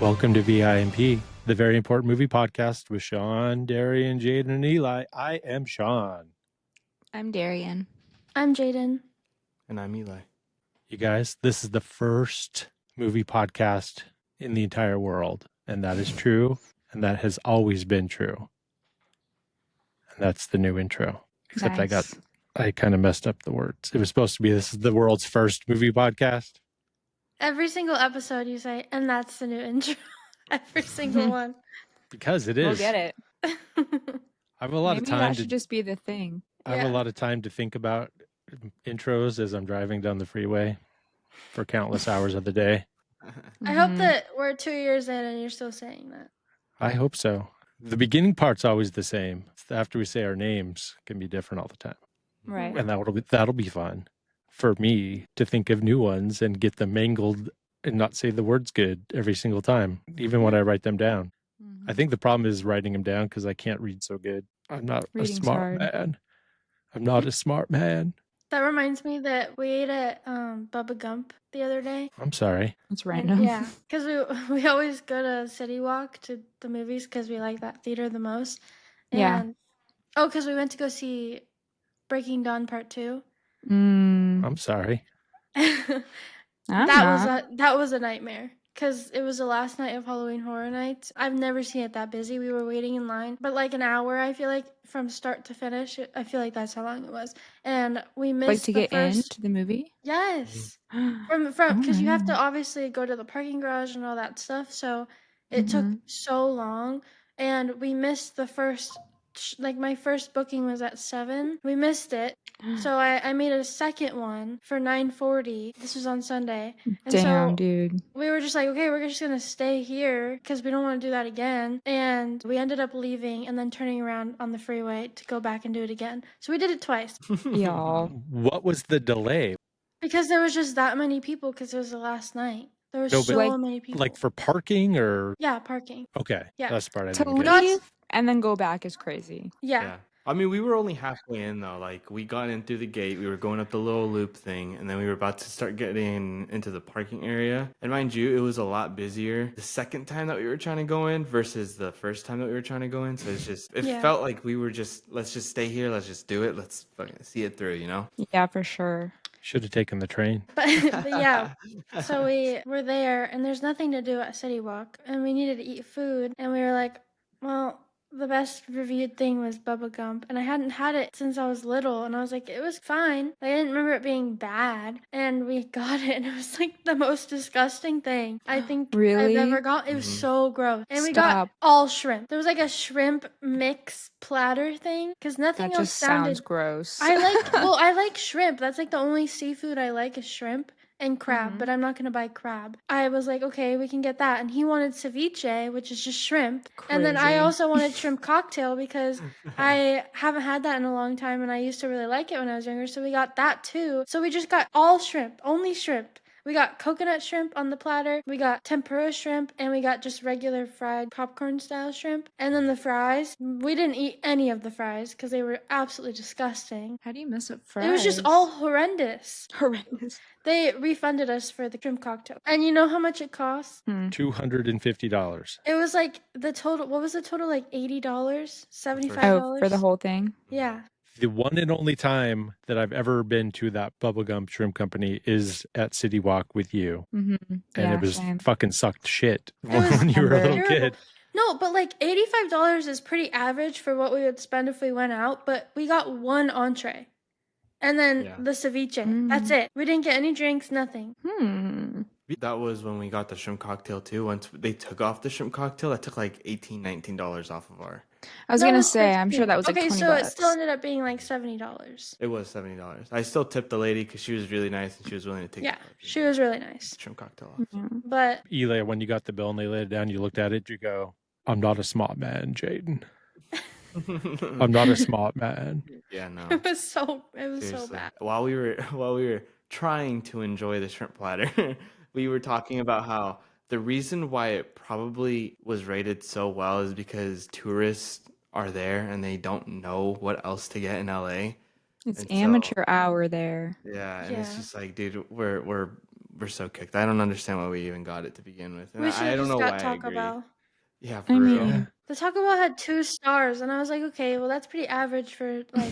Welcome to V.I.M.P, the very important movie podcast with Sean, Darian, Jaden, and Eli. I am Sean. I'm Darian. I'm Jaden. And I'm Eli. You guys, this is the first movie podcast in the entire world, and that is true, and that has always been true. And that's the new intro. Except Nice. I kind of messed up the words. It was supposed to be this is the world's first movie podcast. Every single episode you say, and that's the new intro. Every single one. Because it is. We'll get it. I have a lot Maybe of time that to should just be the thing. I have a lot of time to think about intros as I'm driving down the freeway for countless hours of the day. I hope that we're 2 years in and you're still saying that. I hope so. The beginning part's always the same. After we say our names can be different all the time. Right. And that'll be fun for me to think of new ones and get them mangled and not say the words good every single time, even when I write them down. I think the problem is writing them down because I can't read so good. I'm not Reading's a smart hard. man. I'm not a smart man. That reminds me that we ate at Bubba Gump the other day. I'm sorry. It's And random. yeah, because we always go to City Walk to the movies because we like that theater the most. Yeah. And, because we went to go see Breaking Dawn Part 2. I'm sorry. That was a nightmare because it was the last night of Halloween Horror Nights. I've never seen it that busy. We were waiting in line, but like an hour. I feel like from start to finish. I feel like that's how long it was, and we missed Like to the get first. into the movie? Yes, Oh from because you have to my. obviously go to the parking garage and all that stuff. So it took so long, and we missed the first. Like my first booking was at 7. We missed it. So I made a second one for 9:40. This was on Sunday. And Damn, so dude. we were just like, okay, we're just going to stay here because we don't want to do that again. And we ended up leaving and then turning around on the freeway to go back and do it again. So we did it twice Y'all. What was the delay? because there was just that many people because it was the last night. There was No, but so many people. Like for parking or? Yeah, parking. Okay. Yeah. That's the part I To didn't get. leave and then go back is crazy. Yeah. I mean, we were only halfway in, though. Like, we got in through the gate. We were going up the little loop thing, and then we were about to start getting into the parking area. And mind you, it was a lot busier the second time that we were trying to go in versus the first time that we were trying to go in. So it Yeah. felt like we were let's just stay here. Let's just do it. Let's fucking see it through, you know? Yeah, for sure. Should have taken the train. But yeah, so we were there, and there's nothing to do at City Walk, and we needed to eat food, and we were like, well, the best reviewed thing was Bubba Gump, and I hadn't had it since I was little, and I was like, it was fine. I didn't remember it being bad, and we got it, and it was like the most disgusting thing I think Really? I've ever got. It was so gross, and we got Stop. all shrimp. There was like a shrimp mix platter thing, because nothing That else just sounded. sounds gross. I like shrimp. That's like the only seafood I like is shrimp and crab, Mm-hmm. but I'm not gonna buy crab. I was like, okay, we can get that. And he wanted ceviche, which is just shrimp. And then I Crazy. also wanted shrimp cocktail because I haven't had that in a long time and I used to really like it when I was younger. So we got that too. So we just got all shrimp, only shrimp. We got coconut shrimp on the platter, we got tempura shrimp, and we got just regular fried popcorn style shrimp. And then the fries, we didn't eat any of the fries because they were absolutely disgusting. How do you mess up fries? It was just all horrendous. horrendous. They refunded us for the shrimp cocktail. And you know how much it cost? $250. It was like the total, what was the total? Like $80? $75? Oh, for the whole thing? Yeah. The one and only time that I've ever been to that Bubblegum Shrimp Company is at City Walk with you. Mm-hmm. And Yeah, it was same. fucking sucked shit was when you were a little terrible. kid. No, but like $85 is pretty average for what we would spend if we went out, but we got one entree. And then Yeah. the ceviche. That's it. We didn't get any drinks, nothing. That was when we got the shrimp cocktail, too. Once they took off the shrimp cocktail, that took like $18, $19 off of our... I was No, gonna it was say, I'm sure 15. that was like okay, 20 so bucks. it still ended up being like $70. It was $70. I still tipped the lady because she was really nice and she was willing to take Yeah, the she was really nice. shrimp cocktail off. But Eli, when you got the bill and they laid it down, you looked at it, you go, I'm not a smart man, Jaden. I'm not a smart man. Yeah, no. it was so Seriously. bad. While we were trying to enjoy the shrimp platter, we were talking about how the reason why it probably was rated so well is because tourists are there and they don't know what else to get in LA. It's And so- amateur hour there. Yeah, and it's Yeah. just like, dude, we're we're so kicked. I don't understand why we even got it to begin with. And We should I have don't just know got why I Taco agree. Bell. Yeah, for I real. mean, The Taco Bell had 2 stars, and I was like, okay, well, that's pretty average for, like,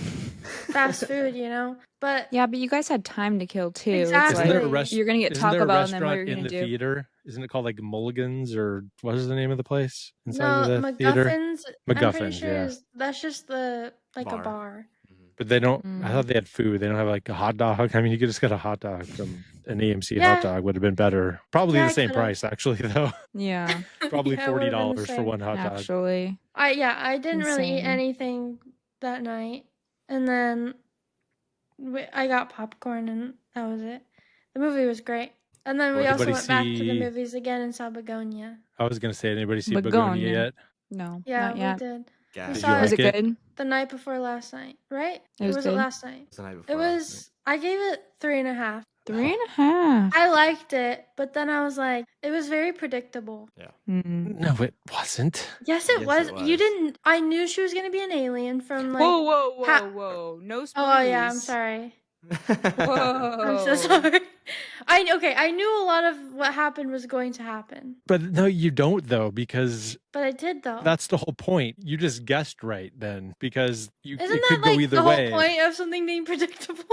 fast food, you know? But yeah, but you guys had time to kill too. Exactly. Isn't there a Like, You're gonna get Isn't there Taco a Bell, and then what are restaurant you in gonna the do? theater? Isn't it called like Mulligan's or what is the name of the place inside no, of the theater? MacGuffins, I'm pretty MacGuffins, sure yeah. that's just a Bar. bar. Mhm. But they don't. I Mm. thought they had food. They don't have like a hot dog. I mean, you could just get a hot dog from an AMC Yeah. hot dog would have been better. Probably Yeah, the I same could've. price actually, though. Yeah, Probably Yeah, it would've been the $40 for same. one hot dog. actually. I didn't really eat Insane. anything that night, and then I got popcorn, and that was it. The movie was great, and then we Well, also Anybody went back to the see? movies again and saw Begonia. I was gonna say, anybody see Begonia Begonia. yet? No, Yeah, not yet. we did. Yeah. We Did saw you it Was like it it? good? the night before last night, right? It was Or was good? it last night? It was the night It before last was. I gave it 3.5. 3.5. I liked it, but then I was like, it was very predictable. Mm. No, it wasn't. Yes, it Yes, was. it You was. didn't. I knew she was gonna be an alien from like. Whoa! ha- No spoilies. Oh yeah, I'm sorry. Whoa! I'm so sorry. I knew a lot of what happened was going to happen, But no, you don't though, because but I did though. that's the whole point. You just guessed right then, because Isn't it that could go like either the way. whole point of something being predictable?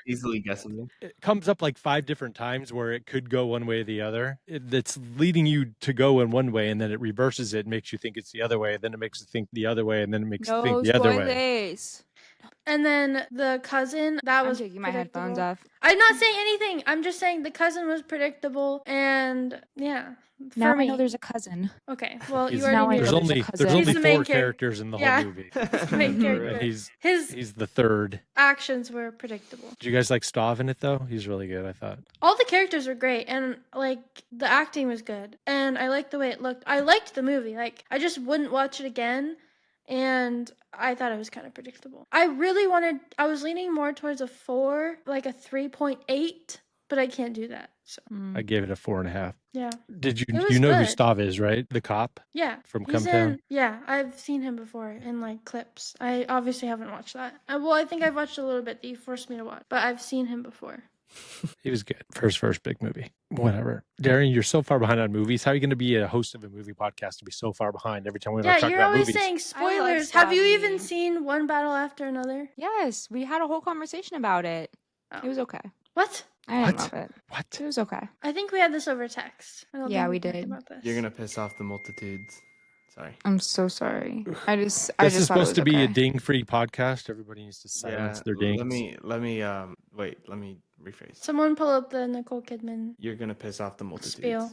Easily guessable. It comes up like 5 different times where it could go one way or the other. It's leading you to go in one way, and then it reverses it, and makes you think it's the other way, then it makes you think the other way, and then it makes you think No the other way. spoilers. And then the cousin, that I'm was taking my headphones off. I'm not saying anything. I'm just saying the cousin was predictable, and yeah. Now for I know me. there's a cousin. Okay, well, you He's- Now already I knew. know There's there's a only He's cousin. the main 4 character. characters in the Yeah. whole movie. He's the main Mhm. character. And His he's the third. actions were predictable. Did you guys like Stav in it though? He's really good, I thought. All the characters were great, and like the acting was good, and I liked the way it looked. I liked the movie. Like I just wouldn't watch it again, and I thought it was kind of predictable. I was leaning more towards a 4, like a 3.8, but I can't do that. So I gave it a 4.5. yeah, Did you It was you know who good. Stav is, right? The cop yeah. from He's Come Town? in. Yeah, I've seen him before in like clips. I obviously haven't watched that. Well, I think I've watched a little bit that you forced me to watch, but I've seen him before. He was good for his first big movie. Whatever. Darren, you're so far behind on movies. How are you going to be a host of a movie podcast to be so far behind every time we Yeah, talk you're about always movies? saying I love spoilers. Have you even Stabby. seen One Battle After Another? Yes, we had a whole conversation about it. Oh. It was okay. What? I didn't What? love it. What? It was okay. I think we had this over text. I don't Yeah, think we talked did. About this. You're gonna piss off the multitudes. Sorry. I'm so sorry. I just This is thought it supposed to was be a okay. ding-free podcast. Everybody needs to silence their dings. Let me wait, let me rephrase. Someone pull up the Nicole Kidman You're gonna piss off the multitudes. spiel.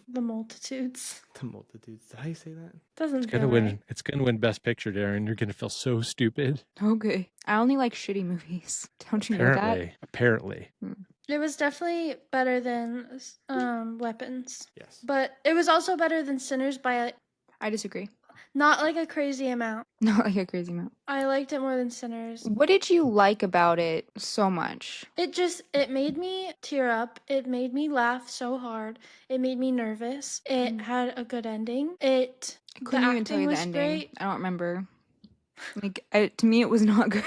The multitudes. The multitudes. How do you say that? Doesn't It's gonna feel win. right. It's gonna win Best Picture, Darren. You're gonna feel so stupid. Okay. I only like shitty movies. Don't you know that? Apparently. It was definitely better than Weapons, Yes. but it was also better than Sinners by I disagree. not like a crazy amount. Not like a crazy amount. I liked it more than Sinners. What did you like about it so much? It made me tear up. It made me laugh so hard. It made me nervous. It had a good ending. I couldn't even tell you the was ending. great. I don't remember. Like, to me, it was not good.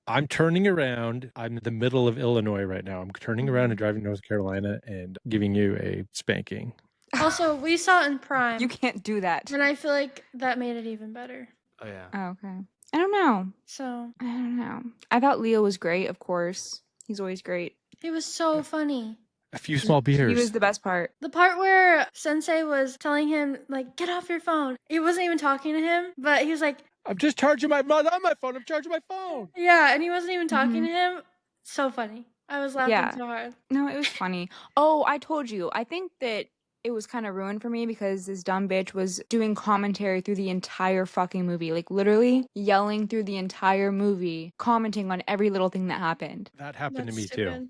I'm turning around. I'm in the middle of Illinois right now. I'm turning around and driving to North Carolina and giving you a spanking. Also, we saw it in Prime, You can't do that. and I feel like that made it even better. Oh yeah. Oh, okay. I don't know. So I don't know. I thought Leo was great, of course. He's always great. it was so funny. A few small beers. He was the best part. The part where Sensei was telling him, like, get off your phone. He wasn't even talking to him, but he was like, I'm just charging my phone. On my phone. I'm charging my phone. yeah, and he wasn't even talking Mhm. to him. So funny. I was laughing Yeah. so hard. No, it was funny. Oh, I told you. I think that it was kind of ruined for me because this dumb bitch was doing commentary through the entire fucking movie. Like, literally yelling through the entire movie, commenting on every little thing that happened. That happened That's to me stupid. too.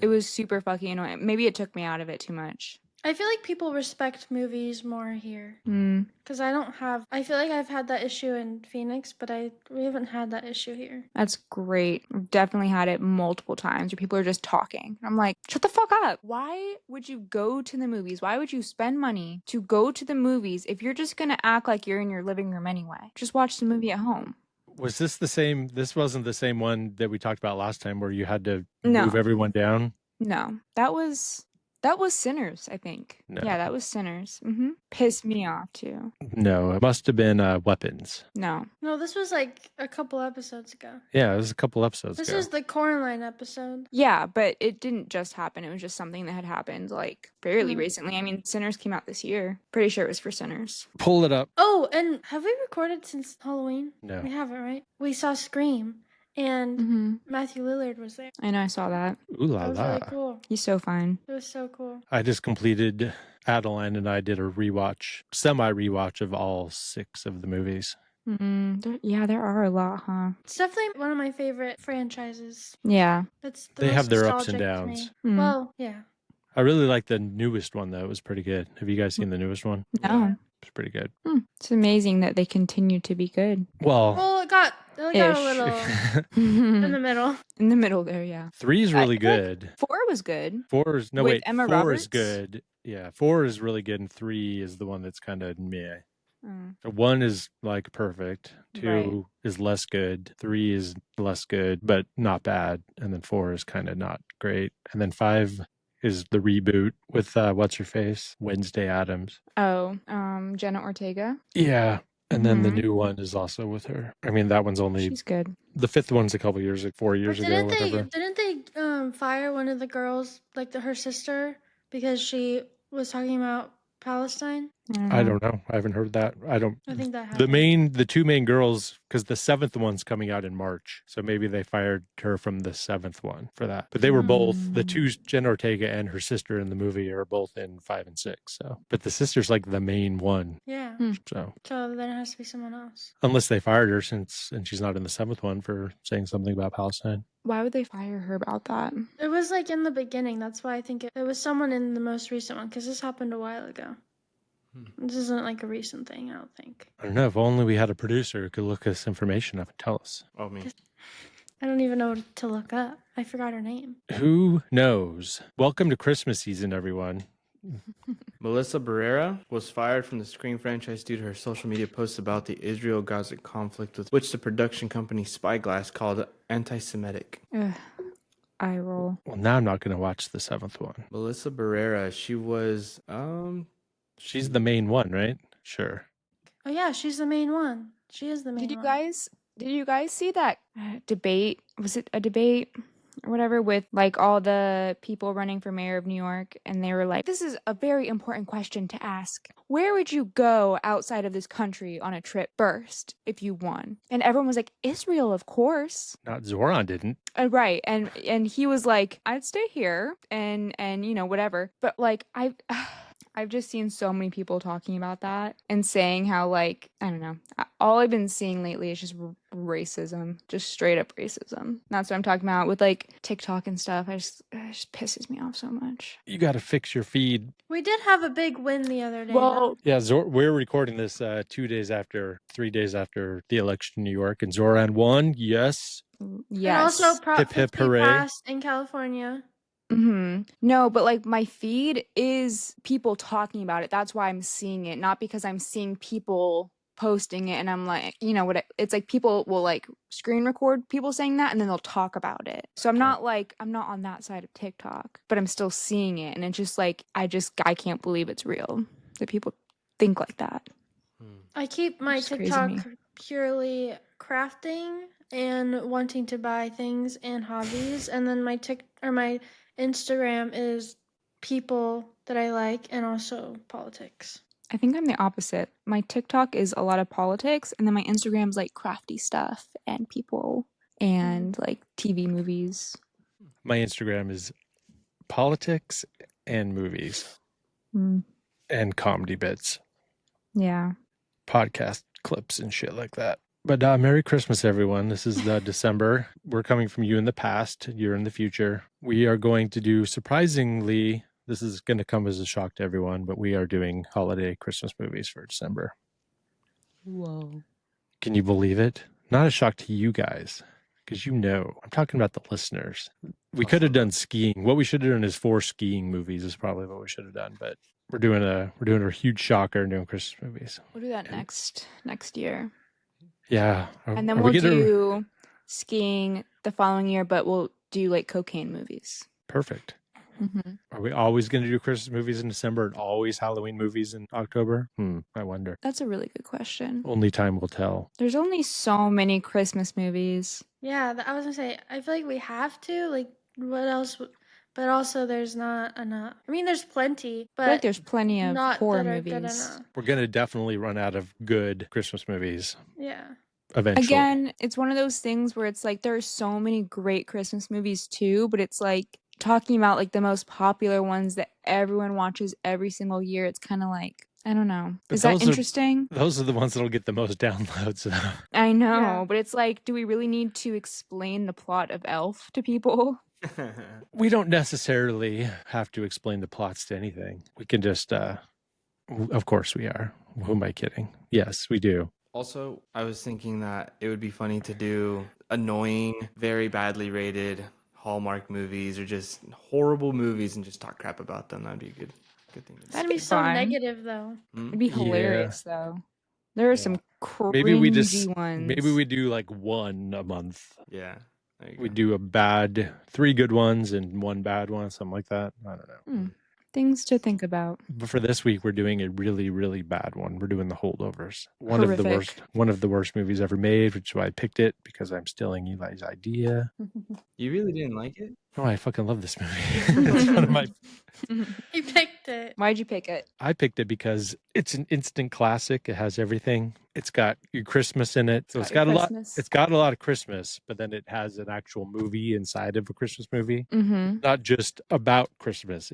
It was super fucking annoying. Maybe it took me out of it too much. I feel like people respect movies more here. Hmm. Because I feel like I've had that issue in Phoenix, but we haven't had that issue here. That's great. I've definitely had it multiple times where people are just talking. I'm like, shut the fuck up. Why would you go to the movies? Why would you spend money to go to the movies if you're just gonna act like you're in your living room anyway? Just watch the movie at home. Was this the same? This wasn't the same one that we talked about last time where you had to No. move everyone down? No, that was Sinners, I think. No. Yeah, that was Sinners. Pissed me off too. No, it must have been Weapons. No. No, this was like a couple episodes ago. Yeah, it was a couple episodes This ago. is the Coraline episode. Yeah, but it didn't just happen. It was just something that had happened like fairly recently. I mean, Sinners came out this year. Pretty sure it was for Sinners. Pull it up. Oh, and have we recorded since Halloween? No. We haven't, right? We saw Scream, and Matthew Lillard was there. I know, I saw that. Ooh la That was la. really cool. He's so fine. It was so cool. I just completed, Adeline and I did a semi-rewatch of all 6 of the movies. Yeah, there are a lot, huh? It's definitely one of my favorite franchises. Yeah. That's the They most have their ups and nostalgic to downs. me. Well, yeah. I really like the newest one, though. It was pretty good. Have you guys seen the newest one? No. It's pretty good. It's amazing that they continue to be good. Well, it got a little in In the middle. the middle there, yeah. 3 is really I feel like good. 4 was good. 4 is, no With wait, Emma 4 Roberts? is good. Yeah, 4 is really good, and 3 is the one that's kind of meh. Mm. 1 is like perfect. 2 Right. is less good. 3 is less good, but not bad. And then 4 is kind of not great. And then 5 is the reboot with what's her face, Wednesday Addams. Oh, Jenna Ortega. Yeah. And then the Mhm. new one is also with her. I mean, that one's only She's good. the 5th one's a couple years, like 4 years But ago, whatever. didn't they fire one of the girls, like her sister, because she was talking about Palestine? I don't know. I haven't heard that. I think that happened. the 2 main girls, because the 7th one's coming out in March, so maybe they fired her from the 7th one for that. But they were both the 2, Jen Ortega and her sister in the movie, are both in 5 and 6. So, but the sister's like the main one. Yeah. So So then it has to be someone else. unless they fired her and she's not in the 7th one for saying something about Palestine. Why would they fire her about that? It was like in the beginning. That's why I think it was someone in the most recent one, because this happened a while ago. This isn't like a recent thing, I don't think. I don't know. If only we had a producer who could look this information up and tell us. Oh, me. I don't even know what to look up. I forgot her name. Who knows? Welcome to Christmas season, everyone. Melissa Barrera was fired from the Scream franchise due to her social media posts about the Israel-Gaza conflict, with which the production company Spyglass called anti-Semitic. Ugh, eye roll. Well, now I'm not going to watch the 7th one. Melissa Barrera, she was She's the main one, right? Sure. Oh yeah, she's the main one. She is the main Did one. you guys see that debate? Was it a debate or whatever with like all the people running for mayor of New York, and they were like, "This is a very important question to ask. Where would you go outside of this country on a trip first if you won?" And everyone was like, "Israel, of course." Not Zoran didn't. Right, and he was like, "I'd stay here," and whatever. But like I've just seen so many people talking about that and saying how, like, I don't know. All I've been seeing lately is just racism, just straight up racism. That's what I'm talking about with like TikTok and stuff. It just pisses me off so much. You got to fix your feed. We did have a big win the other day. Well, Yeah, we're recording this 3 days after the election in New York, and Zoran won. Yes. yes. And also Prop Hip, hip, 50 hooray. passed in California. No, but like my feed is people talking about it. That's why I'm seeing it, not because I'm seeing people posting it and I'm like, it's like people will like screen record people saying that and then they'll talk about it. So I'm not on that side of TikTok, but I'm still seeing it, and it's just like I can't believe it's real that people think like that. I keep my It's crazy to TikTok me. purely crafting and wanting to buy things and hobbies, and then my Instagram is people that I like and also politics. I think I'm the opposite. My TikTok is a lot of politics, and then my Instagram's like crafty stuff and people and like TV movies. My Instagram is politics and movies and comedy bits, Yeah. podcast clips and shit like that. But Merry Christmas, everyone. This is December. We're coming from you in the past. You're in the future. We are going to do, surprisingly, this is going to come as a shock to everyone, but we are doing holiday Christmas movies for December. Whoa. Can you believe it? Not a shock to you guys, because I'm talking about the listeners. We could have done skiing. What we should have done is 4 skiing movies is probably what we should have done, but we're doing a huge shocker and doing Christmas movies. We'll do that next year. Yeah. And then Are we we'll gonna... do skiing the following year, but we'll do like cocaine movies. Perfect. Mm-hmm. Are we always going to do Christmas movies in December and always Halloween movies in October? I wonder. That's a really good question. Only time will tell. There's only so many Christmas movies. Yeah, I was gonna say, I feel like we have to. Like, what else? But also, there's not enough. I mean, there's plenty, I feel like but there's plenty of not horror that are good movies. enough. We're going to definitely run out of good Christmas movies Yeah. eventually. Again, it's one of those things where it's like there are so many great Christmas movies too, but it's like talking about like the most popular ones that everyone watches every single year. It's kind of like, I don't know. But Is that those are- interesting? Those are the ones that'll get the most downloads. I know, Yeah. but it's like, do we really need to explain the plot of Elf to people? We don't necessarily have to explain the plots to anything. We can just, of course we are. Who am I kidding? Yes, we do. Also, I was thinking that it would be funny to do annoying, very badly rated Hallmark movies or just horrible movies and just talk crap about them. That'd be a good thing to do. That'd be so Fun. negative, though. It'd be Yeah. hilarious though. There are some cringy Maybe we just ones. maybe we do like one a month. Yeah. There you We go. do three good ones and one bad one, something like that. I don't know. Things to think about. But for this week, we're doing a really, really bad one. We're doing The Holdovers. One of the worst movies ever made, which is why I picked it, because I'm stealing Eli's idea. You really didn't like it? Oh, I fucking love this movie. It's one of my... He picked it. Why'd you pick it? I picked it because it's an instant classic. It has everything. It's got your Christmas in it. So it's got a lot. It's got a lot of Christmas, but then it has an actual movie inside of a Christmas movie. Mm-hmm. Not just about Christmas.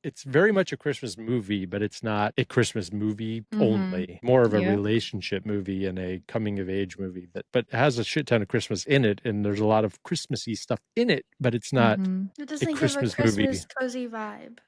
It's very much a Christmas movie, but it's not a Christmas movie only. More of a relationship movie and a coming of age movie but it has a shit ton of Christmas in it, and there's a lot of Christmassy stuff in it, but it's not It doesn't give Christmas a Christmas movie. cozy vibe.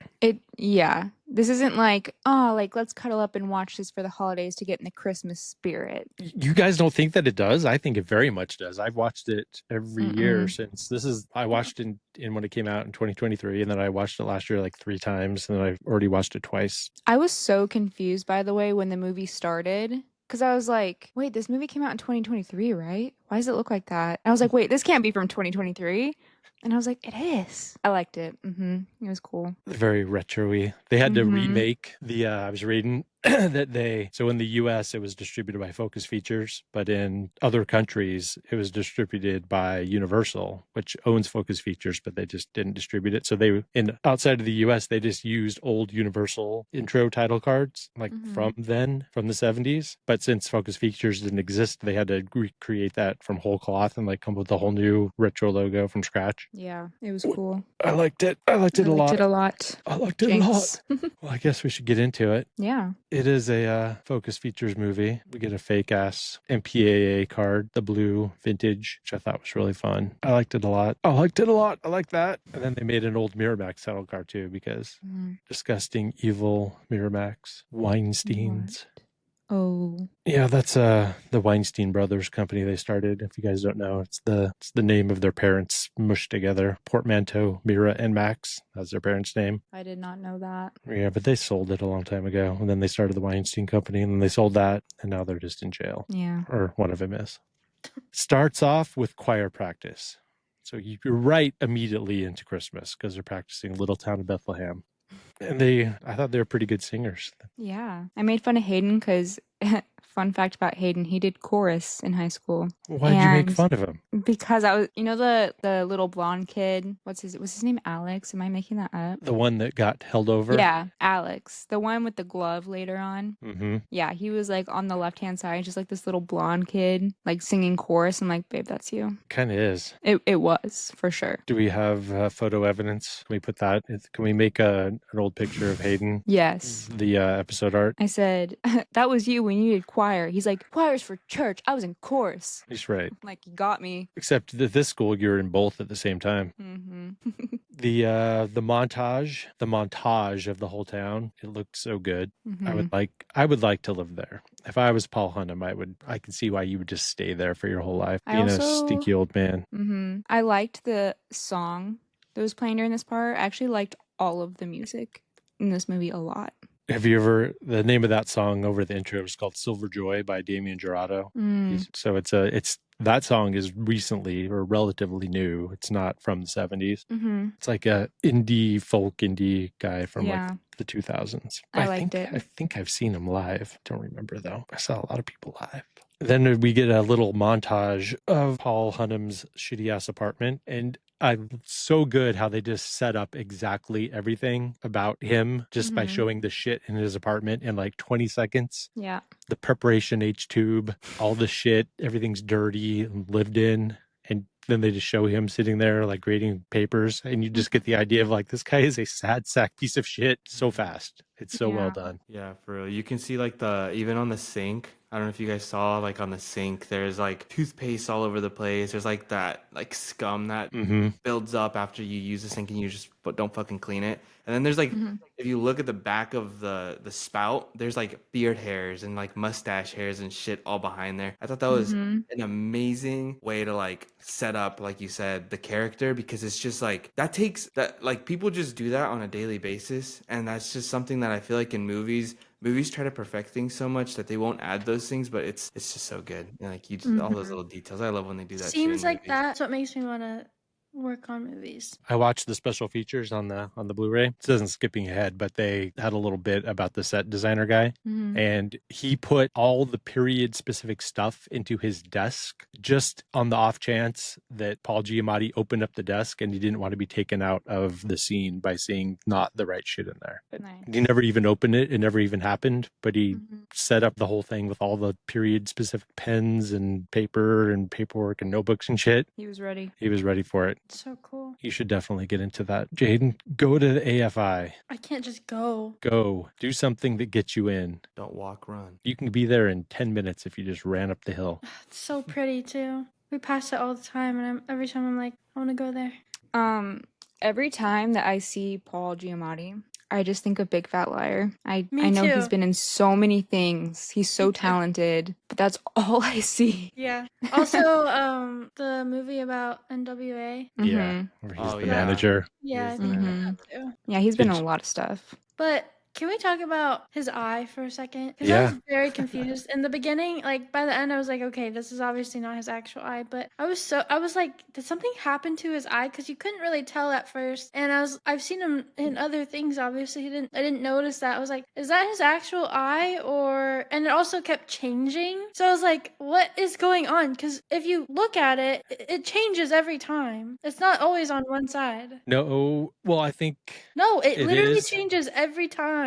This isn't like, let's cuddle up and watch this for the holidays to get in the Christmas spirit. You guys don't think that it does? I think it very much does. I've watched it every year since I watched it in when it came out in 2023, and then I watched it last year like 3 times, and then I've already watched it twice. I was so confused, by the way, when the movie started, because I was like, wait, this movie came out in 2023, right? Why does it look like that? And I was like, wait, this can't be from 2023. And I was like, it is. I liked it. It was cool. Very retro-y. They had to remake I was reading that so in the US it was distributed by Focus Features, but in other countries it was distributed by Universal, which owns Focus Features, but they just didn't distribute it. So outside of the US they just used old Universal intro title cards from the 70s. But since Focus Features didn't exist, they had to recreate that from whole cloth and come up with a whole new retro logo from scratch. Yeah, it was cool. I liked it. I liked it a lot. I liked it a lot. Well, I guess we should get into it. Yeah. It is a Focus Features movie. We get a fake-ass MPAA card, the blue vintage, which I thought was really fun. I liked it a lot. I like that. And then they made an old Miramax title card, too, because disgusting, evil Miramax. Weinsteins. What? Oh. Yeah, that's the Weinstein Brothers company they started. If you guys don't know, it's the name of their parents mushed together. Portmanteau, Mira, and Max. That's their parents' name. I did not know that. Yeah, but they sold it a long time ago. And then they started the Weinstein Company, and then they sold that, and now they're just in jail. Yeah. Or one of them is. Starts off with choir practice. So you're right immediately into Christmas because they're practicing Little Town of Bethlehem. And I thought they were pretty good singers. Yeah. I made fun of Hayden because, fun fact about Hayden, he did chorus in high school. Why'd you make fun of him? Because I was, the little blonde kid, was his name Alex? Am I making that up? The one that got held over? Yeah, Alex. The one with the glove later on. Mm-hmm. Yeah, he was on the left-hand side, just this little blonde kid, singing chorus. I'm like, babe, that's you. Kind of is. It was, for sure. Do we have photo evidence? Can we put that? Can we make an old picture of Hayden? Yes. The episode art? I said, that was you when you did choir. He's like, choir's for church. I was in chorus. He's right. You got me. Except that this school, you're in both at the same time. Mm-hmm. The montage of the whole town, it looked so good. Mm-hmm. I would like to live there. If I was Paul Hunnam, I can see why you would just stay there for your whole life, being a stinky old man. Mm-hmm. I liked the song that was playing during this part. I actually liked all of the music in this movie a lot. Have you ever, the name of that song over the intro is called Silver Joy by Damien Jurado. So that song is recently or relatively new. It's not from the 70s. It's like a indie guy from like the 2000s. I liked it. I think I've seen him live. Don't remember though. I saw a lot of people live. Then we get a little montage of Paul Hunnam's shitty ass apartment, and it's so good how they just set up exactly everything about him just by showing the shit in his apartment in like 20 seconds. Yeah. The preparation H tube, all the shit, everything's dirty and lived in. And then they just show him sitting there like grading papers, and you just get the idea of like, this guy is a sad sack piece of shit so fast. It's so well done. Yeah, for real. You can see like even on the sink. I don't know if you guys saw like on the sink, there's like toothpaste all over the place. There's like that like scum that builds up after you use the sink and you just don't fucking clean it. And then there's like, if you look at the back of the spout, there's like beard hairs and like mustache hairs and shit all behind there. I thought that was an amazing way to like set up, like you said, the character, because it's just like like people just do that on a daily basis. And that's just something that I feel like in movies try to perfect things so much that they won't add those things, but it's just so good. And like you just all those little details. I love when they do that. Seems like that's what makes me want to work on movies. I watched the special features on the Blu-ray. This isn't skipping ahead, but they had a little bit about the set designer guy, and he put all the period specific stuff into his desk just on the off chance that Paul Giamatti opened up the desk and he didn't want to be taken out of the scene by seeing not the right shit in there. Nice. He never even opened it. It never even happened, but he set up the whole thing with all the period specific pens and paper and paperwork and notebooks and shit. He was ready. He was ready for it. So cool. You should definitely get into that. Jaden, go to the AFI. I can't just go. Go. Do something that gets you in. Don't walk, run. You can be there in 10 minutes if you just ran up the hill. It's so pretty too. We pass it all the time, and every time I'm like, I want to go there. Every time that I see Paul Giamatti, I just think of Big Fat Liar. I Me know too. he's been in so many things. He's so talented, but that's all I see. Yeah. Also, the movie about NWA. Yeah. Where he's the yeah. manager. Yeah, I He's think the that too. Yeah, he's been in a lot of stuff. But can we talk about his eye for a second? Because I Yeah. was very confused. In the beginning, like by the end, I was like, okay, this is obviously not his actual eye. But I was like, did something happen to his eye? Because you couldn't really tell at first. And I've seen him in other things. Obviously, I didn't notice that. I was like, is that his actual eye? And it also kept changing. So I was like, what is going on? Because if you look at it, it changes every time. It's not always on one side. No, well, I think No, it literally is. changes every time.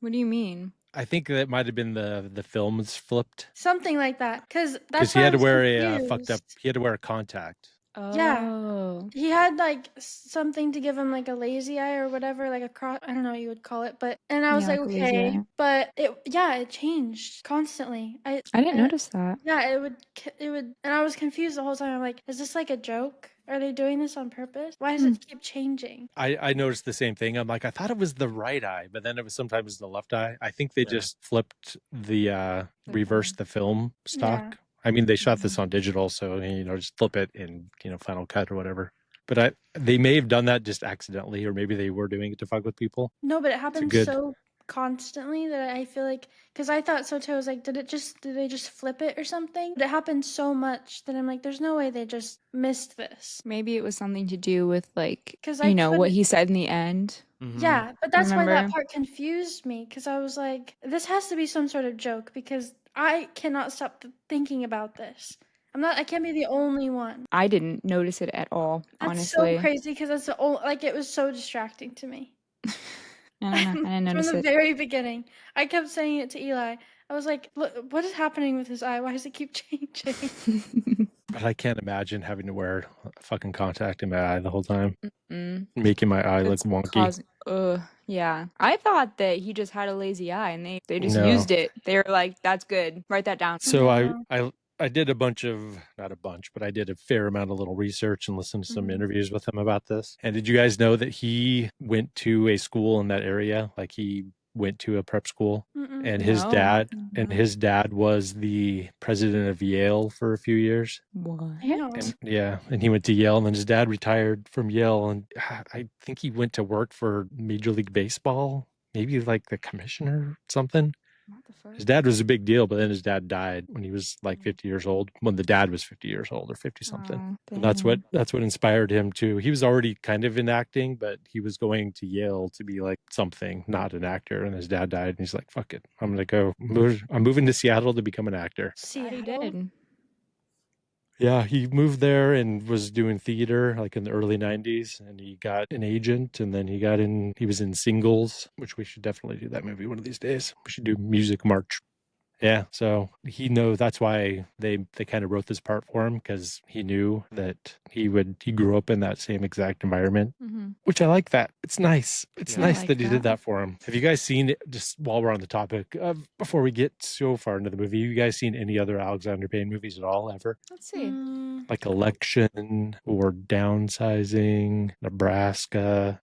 What do you mean? I think that might have been the films flipped Something like that. Because that's because he why I had to was wear a confused. fucked up. He had to wear a contact. Oh. He had like something to give him like a lazy eye or whatever, like a cross. I don't know what you would call it, and I was Yeah, like, like a lazy okay, eye. but it changed constantly. I didn't notice that. Yeah, it would, and I was confused the whole time. I'm like, is this like a joke? Are they doing this on purpose? Why does it keep changing? I noticed the same thing. I'm like, I thought it was the right eye, but then it was sometimes the left eye. I think they just flipped reversed the film stock. Yeah. I mean, they shot this on digital, so just flip it in Final Cut or whatever. But they may have done that just accidentally, or maybe they were doing it to fuck with people. No, but it happens so constantly that I feel like, because I thought so too. I was like, did they just flip it or something? But it happened so much that I'm like, there's no way they just missed this. Maybe it was something to do with like, 'Cause what he said in the end. Yeah, but that's why that Remember? part confused me, because I was like, this has to be some sort of joke, because I cannot stop thinking about this. I can't be the only one. I didn't notice it at all, That's honestly. so crazy, because that's the only, like, it was so distracting to me. I don't know. I didn't notice From the it. very beginning. I kept saying it to Eli. I was like, look, what is happening with his eye? Why does it keep changing? But I can't imagine having to wear a fucking contact in my eye the whole time, Mm. making my eye look It's wonky. Yeah. I thought that he just had a lazy eye and they just No. used it. They were like, that's good. Write that down. So Yeah. I did not a bunch, but I did a fair amount of little research and listened to some interviews with him about this. And did you guys know that he went to a school in that area? Like he went to a prep school, and his No. dad was the president of Yale for a few years. What? Damn. And he went to Yale, and then his dad retired from Yale, and I think he went to work for Major League Baseball maybe like the commissioner or something. Not the His first. dad was a big deal, but then his dad died when he was like 50 years old, when the dad was 50 years old or 50 something. Oh, And that's what dang. inspired him to. He was already kind of in acting, but he was going to Yale to be like something, not an actor. And his dad died, and he's like, "Fuck it, I'm gonna go. I'm moving to Seattle to become an actor." Glad he did. Yeah, he moved there and was doing theater like in the early 90s, and he got an agent, and then he was in Singles, which we should definitely do that movie one of these days. We should do Music March. Yeah, so that's why they kind of wrote this part for him, because he knew that he grew up in that same exact environment, which I like that. It's nice. It's Yeah. nice like that he did that. that for him. Have you guys seen it, just while we're on the topic, before we get so far into the movie, have you guys seen any other Alexander Payne movies at all ever? Let's see. Like Election or Downsizing, Nebraska,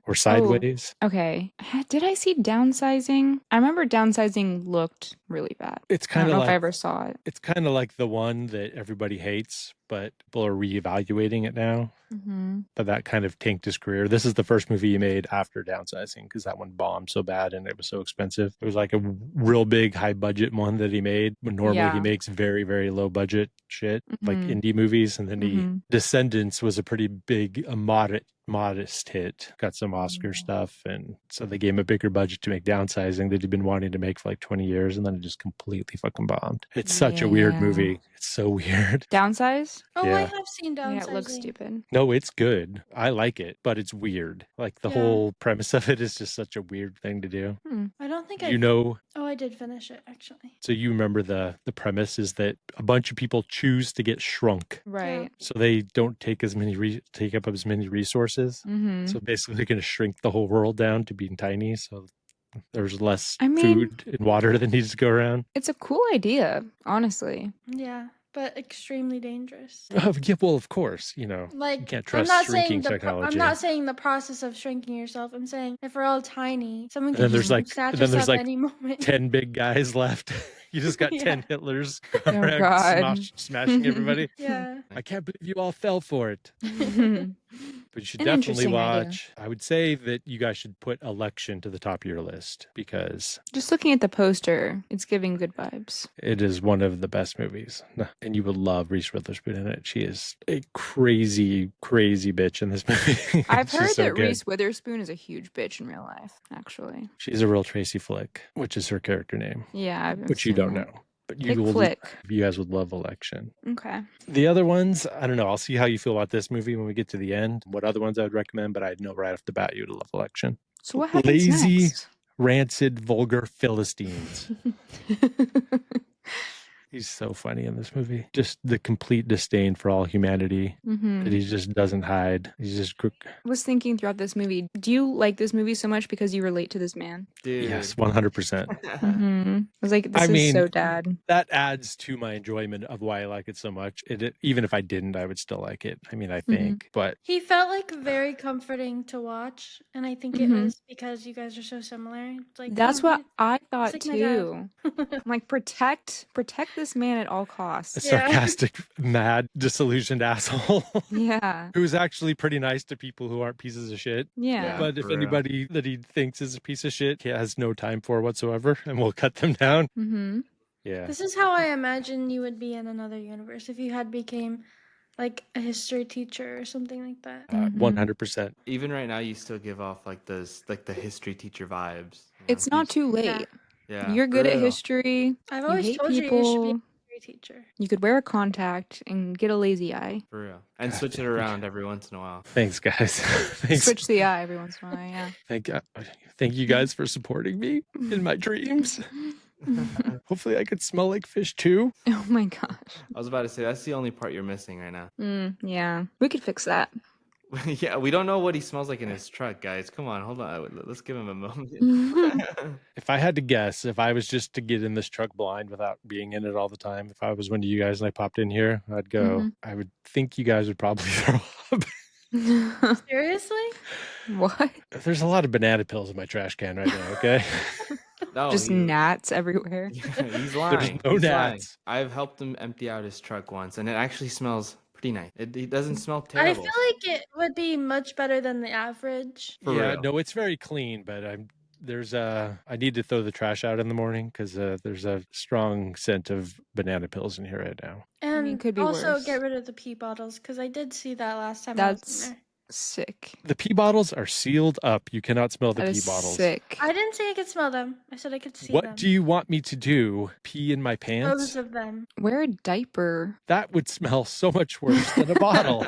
or Sideways? Okay. Did I see Downsizing? I remember Downsizing looked really bad. It's I kind don't of know if I like ever saw it. it's kind of like the one that everybody hates, but people are reevaluating it now. But that kind of tanked his career. This is the first movie he made after Downsizing, because that one bombed so bad and it was so expensive. It was like a real big high budget one that he made, when normally he makes very, very low budget shit, like indie movies. And then Descendants was a pretty big, modest hit, got some Oscar stuff, and so they gave him a bigger budget to make Downsizing that he'd been wanting to make for like 20 years, and then it just completely fucking bombed. It's such a weird movie. It's so weird. Downsize? Oh, Yeah. I have seen Downsizing. Yeah, it looks stupid. No, it's good. I like it, but it's weird. Like the whole premise of it is just such a weird thing to do. I don't think Oh, I did finish it, actually. So you remember the premise is that a bunch of people choose to get shrunk, Right. so they don't take take up as many resources. So basically, they're going to shrink the whole world down to being tiny. So there's less food and water that needs to go around. It's a cool idea, honestly. Yeah, but extremely dangerous. Yeah, well, of course, you Like, can't I'm trust not shrinking saying technology. I'm not saying the process of shrinking yourself. I'm saying if we're all tiny, someone And can then there's just like snatch us up any moment. 10 big guys left. You just got 10 Hitlers going around God. smashing everybody. Yeah. I can't believe you all fell for it. But you should An definitely interesting idea. watch. I would say that you guys should put Election to the top of your list, because Just looking at the poster, it's giving good vibes. it is one of the best movies. And you would love Reese Witherspoon in it. She is a crazy, crazy bitch in this movie. I've She's heard so that good. Reese Witherspoon is a huge bitch in real life, actually. She's a real Tracy Flick, which is her character name, Yeah, which you don't know. But Chick flick. you guys would love Election. Okay. The other ones, I don't know. I'll see how you feel about this movie when we get to the end. What other ones I would recommend, but I know right off the bat you would love Election. So what happens Lazy, next? rancid, vulgar Philistines. He's so funny in this movie. Just the complete disdain for all humanity that he just doesn't hide. He's just I was thinking throughout this movie, do you like this movie so much because you relate to this man? Dude. yes, 100%. I was like, this is so dad. That adds to my enjoyment of why I like it so much. Even if I didn't, I would still like it. I mean, I think, but He felt like very comforting to watch, and I think it was because you guys are so similar. It's like, That's oh, what I thought like my dad. too. I'm like, protect this man at all costs. a sarcastic, mad, disillusioned asshole. Yeah. Who's actually pretty nice to people who aren't pieces of shit. Yeah. But if for real. anybody that he thinks is a piece of shit, he has no time for whatsoever, and we'll cut them down. Yeah. This is how I imagine you would be in another universe if you had became like a history teacher or something like that. 100%. Even right now, you still give off like the history teacher vibes. It's not too late. Yeah, You're good for at real. history. I've You always hate told you you should be a people. history teacher. You could wear a contact and get a lazy eye. For real. And switch it around every once in a while. Thanks, guys. Thanks. Switch the eye every once in a while, yeah. Thank you guys for supporting me in my dreams. Hopefully I could smell like fish too. Oh my gosh. I was about to say, that's the only part you're missing right now. Yeah. We could fix that. Yeah, we don't know what he smells like in his truck, guys. Come on, hold on. Let's give him a moment. If I had to guess, if I was just to get in this truck blind without being in it all the time, if I was one of you guys and I popped in here, I'd go, I would think you guys would probably throw up. Seriously? What? There's a lot of banana pills in my trash can right now, okay? No, Just gnats everywhere. he's lying. no He's lying. gnats. I've helped him empty out his truck once, and it actually smells pretty nice. It doesn't smell I terrible. feel like it would be much better than the average. For yeah, real. no, it's very clean, but I need to throw the trash out in the morning because there's a strong scent of banana pills in here right now. I mean, And could be also worse. get rid of the pee bottles because I did see that last time I was in That's there. sick. The pee bottles are sealed up. You cannot smell the That pee is bottles. sick. I didn't say I could smell them. I said I could see What them. do you want me to do? Pee in my Dispose pants? of them. Wear a diaper. That would smell so much worse than a bottle.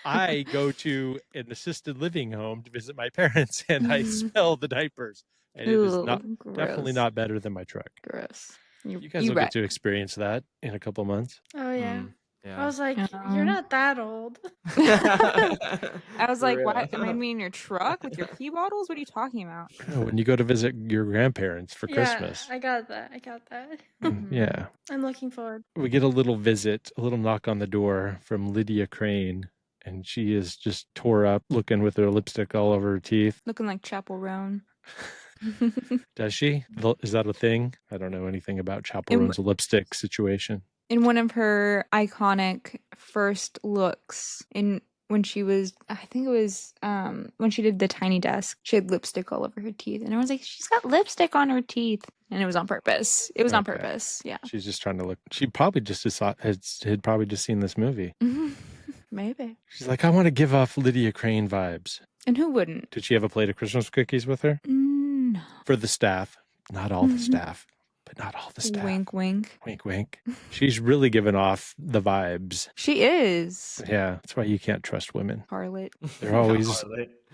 I go to an assisted living home to visit my parents and I smell the diapers. And it is not Ew, definitely gross. not better than my truck. Gross. You guys will wreck. get to experience that in a couple months. Oh yeah. Yeah. I was like, you're not that old. I was For like, real. what? Am I gonna be in your truck with your pee bottles? What are you talking about? When you go to visit your grandparents for Christmas. Yeah, I got that. I got that. Yeah. I'm looking forward. We get a little visit, a little knock on the door from Lydia Crane. And she is just tore up, looking with her lipstick all over her teeth. Looking like Chapel Roan. Does she? Is that a thing? I don't know anything about Chapel Roan's lipstick situation. In one of her iconic first looks, when she was, I think it was when she did the Tiny Desk, she had lipstick all over her teeth, and I was like, she's got lipstick on her teeth, and it was on purpose. It was on purpose. Yeah. She's just trying to look. She probably just had probably just seen this movie. Maybe. She's like, I want to give off Lydia Crane vibes. And who wouldn't? Did she have a plate of Christmas cookies with her? No. For the staff. Not all the staff, but not all the staff. Wink, wink. Wink, wink. She's really giving off the vibes. She is. Yeah, that's why you can't trust women. Harlot. They're always,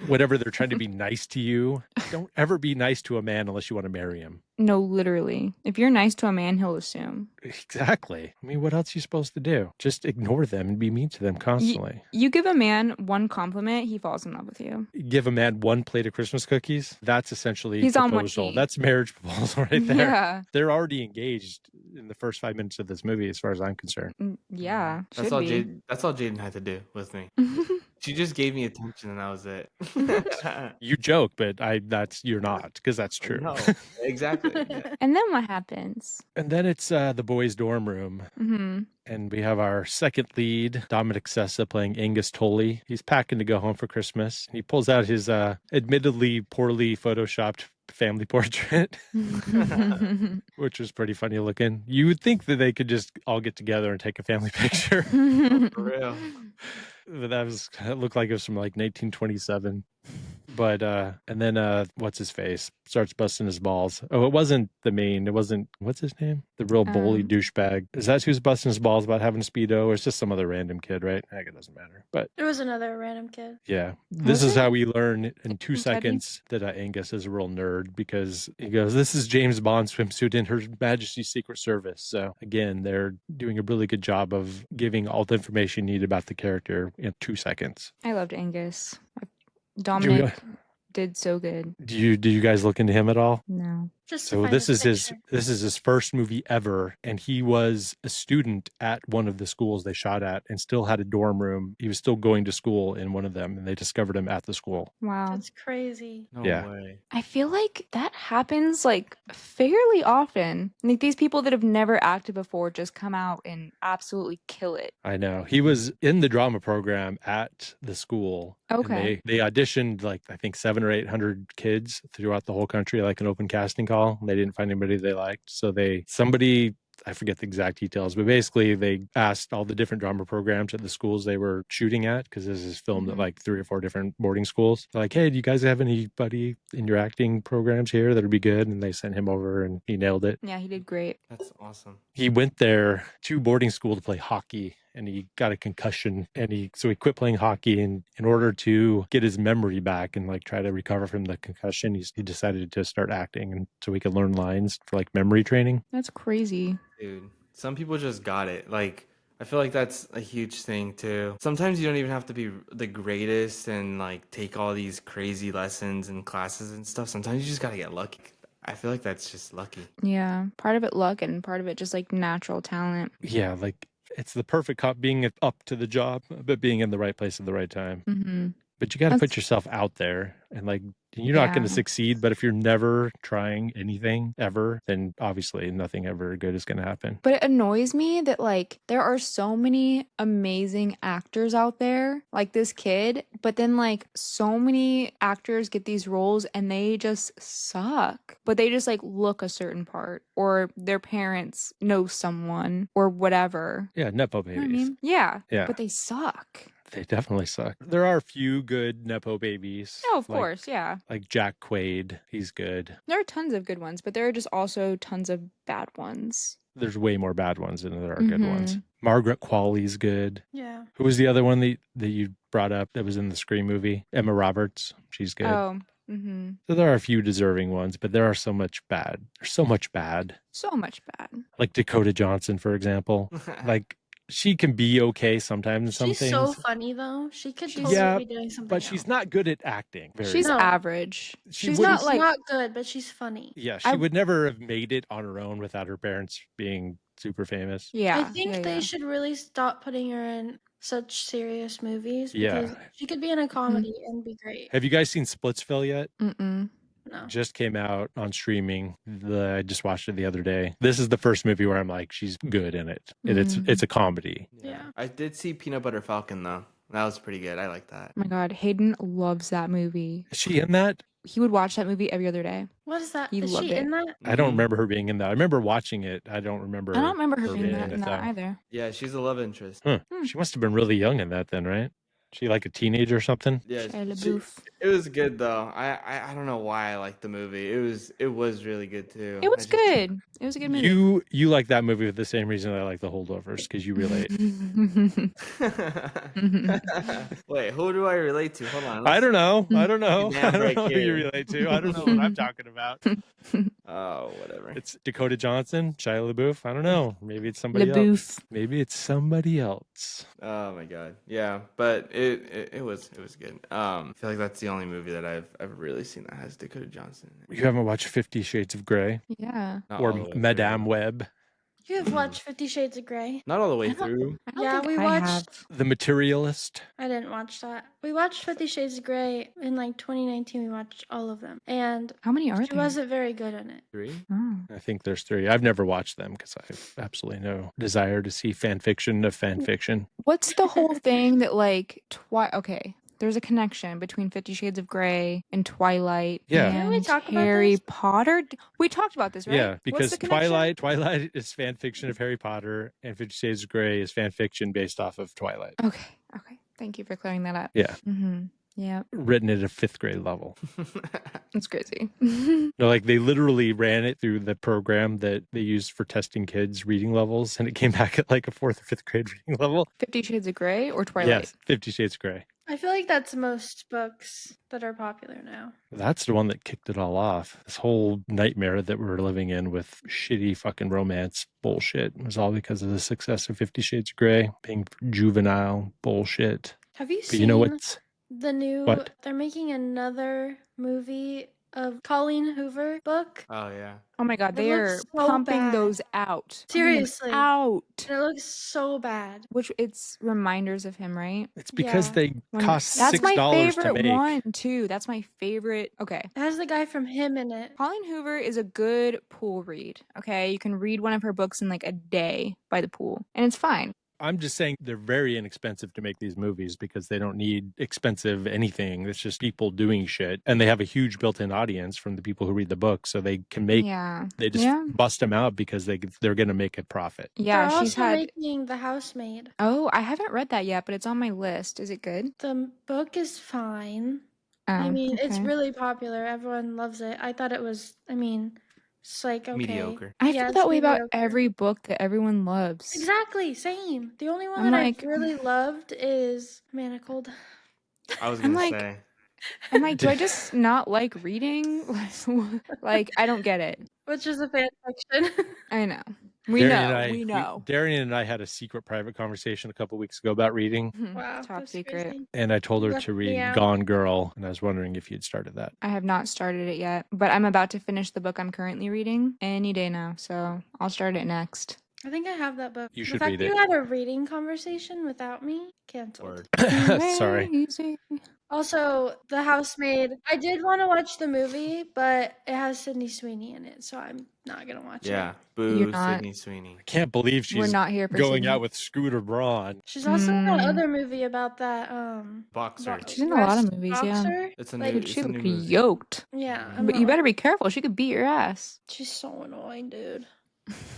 whenever they're trying to be nice to you, don't ever be nice to a man unless you want to marry him. No, literally. If you're nice to a man, he'll assume. Exactly. I mean, what else are you supposed to do? Just ignore them and be mean to them constantly. You give a man one compliment, he falls in love with you. Give a man one plate of Christmas cookies. That's essentially He's on one proposal. knee. That's marriage proposal right there. Yeah. They're already engaged in the first 5 minutes of this movie, as far as I'm concerned. Yeah. That's all. That's all Jaden had to do with me. She just gave me attention, and that was it. You joke, but you're not, because that's true. No, exactly. Yeah. And then what happens? And then it's the boys' dorm room. Mm-hmm. And we have our second lead, Dominic Sessa, playing Angus Tolley. He's packing to go home for Christmas. He pulls out his admittedly poorly photoshopped family portrait, which was pretty funny looking. You would think that they could just all get together and take a family picture. Oh, for real. But it looked like it was from like 1927. But and then what's his face starts busting his balls. Oh, it wasn't the main. It wasn't, what's his name? The real bully douchebag. Is that who's busting his balls about having a Speedo, or it's just some other random kid, right? Heck, it doesn't matter. But It was another random kid. yeah, this is how we learn in 2 Teddy? seconds that Angus is a real nerd, because he goes, "This is James Bond swimsuit in Her Majesty's Secret Service." So again, they're doing a really good job of giving all the information you need about the character in 2 seconds. I loved Angus. Dominic did so good. Did you guys look into him at all? No. Just to So find this is picture. this is his first movie ever, and he was a student at one of the schools they shot at, and still had a dorm room. He was still going to school in one of them, and they discovered him at the school. Wow. That's crazy. No Yeah. way. I feel like that happens like fairly often. Like these people that have never acted before just come out and absolutely kill it. I know. He was in the drama program at the school. and Okay. they auditioned like, I think 700 or 800 kids throughout the whole country, like an open casting call. And they didn't find anybody they liked. So I forget the exact details, but basically they asked all the different drama programs at the schools they were shooting at, because this is filmed at like 3 or 4 different boarding schools. They're like, "Hey, do you guys have anybody in your acting programs here that would be good?" And they sent him over and he nailed it. Yeah, he did great. That's awesome. He went there to boarding school to play hockey, and he got a concussion, and so he quit playing hockey, and in order to get his memory back and like try to recover from the concussion, he decided to start acting, and so he could learn lines for like memory training. That's crazy. Dude, some people just got it. Like, I feel like that's a huge thing too. Sometimes you don't even have to be the greatest and like take all these crazy lessons and classes and stuff. Sometimes you just gotta get lucky. I feel like that's just lucky. Yeah. Part of it luck and part of it just like natural talent. Yeah, like it's the perfect cop, being up to the job, but being in the right place at the right time. Mm-hmm. But you got to put That's- yourself out there, and like you're not going to Yeah. succeed. But if you're never trying anything ever, then obviously nothing ever good is going to happen. But it annoys me that like there are so many amazing actors out there, like this kid, but then like so many actors get these roles and they just suck. But they just like look a certain part, or their parents know someone or whatever. Yeah, nepo You know what I babies. mean? Yeah. Yeah. But they suck. They definitely suck. There are a few good nepo babies. No, of like- course, yeah. Like Jack Quaid, he's good. There are tons of good ones, but there are just also tons of bad ones. There's way more bad ones than there are good ones. Margaret Qualley's good. Yeah. Who was the other one that you brought up that was in the Scream movie? Emma Roberts. She's good. Oh, So there are a few deserving ones, but there are so much bad. There's so much bad. so much bad. Like Dakota Johnson, for example. Like she can be okay sometimes in some She's things. so funny though. She could totally Yeah, be doing something but she's else. not good at acting. She's No. average. She She's wouldn't- not like not good, but she's funny. Yeah, she I- would never have made it on her own without her parents being super famous. yeah. I think yeah, they yeah. should really stop putting her in such serious movies because Yeah. she could be in a comedy and be great. Have you guys seen Splitsville yet? Mm-mm. No. Just came out on streaming. I just watched it the other day. This is the first movie where I'm like, she's good in it. And it's a comedy. Yeah. I did see Peanut Butter Falcon though. That was pretty good. I like that. Oh my God, Hayden loves that movie. Is she in that? He would watch that movie every other day. What is that? He Is loved she in it. that? I don't Mhm. remember her being in that. I remember watching it. I don't remember. I don't remember her being being in that though. either. Yeah, she's a love interest. Huh. Hmm. She must have been really young in that then, right? She like a teenager or something? Yeah, Shia she- LaBeouf. it was good though. I don't know why I liked the movie. It was really good too. It was good. It was a good movie. You like that movie for the same reason I like the Holdovers, because you relate. Wait, who do I relate to? Hold on. I don't know. I don't know. Damn I don't right know who you here. relate to. I don't know what I'm talking about. Oh, whatever. It's Dakota Johnson, Shia LaBeouf. I don't know. Maybe it's somebody else. LaBeouf. Maybe it's somebody else. Oh my god. Yeah, but it was good. I feel like that's the only movie that I've ever really seen that has Dakota Johnson in it. You haven't watched 50 Shades of Grey Yeah. Not or all the way Madame through. Web, You have watched 50 Shades of Grey? Not all the I way don't- through. I don't Yeah, think we I watched. have. The Materialist. I didn't watch that. We watched 50 Shades of Grey in like 2019. We watched all of them, and How many are she there? wasn't very good in it. 3. Oh. I think there's 3. I've never watched them because I have absolutely no desire to see fan fiction of fan fiction. What's the whole thing that like okay, there's a connection between 50 Shades of Grey and Twilight Yeah. Didn't we and talk about Harry this? Potter. We talked about this, right? Yeah, What's because the connection? Twilight is fan fiction of Harry Potter, and 50 Shades of Grey is fan fiction based off of Twilight. Okay. Thank you for clearing that up. Yeah. Mm-hmm. Yeah, Written at a 5th grade level. it's crazy. No, like they literally ran it through the program that they used for testing kids' reading levels, and it came back at like a 4th or 5th grade reading level. 50 Shades of Grey or Twilight? Yes, 50 Shades of Grey. I feel like that's most books that are popular now. That's the one that kicked it all off. This whole nightmare that we're living in with shitty fucking romance bullshit was all because of the success of 50 Shades of Grey being juvenile bullshit. Have you But seen you know what's the new? What? They're making another movie of Colleen Hoover book. Oh yeah. Oh my God, It they are looks so pumping bad. those out. Pumping them Seriously. out. And it looks so bad. Which it's reminders of him, right? it's because Yeah. they When- cost That's my $6 to favorite make. one too. That's my favorite. Okay. It has the guy from Him in it. Colleen Hoover is a good pool read. Okay. You can read one of her books in like a day by the pool, and it's fine. I'm just saying they're very inexpensive to make these movies because they don't need expensive anything. It's just people doing shit. And they have a huge built-in audience from the people who read the book. So they can make, Yeah. they just Yeah. bust them out because they're going to make a profit. Yeah. They're She's also had. making The Housemaid. Oh, I haven't read that yet, but it's on my list. Is it good? The book is fine. Oh, I mean, it's okay. really popular. Everyone loves it. I thought it was, I mean, it's like okay. Mediocre. I Yeah, feel it's that way about mediocre. every book that everyone loves. Exactly, same. The only one I'm that like- I've really loved is Manacled. I was I'm gonna like- say. I'm like, do I just not like reading? Like, I don't get it. Which is a fan fiction. I know. We know. Darian and I had a secret private conversation a couple weeks ago about reading. Mhm. Wow. Top that's secret. crazy. And I told her Left to me read out. Gone Girl. And I was wondering if you'd started that. I have not started it yet, but I'm about to finish the book I'm currently reading any day now, so I'll start it next. I think I have that book. You The should fact read that it. you had a reading conversation without me, canceled. Word. Sorry. Crazy. Also, The Housemaid. I did want to watch the movie, but it has Sydney Sweeney in it, so I'm not gonna watch Yeah. it. You're Boo, not. Sydney Sweeney. Can't believe We're she's not here for going Sydney. out with Scooter Braun. She's also in that Mm. other movie about that Boxer. She's in a lot of rest movies, yeah. boxer. It's a Like, new. Dude, It's she a look new movie. yoked. Yeah, I'm But not you better watching- be careful. She could beat your ass. She's so annoying, dude.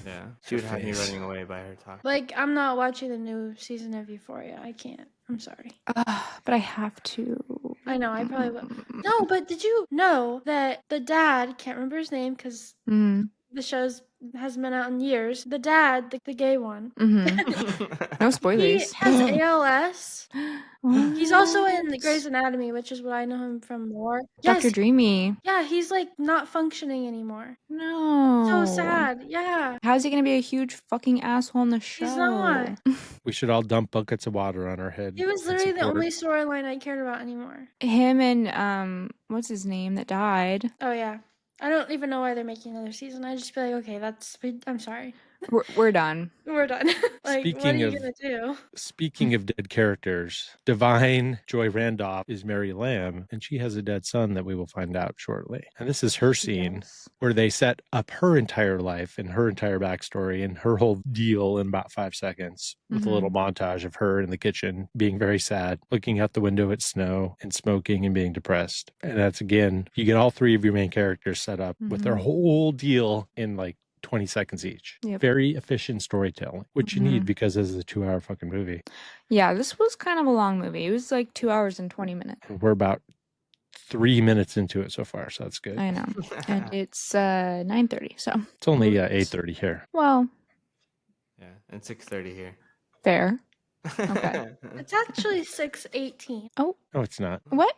Yeah. She would have me face. running away by her talk. Like, I'm not watching the new season of Euphoria. I can't. I'm sorry. But I have to. I know, I probably will. No, but did you know that the dad, can't remember his name because Mm, the show's hasn't been out in years. The dad, the gay one, mm-hmm. No he spoilers. has ALS. He's also in What? Grey's Anatomy, which is what I know him from more. Dr. Yes, Dreamy. yeah, he's like not functioning anymore. No. So sad. Yeah, How's he gonna be a huge fucking asshole in the show? he's not. We should all dump buckets of water on our head. He was and literally the support only her. storyline I cared about anymore. Him and what's his name that died? Oh yeah, I don't even know why they're making another season. I just be like, okay, I'm sorry, We're done. we're done. Like, what are Speaking you of- gonna do? Speaking of dead characters, Divine Joy Randolph is Mary Lamb, and she has a dead son that we will find out shortly. And this is her scene Yes. where they set up her entire life and her entire backstory and her whole deal in about 5 seconds with a little montage of her in the kitchen being very sad, looking out the window at snow and smoking and being depressed. And that's, again, you get all three of your main characters set up with their whole deal in like 20 seconds each. Yep. Very efficient storytelling, which you need because this is a 2-hour fucking movie. Yeah, this was kind of a long movie. It was like 2 hours and 20 minutes. And we're about 3 minutes into it so far, so that's good. I know. And it's 9:30, so It's only 8:30 here. well, Yeah. And 6:30 here. fair. Okay. It's actually 6:18. No, it's not. What?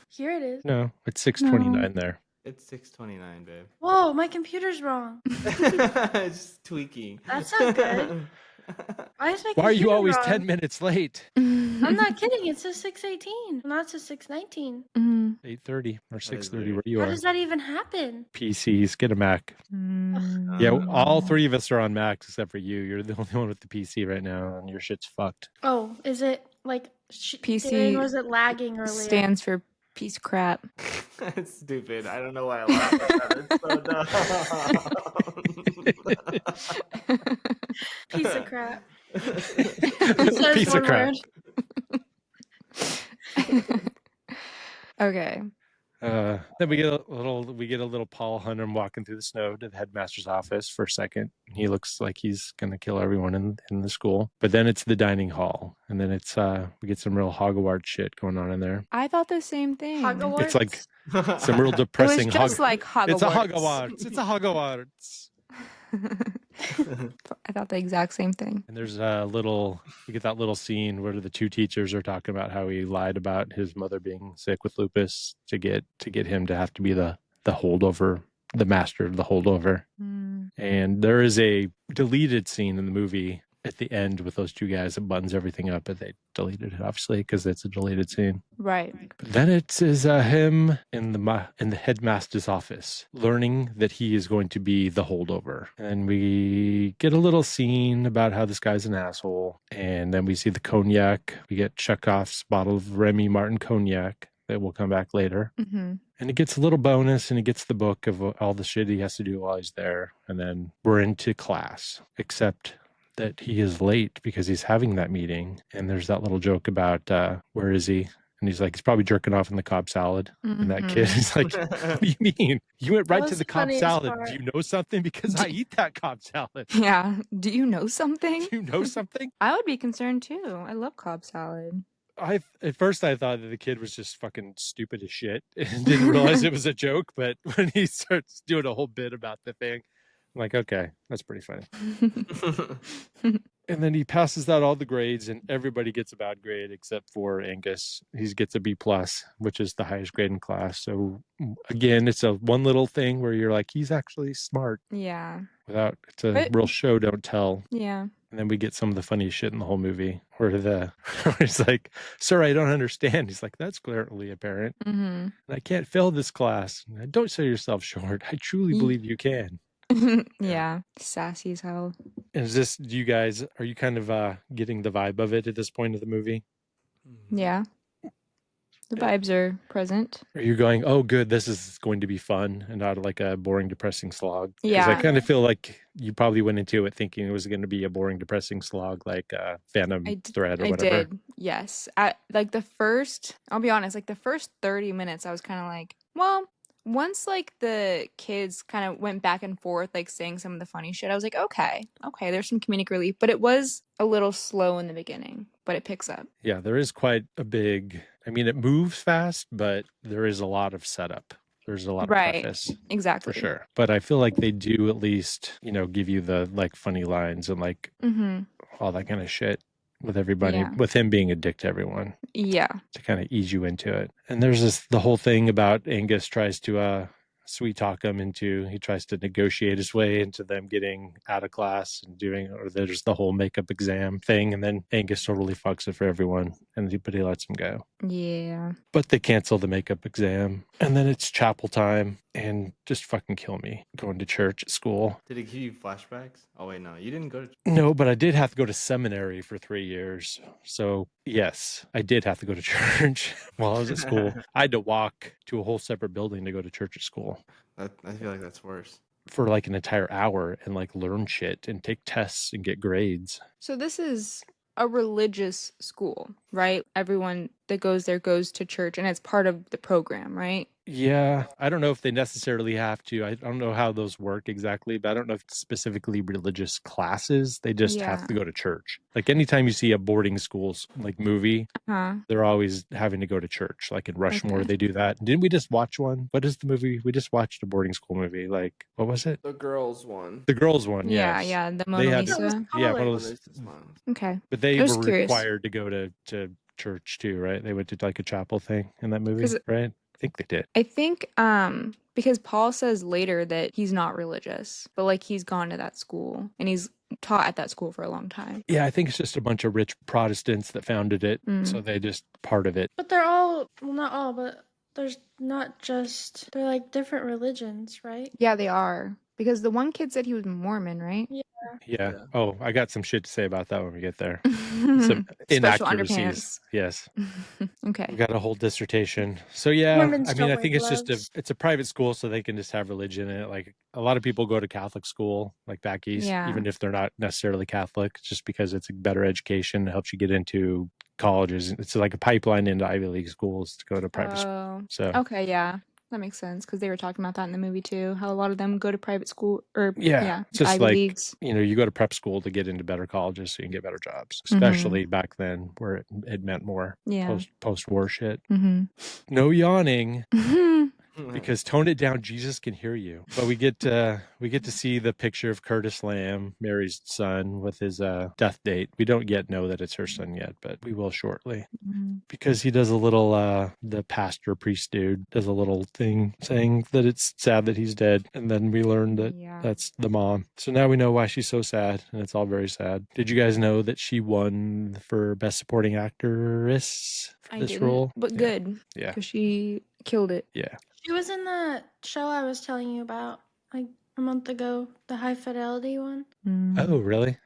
Here it is. No, it's 6:29 there. It's 6:29, babe. Whoa, my computer's wrong. It's tweaking. That's not good. Why is my Why are you computer always wrong? 10 minutes late? I'm not kidding. It says 6:18. Not to 6:19. 8:30 or is 6:30 weird. where you How are. does that even happen? PCs, get a Mac. Yeah, Mm. all three of us are on Macs except for you. You're the only one with the PC right now, and your shit's fucked. Oh, is it like PC Darren, was it lagging earlier? stands for piece of crap. That's stupid. I don't know why I laughed at that. It's so dumb. Piece of crap. Piece of crap. Okay. Then we get a little Paul Hunham walking through the snow to the headmaster's office for a second. He looks like he's gonna kill everyone in the school. But then it's the dining hall, and then it's we get some real Hogwarts shit going on in there. I thought the same thing. Hogwarts? It's like some real It was depressing. just like Hogwarts. It's a Hogwarts. It's a Hogwarts. I thought the exact same thing. And there's we get that little scene where the two teachers are talking about how he lied about his mother being sick with lupus to get him to have to be the holdover, the master of the holdover. And there is a deleted scene in the movie at the end with those two guys that buttons everything up, but they deleted it obviously because it's a deleted scene. Right. But then it is him in the headmaster's office learning that he is going to be the holdover. And we get a little scene about how this guy's an asshole. And then we see the cognac. We get Chekhov's bottle of Remy Martin cognac that will come back later. And he gets a little bonus and he gets the book of all the shit he has to do while he's there. And then we're into class, except that he is late because he's having that meeting. And there's that little joke about where is he? And he's like, he's probably jerking off in the Cobb salad. And that kid is like, what do you mean? You went right was to the the Cobb funniest salad. part. Do you know something? Because I eat that Cobb salad. Yeah. Do you know something? Do you know something? I would be concerned too. I love Cobb salad. At first I thought that the kid was just fucking stupid as shit and didn't realize it was a joke. But when he starts doing a whole bit about the thing, I'm like, okay, that's pretty funny. And then he passes out all the grades and everybody gets a bad grade except for Angus. He gets a B+, which is the highest grade in class. So again, it's a one little thing where you're like, he's actually smart. Yeah. It's a real show, don't tell. Yeah. And then we get some of the funniest shit in the whole movie where he's like, sir, I don't understand. He's like, that's clearly apparent. And I can't fail this class. Don't sell yourself short. I truly believe you can. Yeah, sassy as hell. And is this, are you kind of getting the vibe of it at this point of the movie? Yeah, the vibes are present. Are you going, oh, good, this is going to be fun and not like a boring, depressing slog? Because I Yeah, kind of feel like you probably went into it thinking it was going to be a boring, depressing slog like Phantom Thread or I whatever. did. Yes. Like I'll be honest, like the first 30 minutes, I was kind of like, well, once like the kids kind of went back and forth, like saying some of the funny shit, I was like, okay, there's some comedic relief, but it was a little slow in the beginning, but it picks up. Yeah, there is quite a big, I mean, it moves fast, but there is a lot of setup. There's a lot of Right. preface. Exactly. For sure. But I feel like they do at least, give you the like funny lines and like all that kind of shit with everybody, Yeah. with him being a dick to everyone Yeah. to kind of ease you into it. And there's the whole thing about Angus tries to sweet talk him he tries to negotiate his way into them getting out of class and or there's the whole makeup exam thing. And then Angus totally fucks it for everyone but he lets him go. Yeah. But they cancel the makeup exam. And then it's chapel time and just fucking kill me going to church at school. Did it give you flashbacks? Oh, wait, no. You didn't go to... No, but I did have to go to seminary for 3 years. So, yes, I did have to go to church while I was at school. I had to walk to a whole separate building to go to church at school I feel like that's worse. for like an entire hour and like learn shit and take tests and get grades. So this is a religious school, right? Everyone that goes there goes to church and it's part of the program, right? Yeah, I don't know if they necessarily have to. I don't know how those work exactly, but I don't know if it's specifically religious classes. They just have to go to church. Like anytime you see a boarding schools like movie, they're always having to go to church. Like in Rushmore, they do that. Didn't we just watch one? What is the movie? We just watched a boarding school movie. Like, what was it? The girls one. The girls one, Yeah, yes. yeah, the Mona Lisa. Yeah, Mona Lisa. Okay. But they were required to go to church too, right? They went to like a chapel thing in that movie, right? I think they did. I think because Paul says later that he's not religious, but like he's gone to that school and he's taught at that school for a long time. Yeah, I think it's just a bunch of rich Protestants that founded it, so they just part of it. But they're all, well, not all, but there's not just, they're like different religions, right? Yeah, they are. Because the one kid said he was Mormon, right? Yeah. Oh, I got some shit to say about that when we get there. Some Special inaccuracies. Yes. Okay. We got a whole dissertation. So yeah, Mormons I mean, I don't think wear gloves. it's a private school, so they can just have religion in it. Like a lot of people go to Catholic school, like back east, even if they're not necessarily Catholic, just because it's a better education, it helps you get into colleges. It's like a pipeline into Ivy League schools to go to private school. So okay, yeah. That makes sense because they were talking about that in the movie too. How a lot of them go to private school or just Ivy like Leagues. you go to prep school to get into better colleges so you can get better jobs, especially back then where it meant more post-war shit. No yawning. Because tone it down, Jesus can hear you. But we get to see the picture of Curtis Lamb, Mary's son, with his death date. We don't yet know that it's her son yet, but we will shortly. Because he does a little the pastor priest dude does a little thing saying that it's sad that he's dead, and then we learn that that's the mom. So now we know why she's so sad, and it's all very sad. Did you guys know that she won for best supporting actress for this role? But good. Yeah. Because she killed it. Yeah. She was in that show I was telling you about like a month ago, the High Fidelity one. Oh, really?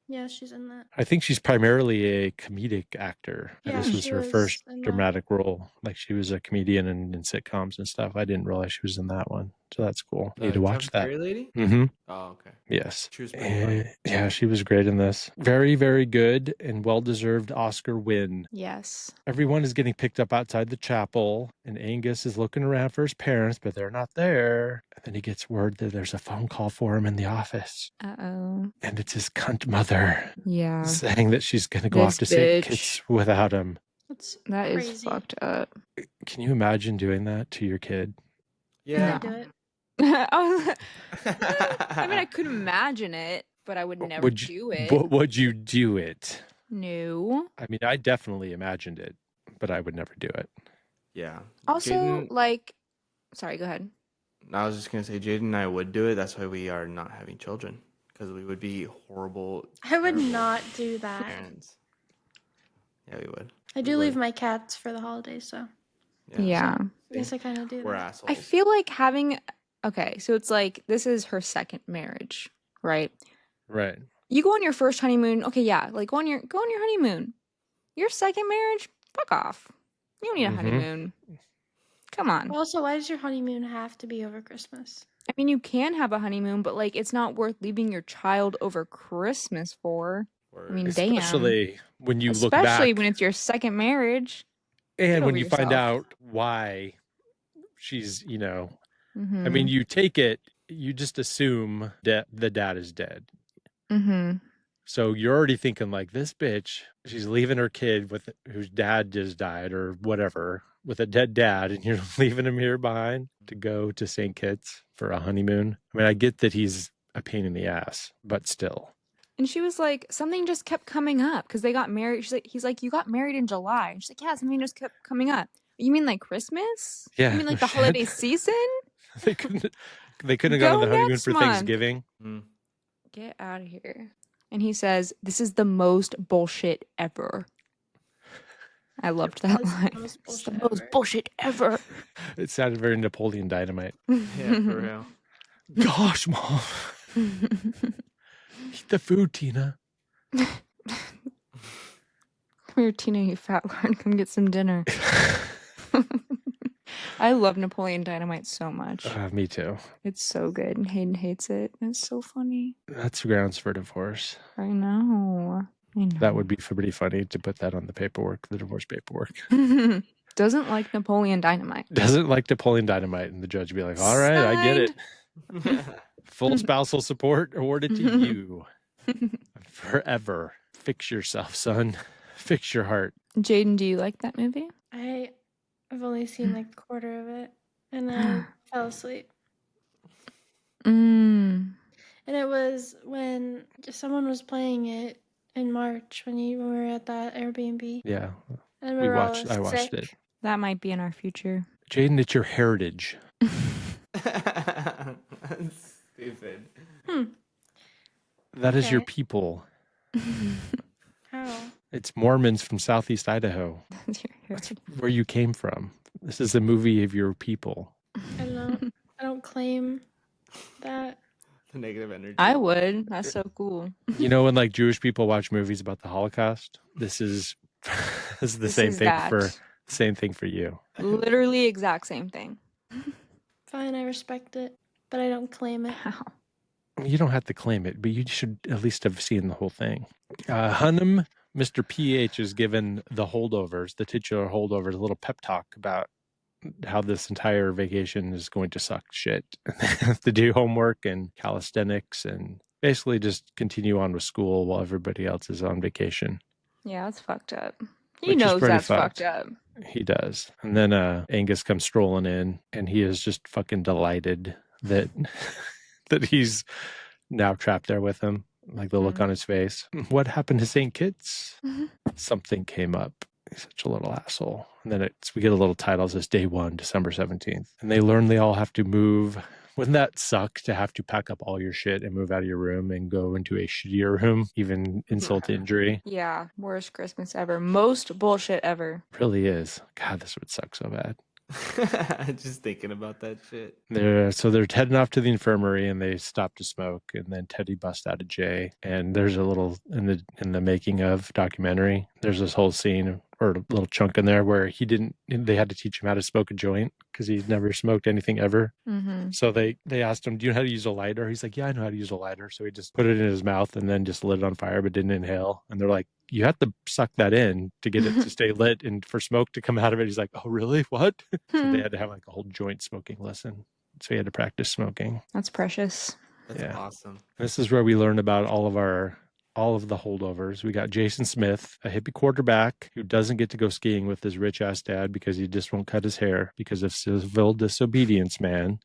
Yeah, she's in that. I think she's primarily a comedic actor. Yeah, this was her first dramatic role. Like she was a comedian in sitcoms and stuff. I didn't realize she was in that one. So that's cool. Need to watch that. Lady? Mm-hmm. Oh, okay. Yes. She was pretty yeah, she was great in this. Very, very good and well-deserved Oscar win. Yes. Everyone is getting picked up outside the chapel, and Angus is looking around for his parents, but they're not there. And then he gets word that there's a phone call for him in the office. Uh-oh. And it's his cunt mother. Yeah. Saying that she's going to go off to St. Kitts without him. That is fucked up. Can you imagine doing that to your kid? Yeah. Do it. I mean, I could imagine it, but I would never do it. Would you do it? No. I mean, I definitely imagined it, but I would never do it. Yeah. Also, sorry, go ahead. I was just going to say, Jaden and I would do it. That's why we are not having children. Because we would be horrible. I would not do that. Parents. Yeah, we would. I do leave my cats for the holidays, so. Yeah. I guess I kind of do We're that. assholes. I feel like having okay, so it's like this is her second marriage, right? Right. You go on your first honeymoon. Okay, yeah, like go on your honeymoon. Your second marriage, fuck off. You don't need a honeymoon. Come on. Also, why does your honeymoon have to be over Christmas? I mean, you can have a honeymoon, but like it's not worth leaving your child over Christmas for. I mean, damn. Especially when you look Especially back when it's your second marriage. and when over you find yourself. out why she's, you know, Mm-hmm. I mean, you take it, you just assume that the dad is dead. Mm-hmm. So you're already thinking like, this bitch, she's leaving her kid with whose dad just died or whatever, with a dead dad, and you're leaving him here behind to go to St. Kitts for a honeymoon. I mean, I get that he's a pain in the ass, but still. And she was like, something just kept coming up because they got married. He's like, you got married in July. And she's like, yeah, something just kept coming up. You mean like Christmas? Yeah, You mean like no the holiday shit. season? They couldn't have gone on the honeymoon next for month. Thanksgiving. Get out of here. And he says, this is the most bullshit ever. I loved that line. It's the most bullshit ever. It sounded very Napoleon Dynamite. Yeah, for real. Gosh, Mom. Eat the food, Tina. Come here, Tina, you fat lard. Come get some dinner. I love Napoleon Dynamite so much. Me too. It's so good. And Hayden hates it. It's so funny. That's grounds for divorce. I know. That would be pretty funny to put that on the paperwork, the divorce paperwork. Doesn't like Napoleon Dynamite. Doesn't like Napoleon Dynamite, and the judge would be like, all right, I get it. Full spousal support awarded to you. Forever. Fix yourself, son. Fix your heart. Jaden, do you like that movie? I've only seen like a quarter of it, and I fell asleep. Mm. And it was when someone was playing it in March when we were at that Airbnb. Yeah. And I all watched sick. it. That might be in our future. Jaden, it's your heritage. Stupid. That is your Okay. people. How? It's Mormons from Southeast Idaho. That's where you came from. This is a movie of your people. I don't claim that. The negative energy. I would. That's so cool. You know, when like Jewish people watch movies about the Holocaust, this is the same thing for you. Literally exact same thing. Fine, I respect it, but I don't claim it. How? You don't have to claim it, but you should at least have seen the whole thing. Hunnam, Mr. PH is given the Holdovers, the titular Holdovers, a little pep talk about how this entire vacation is going to suck shit. They have to do homework and calisthenics and basically just continue on with school while everybody else is on vacation. Yeah, that's fucked up. He Which is knows pretty that's fucked up. He does. And then Angus comes strolling in, and he is just fucking delighted that that he's now trapped there with him. Like the look on his face. What happened to St. Kitts? Something came up. He's such a little asshole. And then we get a little title that says Day 1, December 17th. And they learn they all have to move. Wouldn't that suck to have to pack up all your shit and move out of your room and go into a shittier room, even insult to injury? Yeah, worst Christmas ever. Most bullshit ever. Really is. God, this would suck so bad. Just thinking about that shit. They're heading off to the infirmary, and they stop to smoke, and then Teddy busts out of Jay. And there's a little in the making of documentary. There's this whole scene or a little chunk in there where they had to teach him how to smoke a joint because he'd never smoked anything ever. Mm-hmm. So they asked him, do you know how to use a lighter? He's like, yeah, I know how to use a lighter. So he just put it in his mouth and then just lit it on fire, but didn't inhale. And they're like, you have to suck that in to get it to stay lit and for smoke to come out of it. He's like, oh, really? What? So they had to have like a whole joint smoking lesson. So he had to practice smoking. That's precious. That's awesome. This is where we learn about all of the holdovers. We got Jason Smith, a hippie quarterback who doesn't get to go skiing with his rich ass dad because he just won't cut his hair because of civil disobedience, man.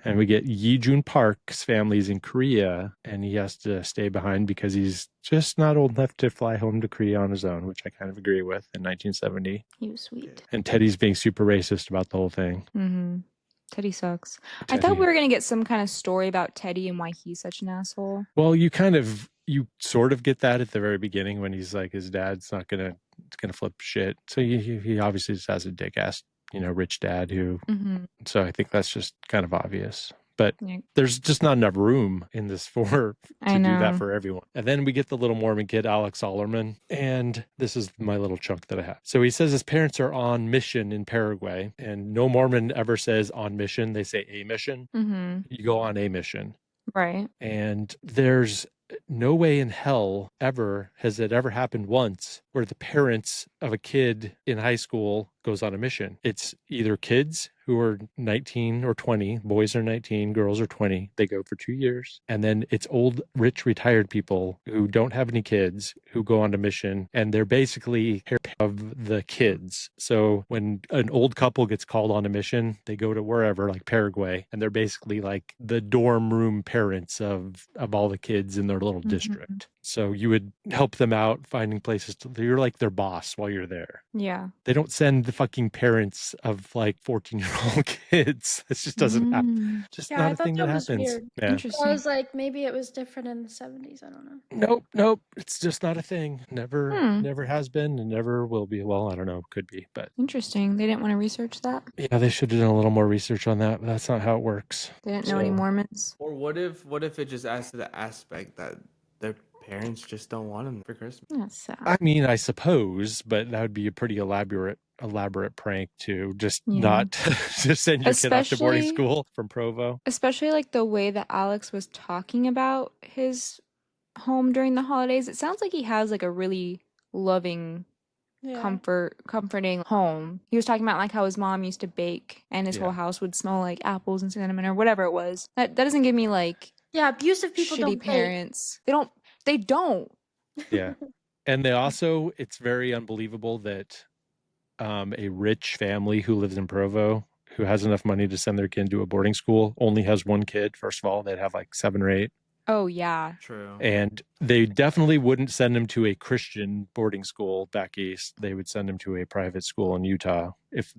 And we get Yi Jun Park's family's in Korea, and he has to stay behind because he's just not old enough to fly home to Korea on his own, which I kind of agree with in 1970. He was sweet. And Teddy's being super racist about the whole thing. Mm-hmm. Teddy sucks. Teddy. I thought we were going to get some kind of story about Teddy and why he's such an asshole. Well, you sort of get that at the very beginning when he's like, his dad's not going to flip shit. So he obviously just has a dick ass rich dad who. Mm-hmm. So I think that's just kind of obvious. But Yeah. there's just not enough room in this to I do that know. for everyone. And then we get the little Mormon kid, Alex Sollerman. And this is my little chunk that I have. So he says his parents are on mission in Paraguay. And no Mormon ever says on mission. They say a mission. Mm-hmm. You go on a mission. Right. And there's no way in hell has it ever happened once where the parents of a kid in high school goes on a mission. It's either kids who are 19 or 20, boys are 19, girls are 20. They go for 2 years. And then it's old, rich, retired people who don't have any kids who go on a mission, and they're basically of the kids. So when an old couple gets called on a mission, they go to wherever, like Paraguay, and they're basically like the dorm room parents of all the kids in their little district. So you would help them out finding places you're like their boss while you're there. Yeah. They don't send the fucking parents of like 14-year-old kids. This just doesn't happen. Just Yeah, not I a thought thing that that was happens. weird. Yeah. I Interesting. was like, maybe it was different in the 70s. I don't know. Nope. It's just not a thing. Never has been and never will be. Well, I don't know. Could be, but Interesting. They didn't want to research that. yeah, they should have done a little more research on that, but that's not how it works. They didn't know any Mormons. Or what if it just adds to the aspect that their parents just don't want them for Christmas? That's sad. I mean, I suppose, but that would be a pretty elaborate prank to just not just send your kid off to boarding Especially- school from Provo. Especially like the way that Alex was talking about his home during the holidays. It sounds like he has like a really loving, Yeah. comforting home. He was talking about like how his mom used to bake and his whole house would smell like apples and cinnamon or whatever it was. That doesn't give me like Yeah, abusive people shitty don't bake. parents. They don't. Yeah. And they also, it's very unbelievable that a rich family who lives in Provo, who has enough money to send their kid to a boarding school, only has one kid. First of all, they'd have like 7 or 8. Oh yeah. True. And they definitely wouldn't send him to a Christian boarding school back east. They would send him to a private school in Utah if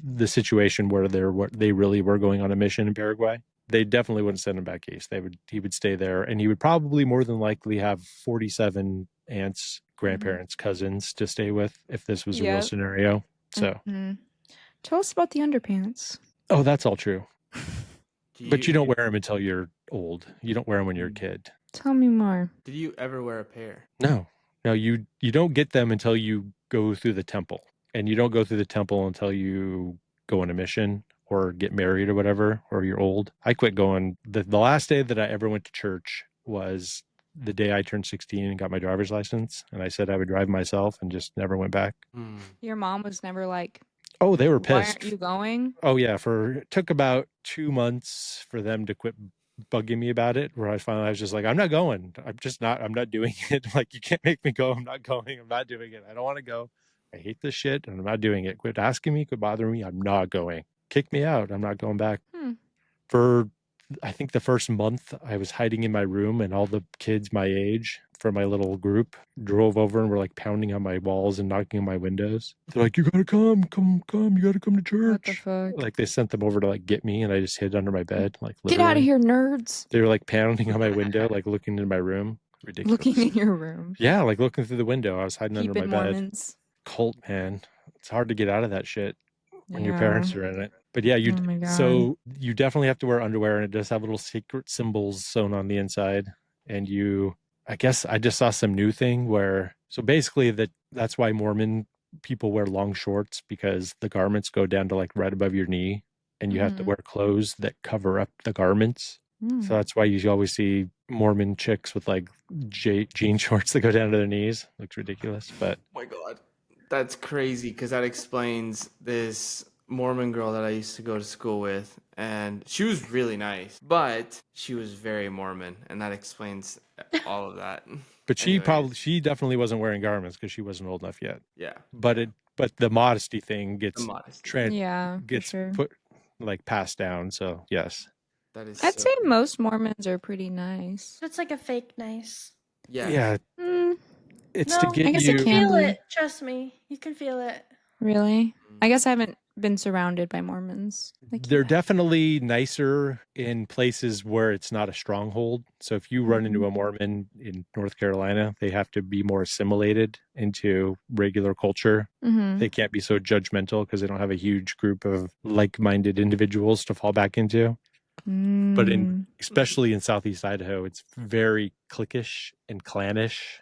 the situation where they really were going on a mission in Paraguay. They definitely wouldn't send him back east. He would stay there, and he would probably more than likely have 47 aunts, grandparents, cousins to stay with if this was a real scenario. So, Tell us about the underpants. oh, that's all true. But you don't wear them until you're old. You don't wear them when you're a kid. Tell me more. Did you ever wear a pair? No, you don't get them until you go through the temple, and you don't go through the temple until you go on a mission or get married or whatever, or you're old. I quit going. The last day that I ever went to church was the day I turned 16 and got my driver's license, and I said I would drive myself and just never went back. Your mom was never like, oh, they were why pissed. aren't you going? Oh yeah, it took about 2 months for them to quit bugging me about it, where I was just like, I'm not going. I'm not doing it. Like, you can't make me go. I'm not going. I'm not doing it. I don't want to go. I hate this shit and I'm not doing it. Quit asking me, quit bothering me. I'm not going. Kick me out. I'm not going back. For I think the first month I was hiding in my room, and all the kids my age from my little group drove over and were like pounding on my walls and knocking on my windows. They're like, you gotta come, you gotta come to church. What the fuck? Like, they sent them over to like get me, and I just hid under my bed. Like, Get out of literally. here, nerds. They were like pounding on my window, like looking into my room. Ridiculous. Looking in your room. Yeah, like looking through the window. I was hiding under my Keeping bed. Mormons. Cult, man. It's hard to get out of that shit when your Yeah. parents are in it. But yeah, Oh my God. so you definitely have to wear underwear, and it does have little secret symbols sewn on the inside. And I guess I just saw some new thing where, so basically that's why Mormon people wear long shorts, because the garments go down to like right above your knee, and you have to wear clothes that cover up the garments. So that's why you always see Mormon chicks with like jean shorts that go down to their knees. Looks ridiculous, but Oh my God, that's crazy, because that explains this Mormon girl that I used to go to school with, and she was really nice, but she was very Mormon, and that explains all of that. But she Anyways. she definitely wasn't wearing garments because she wasn't old enough yet. Yeah. But the modesty thing gets The modesty. Yeah, for gets sure. put like passed down. So yes, That is I'd so- say most Mormons are pretty nice. It's like a fake nice. Yeah. yeah, Mm, it's No, to I get guess you. it can Feel be. it. Trust me. You can feel it. really? I guess I haven't been surrounded by Mormons. Like, They're definitely nicer in places where it's not a stronghold. So if you run into a Mormon in North Carolina, they have to be more assimilated into regular culture. They can't be so judgmental because they don't have a huge group of like-minded individuals to fall back into. But especially in Southeast Idaho, it's very cliquish and clannish,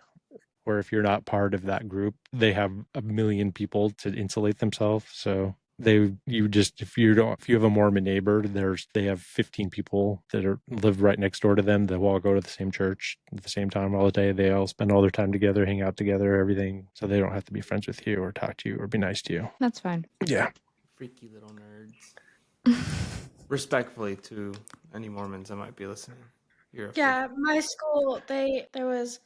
where if you're not part of that group, they have a million people to insulate themselves. So if you have a Mormon neighbor, they have 15 people that live right next door to them that all go to the same church at the same time all the day. They all spend all their time together, hang out together, everything. So they don't have to be friends with you or talk to you or be nice to you. That's fine. Yeah. Freaky little nerds. Respectfully to any Mormons that might be listening. Yeah, my school, there was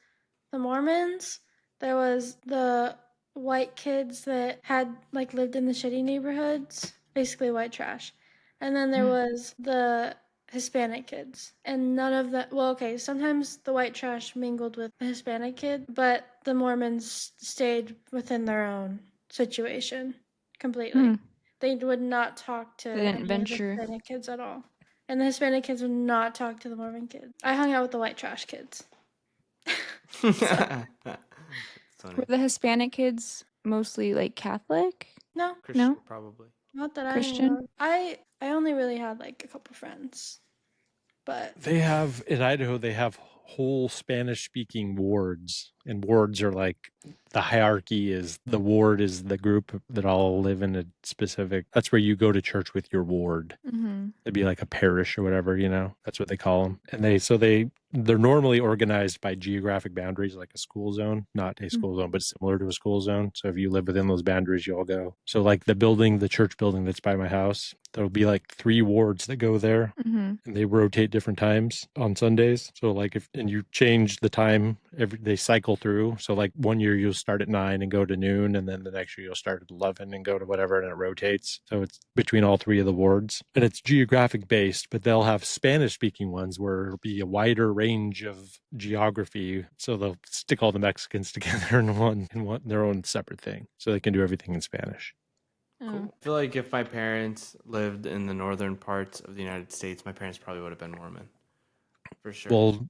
the Mormons, there was the white kids that had like lived in the shitty neighborhoods, basically white trash. And then there was the Hispanic kids. And none of the sometimes the white trash mingled with the Hispanic kid, but the Mormons stayed within their own situation completely. They would not talk to any of the Hispanic kids at all. And the Hispanic kids would not talk to the Mormon kids. I hung out with the white trash kids. Were the Hispanic kids mostly like Catholic? No. Christian, probably. Not that Christian? I only really had like a couple friends. But they have in Idaho, they have whole Spanish speaking wards, and wards are like the hierarchy is the ward is the group that all live in a specific, that's where you go to church with your ward. It'd be like a parish or whatever, that's what they call them. And they're normally organized by geographic boundaries, like a school zone, not a school zone, but similar to a school zone. So if you live within those boundaries, you all go. So like the church building that's by my house, there'll be like 3 wards that go there, and they rotate different times on Sundays. So like and you change the time they cycle through. So like one year you'll start at 9 and go to noon, and then the next year you'll start at 11 and go to whatever, and it rotates. So it's between all 3 of the wards, and it's geographic based, but they'll have Spanish speaking ones where it'll be a wider range of geography. So they'll stick all the Mexicans together in their own separate thing, so they can do everything in Spanish. Cool. I feel like if my parents lived in the northern parts of the United States, my parents probably would have been Mormon. For sure. Well,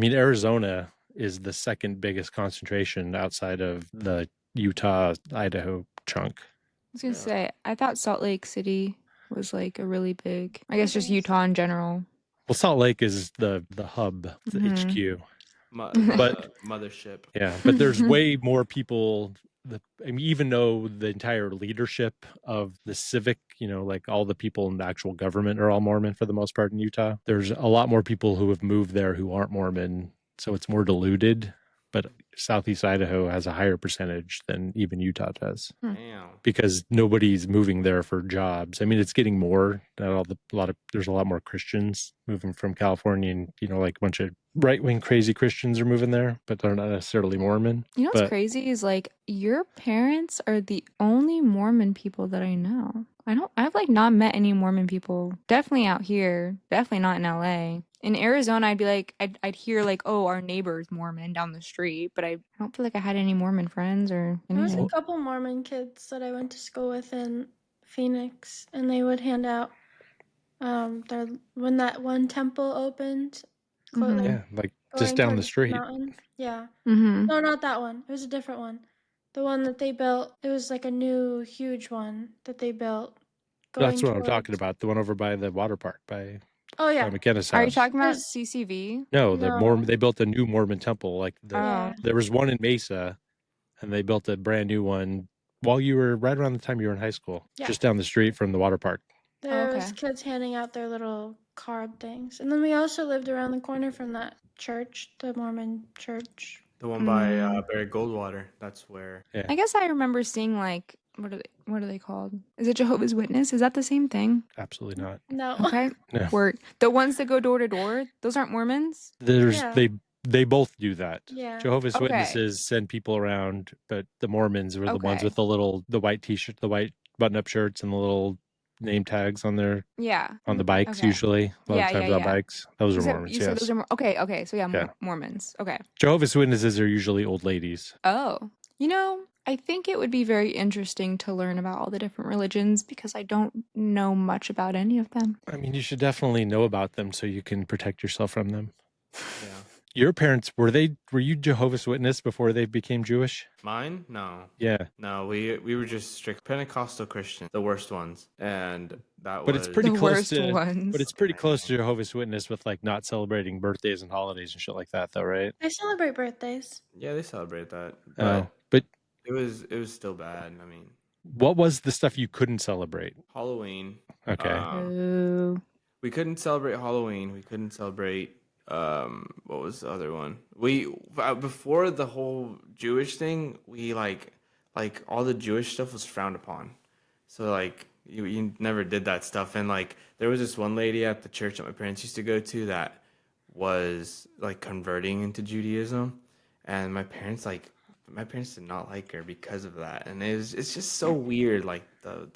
Arizona is the second biggest concentration outside of the Utah-Idaho chunk. I was going to say, I thought Salt Lake City was like a really big, I guess just Utah in general. Well, Salt Lake is the hub, the HQ. But mothership. Yeah, but there's way more people. Even though the entire leadership of the civic, like all the people in the actual government are all Mormon for the most part in Utah, there's a lot more people who have moved there who aren't Mormon. So it's more diluted. But Southeast Idaho has a higher percentage than even Utah does. Damn. Because nobody's moving there for jobs. It's getting more. There's a lot more Christians moving from California, and like a bunch of right-wing crazy Christians are moving there, but they're not necessarily Mormon. What's crazy is like your parents are the only Mormon people that I know. I've like not met any Mormon people. Definitely out here. Definitely not in LA. In Arizona, I'd be like, I'd hear like, oh, our neighbor's Mormon down the street, but I don't feel like I had any Mormon friends or anything. There was a couple Mormon kids that I went to school with in Phoenix, and they would hand out when that one temple opened. Like just down the street. Yeah. No, not that one. It was a different one. The one that they built, it was like a new huge one that they built. That's what I'm talking about. The one over by the water park by McKenna's house. Are you talking about CCV? No, they built a new Mormon temple. Like there was one in Mesa, and they built a brand new one while you were right around the time you were in high school, just down the street from the water park. There was kids handing out their little card things. And then we also lived around the corner from that church, the Mormon church. The one by Barry Goldwater. That's where. Yeah. I guess I remember seeing like, what are they called? Is it Jehovah's Witness? Is that the same thing? Absolutely not. No. Okay. No. Word. The ones that go door to door, those aren't Mormons? They both do that. Yeah. Jehovah's Witnesses send people around, but the Mormons were the ones with the white t-shirt, the white button-up shirts, and the little name tags on their on the bikes usually. A lot of times on bikes. Those are Mormons. You said those are okay. So Mormons. Okay. Jehovah's Witnesses are usually old ladies. Oh. I think it would be very interesting to learn about all the different religions because I don't know much about any of them. I mean, you should definitely know about them so you can protect yourself from them. Yeah. Your parents, were you Jehovah's Witness before they became Jewish? Mine? No. Yeah. No, we were just strict Pentecostal Christians, the worst ones. And that But it's pretty The was close worst to ones. Jehovah's Witness with like not celebrating birthdays and holidays and shit like that though, right? I celebrate birthdays. yeah, they celebrate that. Oh. But But it was still bad. I mean, what was the stuff you couldn't celebrate? Halloween. Okay. Oh. We couldn't celebrate Halloween. We couldn't celebrate what was the other one? We before the whole Jewish thing, we like all the Jewish stuff was frowned upon. So like you never did that stuff, and like there was this one lady at the church that my parents used to go to that was like converting into Judaism, and my parents did not like her because of that, and it's just so weird, like the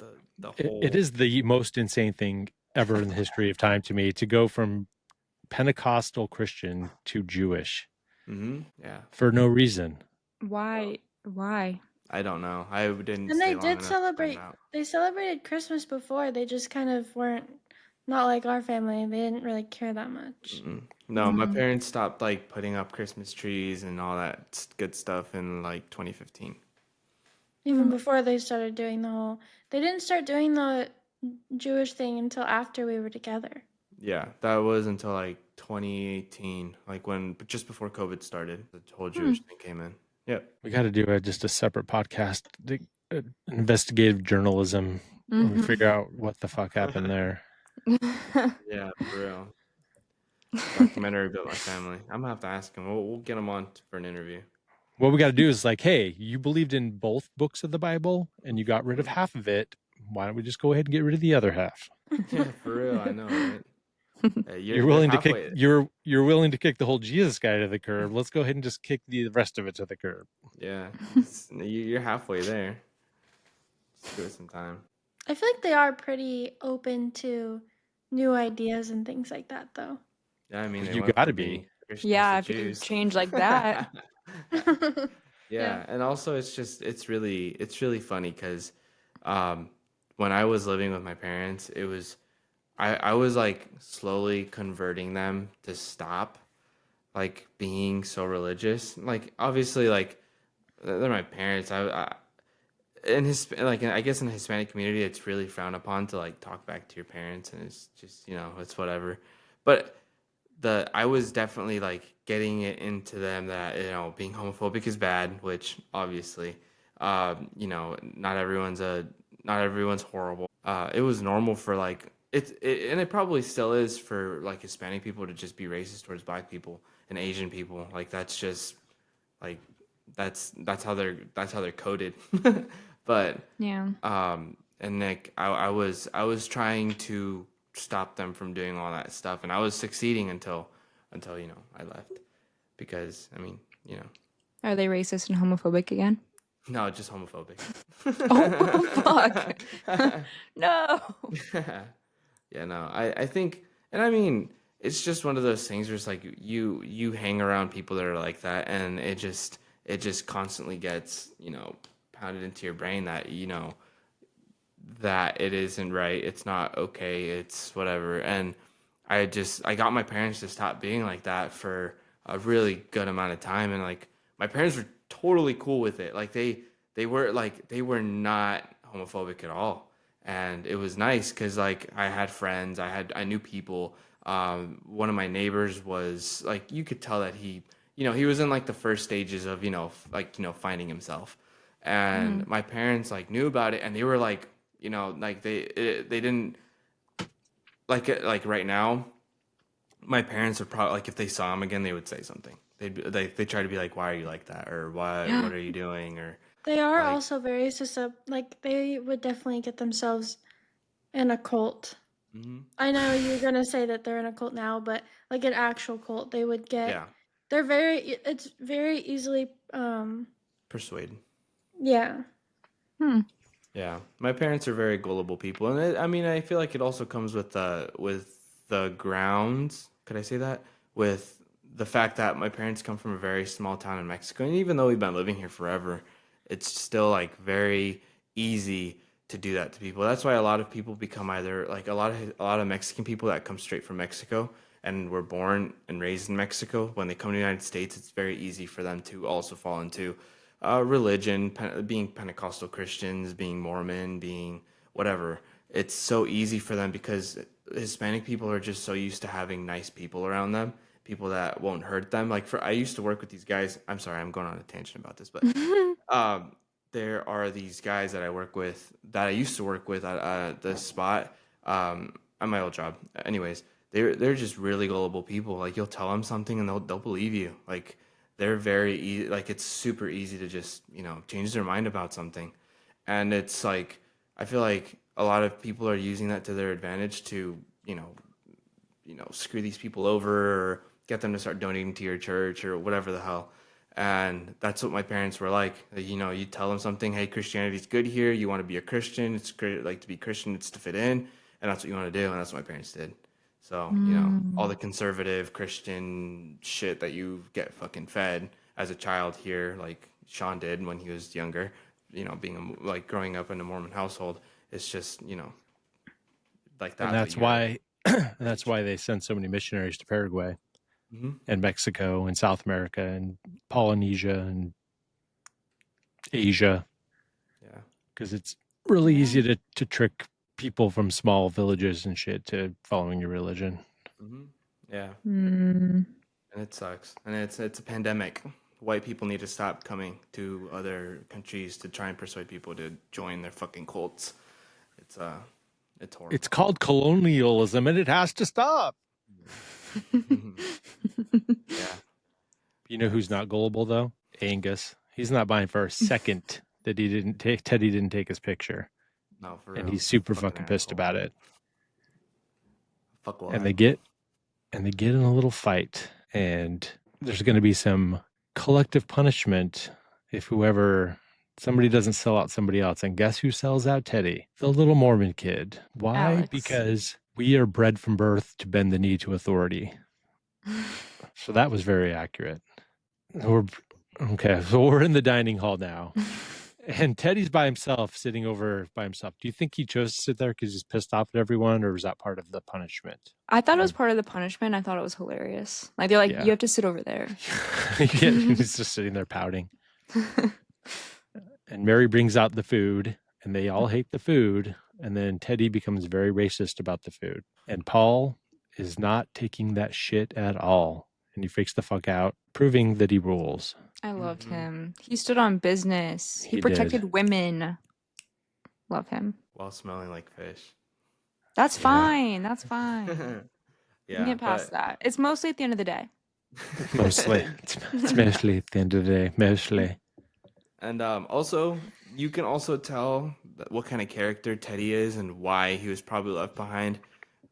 whole. It is the most insane thing ever in the history of time to me to go from Pentecostal Christian to Jewish Yeah. for no reason. Why? Why? I don't know. I didn't And stay they long did enough to find celebrate. out. They celebrated Christmas before. They just kind of weren't not like our family. They didn't really care that much. No, my parents stopped like putting up Christmas trees and all that good stuff in like 2015. Even before they started doing they didn't start doing the Jewish thing until after we were together. Yeah, that was until like 2018, like just before COVID started, the whole Jewish thing came in. Yep. We got to do just a separate podcast, investigative journalism, where we figure out what the fuck happened there. Yeah, for real. Documentary about my family. I'm gonna have to ask him. We'll get him on for an interview. What we got to do is like, hey, you believed in both books of the Bible and you got rid of half of it. Why don't we just go ahead and get rid of the other half? Yeah, for real. I know, right? You're willing to kick halfway. you're willing to kick the whole Jesus guy to the curb. Let's go ahead and just kick the rest of it to the curb. Yeah, you're halfway there. Just give it some time. I feel like they are pretty open to new ideas and things like that, though. Yeah, I mean, they You went gotta from being be. Christians Yeah, to if you could Jews. change like that. Yeah, and also it's really funny because when I was living with my parents, I was like slowly converting them to stop like being so religious. Like obviously, like they're my parents. In his like I guess in the Hispanic community, it's really frowned upon to like talk back to your parents, and it's just it's whatever. But I was definitely like getting it into them that being homophobic is bad, which obviously, not everyone's horrible. It was normal for like and it probably still is for like Hispanic people to just be racist towards Black people and Asian people. Like that's just like that's how they're coded. But Yeah. and Nick, I was trying to stop them from doing all that stuff, and I was succeeding until I left, because I mean Are they racist and homophobic again? no, just homophobic. Oh, fuck. No. Yeah, no, I think, and I mean, it's just one of those things where it's like you hang around people that are like that, and it just constantly gets pounded into your brain that that it isn't right, it's not okay, it's whatever. And I got my parents to stop being like that for a really good amount of time, and like my parents were totally cool with it. Like they were not homophobic at all, and it was nice because like I had friends, I knew people. One of my neighbors was like, you could tell that he was in like the first stages of finding himself, and my parents like knew about it, and they were like like they didn't like right now. My parents would probably, like, if they saw him again, they would say something. They try to be like, why are you like that, or why what are you doing, or They are like, also very like they would definitely get themselves in a cult. I know you're gonna say that they're in a cult now, but like an actual cult, they would get. yeah, They're it's very easily persuade. yeah. Yeah, my parents are very gullible people, and I mean, I feel like it also comes with the grounds. Could I say that? With the fact that my parents come from a very small town in Mexico, and even though we've been living here forever, it's still like very easy to do that to people. That's why a lot of people become either like a lot of Mexican people that come straight from Mexico and were born and raised in Mexico. When they come to the United States, it's very easy for them to also fall into religion, being Pentecostal Christians, being Mormon, being whatever. It's so easy for them because Hispanic people are just so used to having nice people around them, people that won't hurt them. Like I used to work with these guys. I'm sorry, I'm going on a tangent about this, but um, there are these guys that I work with that I used to work with at the spot at my old job. Anyways, they're just really gullible people. Like you'll tell them something and they'll believe you. Like they're very easy. Like it's super easy to just change their mind about something, and it's like I feel like a lot of people are using that to their advantage to screw these people over or get them to start donating to your church or whatever the hell. And that's what my parents were like. You tell them something, hey, Christianity's good here. You want to be a Christian. It's great, like to be Christian, it's to fit in. And that's what you want to do. And that's what my parents did. So, all the conservative Christian shit that you get fucking fed as a child here, like Sean did when he was younger, being like growing up in a Mormon household, it's just, like that. And that's why that's why they send so many missionaries to Paraguay and Mexico and South America and Polynesia and Asia. Yeah. Because it's really easy to trick people from small villages and shit to following your religion. Yeah. And it sucks. And it's a pandemic. White people need to stop coming to other countries to try and persuade people to join their fucking cults. It's horrible. It's called colonialism and it has to stop. Yeah. You know who's not gullible though? Angus. He's not buying for a second that Teddy didn't take his picture. No, for and real. he's super fucking pissed about it. Fuck what? And they get in a little fight, and there's going to be some collective punishment if somebody doesn't sell out somebody else. And guess who sells out Teddy? The little Mormon kid. Why? Alex. Because we are bred from birth to bend the knee to authority. So that was very accurate. So we're in the dining hall now. And Teddy's by himself, sitting over by himself. Do you think he chose to sit there because he's pissed off at everyone, or was that part of the punishment? I thought it was part of the punishment. I thought it was hilarious. Like, they're like, you have to sit over there. Yeah, he's just sitting there pouting. And Mary brings out the food, and they all hate the food. And then Teddy becomes very racist about the food. And Paul is not taking that shit at all. And he freaks the fuck out, proving that he rules. I loved him. He stood on business. He protected women. Love him. While smelling like fish. That's fine. That's fine. Yeah, you can get past that. It's mostly at the end of the day. Mostly. It's mostly at the end of the day. Mostly. And also, you can also tell what kind of character Teddy is and why he was probably left behind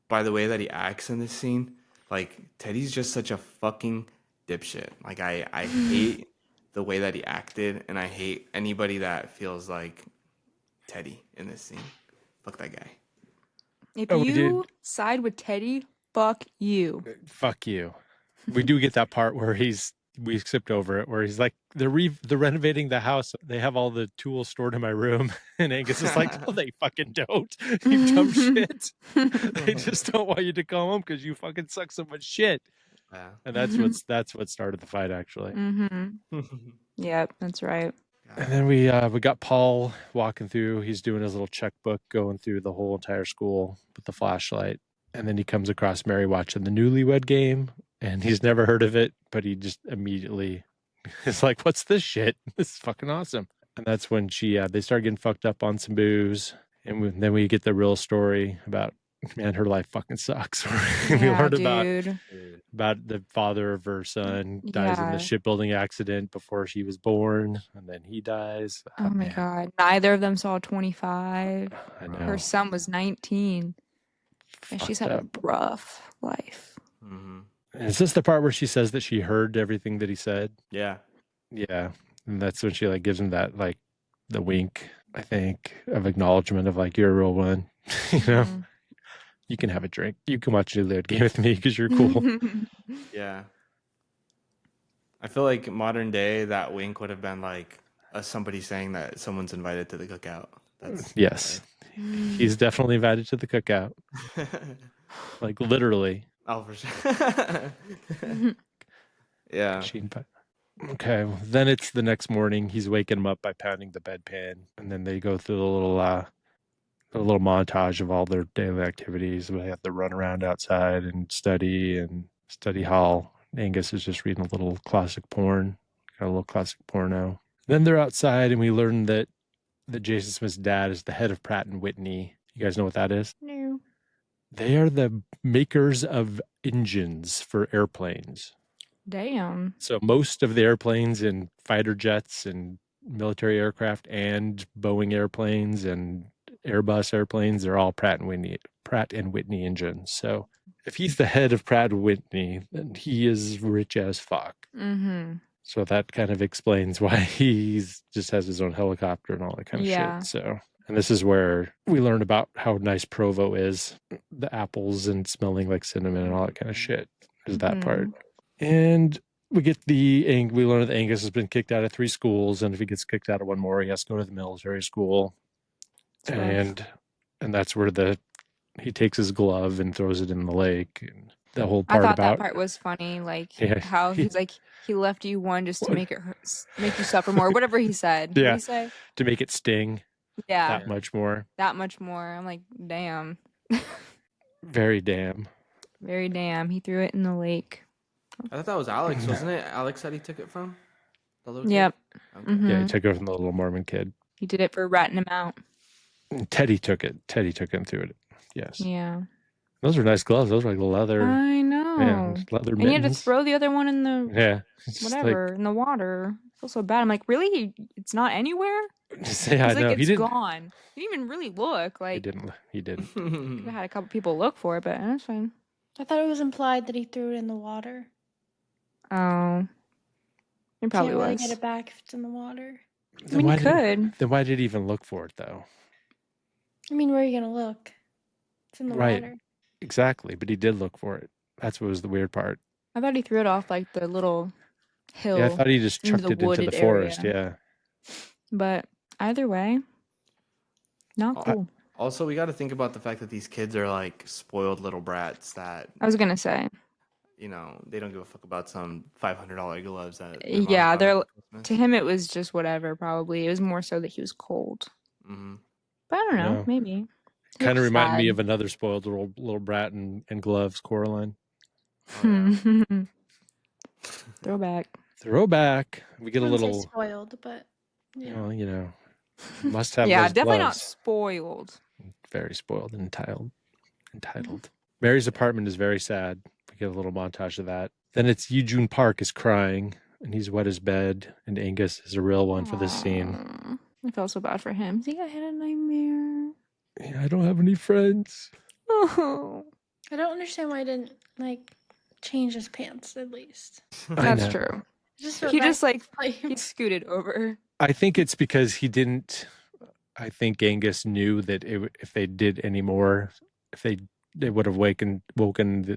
by the way that he acts in this scene. Like, Teddy's just such a fucking dipshit. Like, I hate the way that he acted, and I hate anybody that feels like Teddy in this scene. Fuck that guy. If you side with Teddy, fuck you. Fuck you. We do get that part where we skipped over it, where he's like, they're renovating the house. They have all the tools stored in my room. And Angus is like, no, they fucking don't. You dumb shit. They just don't want you to come home because you fucking suck so much shit. Yeah. And that's what started the fight, actually. Yep, that's right. And then we got Paul walking through. He's doing his little checkbook, going through the whole entire school with the flashlight. And then he comes across Mary watching the Newlywed Game. And he's never heard of it, but he just immediately is like, what's this shit? This is fucking awesome. And that's when they start getting fucked up on some booze. And then we get the real story about, man, her life fucking sucks. We learned about the father of her son dies in the shipbuilding accident before she was born. And then he dies. Oh my God. Neither of them saw 25. I know. Her son was 19. And she's had a rough life. Mm-hmm. Is this the part where she says that she heard everything that he said? Yeah. Yeah. And that's when she gives him that the wink, I think, of acknowledgement of you're a real one. You can have a drink. You can watch a Newlywed Game with me because you're cool. Yeah. I feel like modern day, that wink would have been like somebody saying that someone's invited to the cookout. That's Yes. He's definitely invited to the cookout. Like literally. Oh, for sure. Yeah. Machine pie. Okay, well, then it's the next morning. He's waking him up by pounding the bedpan, and then they go through a little montage of all their daily activities. They have to run around outside and study hall. Angus is just reading a little classic porn, got a little classic porno. Then they're outside, and we learn that Jason Smith's dad is the head of Pratt and Whitney. You guys know what that is? No. They are the makers of engines for airplanes. Damn. So most of the airplanes and fighter jets and military aircraft and Boeing airplanes and Airbus airplanes, they're all Pratt and Whitney engines. So if he's the head of Pratt and Whitney, then he is rich as fuck. Mm-hmm. So that kind of explains why he's just has his own helicopter and all that kind of Yeah. shit. So, and this is where we learn about how nice Provo is, the apples and smelling like cinnamon and all that kind of shit is that part. And we learn that Angus has been kicked out of 3 schools, and if he gets kicked out of one more, he has to go to the military school. And that's where he takes his glove and throws it in the lake. And the whole part I thought about that part was funny, like Yeah. he's like he left you one just to make you suffer more, whatever he said. Yeah. What did he say? To make it sting Yeah, that much more. that much more. I'm like, damn, Very damn. very damn. He threw it in the lake. I thought that was Alex, wasn't it? Alex said he took it from the little Yep. kid? Okay. Mhm. Yeah, he took it from the little Mormon kid. He did it for ratting him out. And Teddy took it. Teddy took him through it. Yes. Yeah. Those were nice gloves. Those were like leather. I know. Yeah, leather And he had to mittens. throw the other one in the Yeah. It's just whatever in the water. I feel so bad. I'm like, really? It's not anywhere? Yeah, I It's know. like He it's didn't. gone. He didn't even really look. He Like, didn't. He didn't. could have had a couple people look for it, but that's fine. I thought it was implied that he threw it in the water. Oh, it probably Can't really was. get it back if it's in the water. I mean, you could. Then why did he even look for it though? I mean, where are you gonna look? It's in the Right. water. Exactly, but he did look for it. That's what was the weird part. I thought he threw it off like the little hill. Yeah, I thought he just into chucked the it into the wooded forest. area. Yeah. But either way, not cool. Also, we got to think about the fact that these kids are like spoiled little brats that, I was gonna say, you know, they don't give a fuck about some $500 gloves that. yeah, to him it was just whatever. Probably it was more so that he was cold. Mm-hmm. But I don't know. No. Maybe. Kind of Looks reminded me sad. of another spoiled little brat and gloves, Coraline. Oh, yeah. Throwback. Throwback. We get a I wouldn't say little, spoiled, but yeah. well, must have Yeah, those definitely not gloves. spoiled. Very spoiled and entitled. Mary's apartment is very sad. We get a little montage of that. Then it's Eugene Park is crying and he's wet his bed, and Angus is a real one for this scene. Aw, I felt so bad for him. I had a nightmare. Yeah, I don't have any friends. Oh, I don't understand why he didn't like change his pants at least. I that's know. true. Just He just like like he scooted over. I think it's because he didn't. I think Angus knew that if they did any more, if they would have woken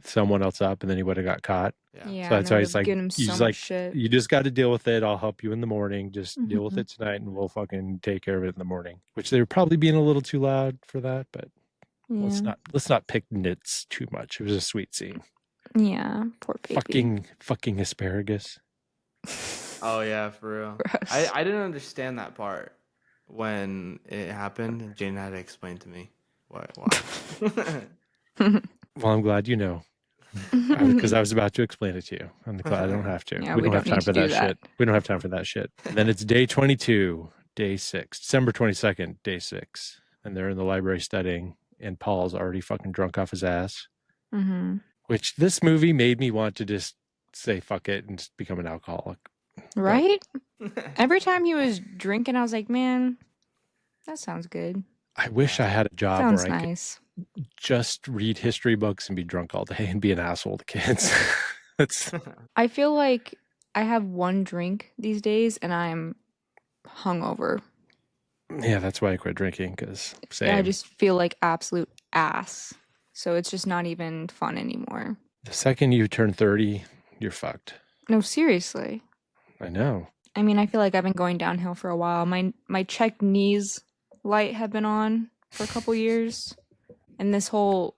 someone else up, and then he would have got caught. Yeah. Yeah, So that's and why it he's would've like, given him he's so like, much shit. you just got to deal with it. I'll help you in the morning. Just deal with Mhm. it tonight, and we'll fucking take care of it in the morning. Which they were probably being a little too loud for that, but Yeah. let's not pick nits too much. It was a sweet scene. Yeah, poor baby. Fucking asparagus. Oh yeah, for real. Gross. I didn't understand that part when it happened. Jane had to explain to me why. Well, I'm glad you know, because I was about to explain it to you. I'm glad I don't have to. Yeah, we we don't have don't time need for to do that shit. We don't have time for that shit. And then it's day 22, day 6, December 22nd, day 6, and they're in the library studying, and Paul's already fucking drunk off his ass. Mm-hmm. Which this movie made me want to just say fuck it and just become an alcoholic. Right? Every time he was drinking, I was like, man, that sounds good. I wish I had a job Sounds where I nice. could just read history books and be drunk all day and be an asshole to kids. That's I feel like I have one drink these days and I'm hungover. yeah, that's why I quit drinking, because Yeah, I just feel like absolute ass. So it's just not even fun anymore. the second you turn 30, you're fucked. No, seriously. I know. I mean, I feel like I've been going downhill for a while. My check knees light have been on for a couple years, and this whole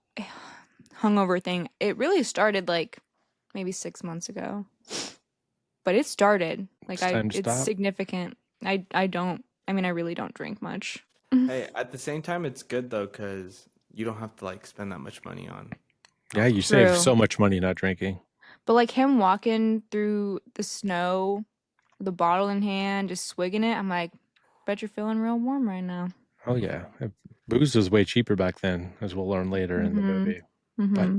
hungover thing, it really started like maybe 6 months ago. But it started. Like It's time to it's stop. significant. I really don't drink much. Hey, at the same time, it's good though because you don't have to like spend that much money on Yeah, you alcohol. save True. so much money not drinking. But like him walking through the snow, with a bottle in hand, just swigging it, I'm like, bet you're feeling real warm right now. Oh yeah, booze was way cheaper back then, as we'll learn later in the movie. But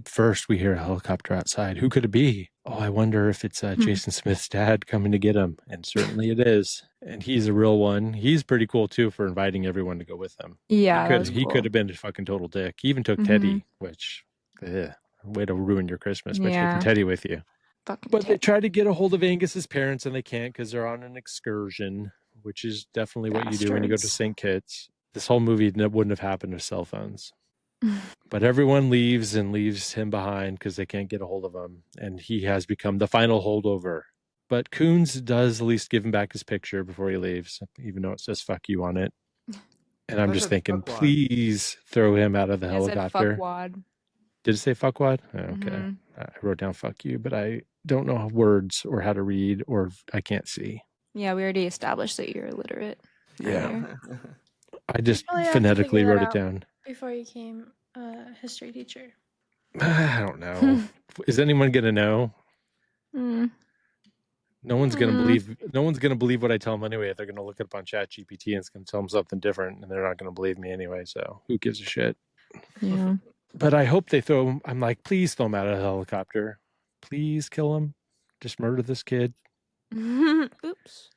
first, we hear a helicopter outside. Who could it be? Oh, I wonder if it's Jason Smith's dad coming to get him. And certainly it is. And he's a real one. He's pretty cool too for inviting everyone to go with him. Yeah, that was He cool. could have been a fucking total dick. He even took Teddy, which way to ruin your Christmas by taking Teddy with you. But they try to get a hold of Angus's parents and they can't because they're on an excursion, which is definitely what you do when you go to St. Kitts. This whole movie wouldn't have happened with cell phones. But everyone leaves him behind because they can't get a hold of him. And he has become the final holdover. But Coons does at least give him back his picture before he leaves, even though it says fuck you on it. And I'm just thinking, please throw him out of the helicopter. Said fuckwad. Did it say fuckwad? Okay. I wrote down fuck you, but I don't know words or how to read, or I can't see. Yeah, we already established that you're illiterate. Yeah. I just phonetically wrote it down. Before you became a history teacher. I don't know. Is anyone going to know? No one's going to believe what I tell them anyway. They're going to look it up on ChatGPT and it's going to tell them something different and they're not going to believe me anyway. So who gives a shit? Yeah. But I hope they throw him. I'm like, please throw him out of the helicopter. Please kill him. Just murder this kid. Oops.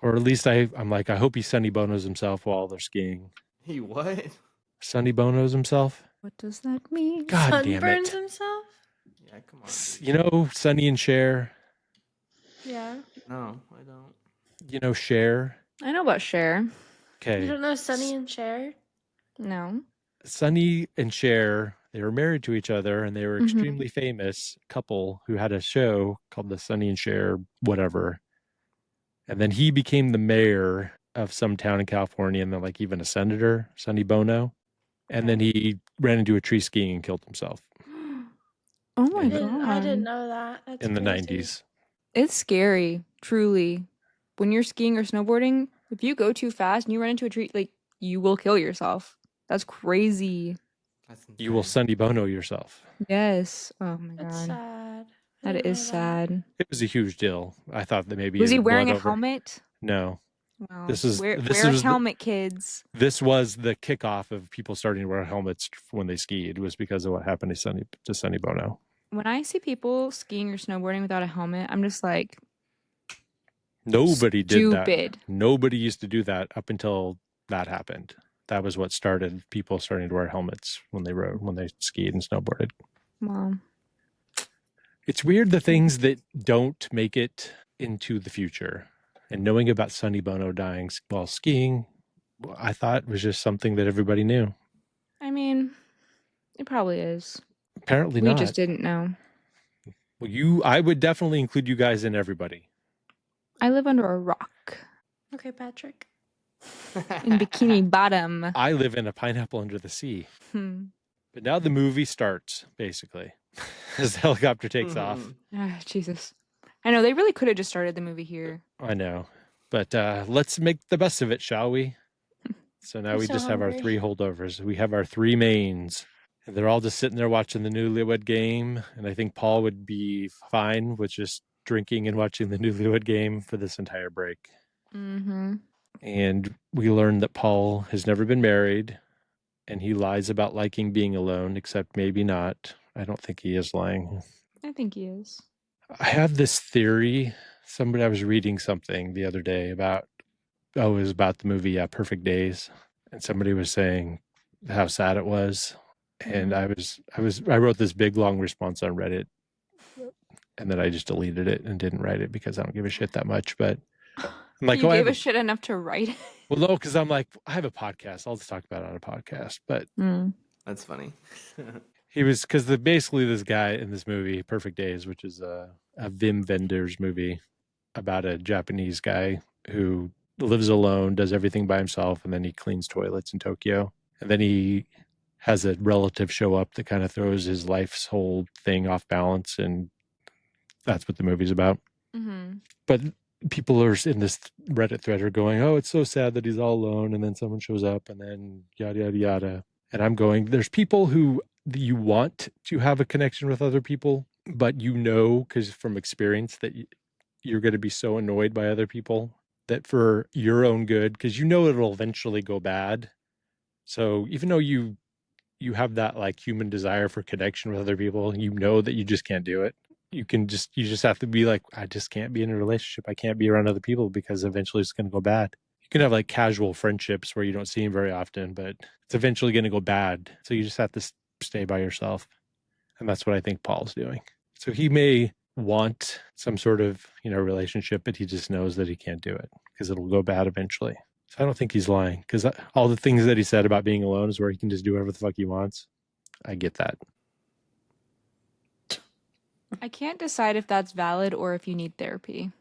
Or at least I'm like, I hope he Sonny Bonos himself while they're skiing. He what? Sonny Bonos himself? What does that mean? God damn it. Sunburns himself? Yeah, come on. You know Sonny and Cher? Yeah. No, I don't. You know Cher? I know about Cher. Okay. You don't know Sonny and Cher? No. Sonny and Cher, they were married to each other and they were extremely famous couple who had a show called the Sonny and Cher whatever. And then he became the mayor of some town in California and then like even a senator, Sonny Bono. And then he ran into a tree skiing and killed himself. Oh my God. I didn't know that. That's in the crazy. 90s. It's scary, truly. When you're skiing or snowboarding, if you go too fast and you run into a tree, like you will kill yourself. That's crazy. You will Sonny Bono yourself. Yes. Oh my God. That's sad. That is sad. It was a huge deal. I thought that maybe was he wearing a helmet? No. Wow. This is wear this a was helmet, kids. This was the kickoff of people starting to wear helmets when they skied. It was because of what happened to Sonny Bono. When I see people skiing or snowboarding without a helmet, I'm just like, nobody did that. Stupid. Nobody used to do that up until that happened. That was what started people starting to wear helmets when they skied and snowboarded. Wow. It's weird the things that don't make it into the future. And knowing about Sonny Bono dying while skiing, I thought was just something that everybody knew. I mean, it probably is. Apparently not. We just didn't know. Well, I would definitely include you guys in everybody. I live under a rock. Okay, Patrick. In Bikini Bottom. I live in a pineapple under the sea. But now the movie starts, basically, as the helicopter takes off. Jesus. I know, they really could have just started the movie here. I know. But let's make the best of it, shall we? So now we just have our 3 holdovers. We have our 3 mains. And they're all just sitting there watching the Newlywed Game. And I think Paul would be fine with just drinking and watching the Newlywed Game for this entire break. And we learned that Paul has never been married. And he lies about liking being alone, except maybe not. I don't think he is lying. I think he is. I have this theory. I was reading something the other day about, it was about the movie Perfect Days. And somebody was saying how sad it was. And I wrote this big long response on Reddit. And then I just deleted it and didn't write it because I don't give a shit that much. But I'm like, you gave a shit enough to write it? Well, no, because I'm like, I have a podcast. I'll just talk about it on a podcast. But that's funny. He was, because basically this guy in this movie, Perfect Days, which is a Wim Wenders movie, about a Japanese guy who lives alone, does everything by himself, and then he cleans toilets in Tokyo. And then he has a relative show up that kind of throws his life's whole thing off balance, and that's what the movie's about. Mm-hmm. But people are in this Reddit thread are going, oh, it's so sad that he's all alone, and then someone shows up, and then yada yada yada. And I'm going, there's people who you want to have a connection with other people, but you know, because from experience, that you're going to be so annoyed by other people that for your own good, because you know it'll eventually go bad. So even though you have that like human desire for connection with other people, you know that you just can't do it. You just have to be like, I just can't be in a relationship. I can't be around other people because eventually it's going to go bad. You can have like casual friendships where you don't see them very often, but it's eventually going to go bad. So you just have to stay by yourself. And that's what I think Paul's doing. So he may want some sort of, relationship, but he just knows that he can't do it because it'll go bad eventually. So I don't think he's lying, because all the things that he said about being alone is where he can just do whatever the fuck he wants. I get that. I can't decide if that's valid or if you need therapy.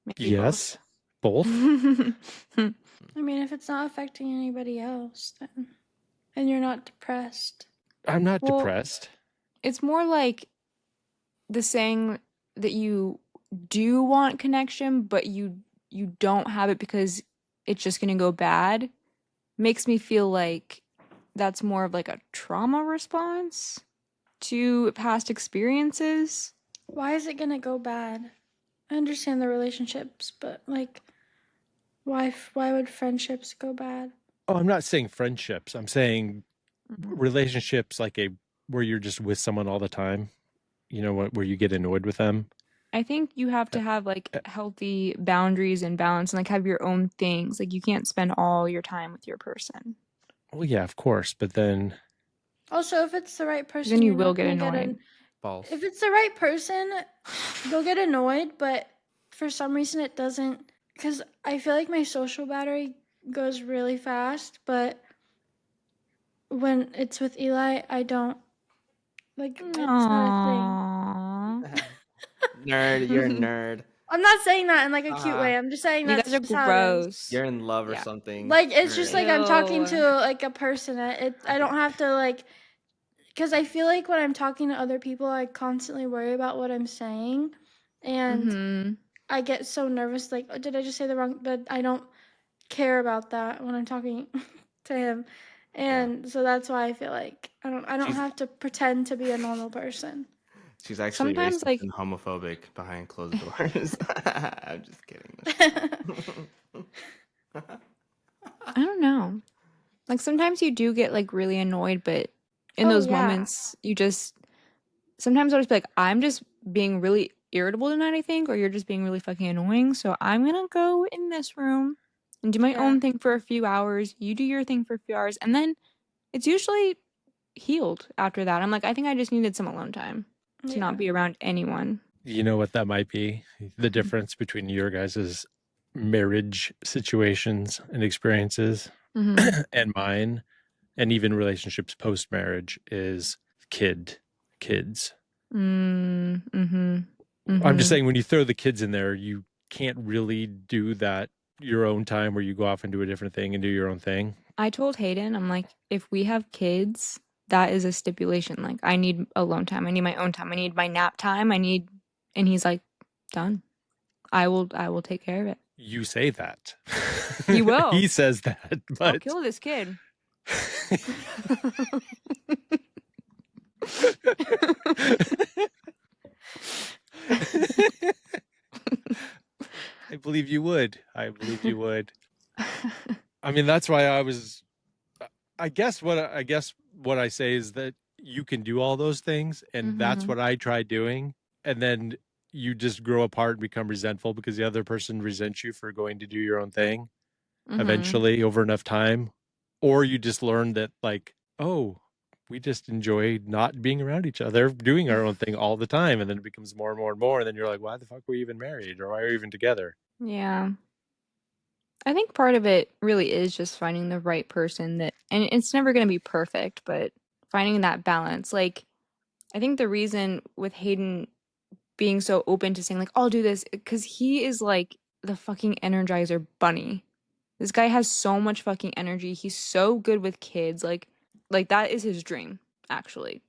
Maybe yes, both. I mean, if it's not affecting anybody else, then, and you're not depressed. I'm not depressed. It's more like the saying that you do want connection, but you don't have it because it's just going to go bad, makes me feel like that's more of like a trauma response to past experiences. Why is it going to go bad? I understand the relationships, but like, why would friendships go bad? Oh, I'm not saying friendships. I'm saying relationships like where you're just with someone all the time, where you get annoyed with them. I think you have to have like healthy boundaries and balance and like have your own things. Like you can't spend all your time with your person. Well, yeah, of course. But then also, if it's the right person, then you will get annoyed. False. If it's the right person, you'll get annoyed, but for some reason it doesn't, because I feel like my social battery goes really fast, but when it's with Eli, I don't. Like, it's not a thing. Nerd, you're a nerd. I'm not saying that in like a cute way. I'm just saying you that's guys are just how it is. gross. You're in love or something. Like, it's just like I'm talking to like a person. I don't have to like, because I feel like when I'm talking to other people, I constantly worry about what I'm saying, and I get so nervous. Like, oh, did I just say the wrong? But I don't care about that when I'm talking to him, and so that's why I feel like I don't have to pretend to be a normal person. She's actually sometimes racist and homophobic behind closed doors. I'm just kidding. I don't know. Like sometimes you do get like really annoyed, but in those moments you just sometimes I'll just be like, I'm just being really irritable tonight, I think, or you're just being really fucking annoying. So I'm gonna go in this room and do my own thing for a few hours. You do your thing for a few hours, and then it's usually healed after that. I'm like, I think I just needed some alone time to not be around anyone. You know what that might be? The difference between your guys' marriage situations and experiences and mine, and even relationships post-marriage, is kids. I'm just saying, when you throw the kids in there, you can't really do that your own time where you go off and do a different thing and do your own thing. I told Hayden, I'm like, if we have kids, that is a stipulation. Like, I need alone time. I need my own time. I need my nap time. And he's like, done. I will take care of it. You say that. You will. He says that, but I'll kill this kid. I believe you would. I mean, that's why I guess what I say is that you can do all those things, and that's what I tried doing, and then you just grow apart and become resentful because the other person resents you for going to do your own thing eventually over enough time. Or you just learn that, like, oh, we just enjoy not being around each other, doing our own thing all the time. And then it becomes more and more and more. And then you're like, why the fuck were we even married? Or why are we even together? Yeah. I think part of it really is just finding the right person and it's never going to be perfect, but finding that balance. Like, I think the reason with Hayden being so open to saying like, I'll do this, because he is like the fucking Energizer Bunny. This guy has so much fucking energy. He's so good with kids. Like that is his dream, actually.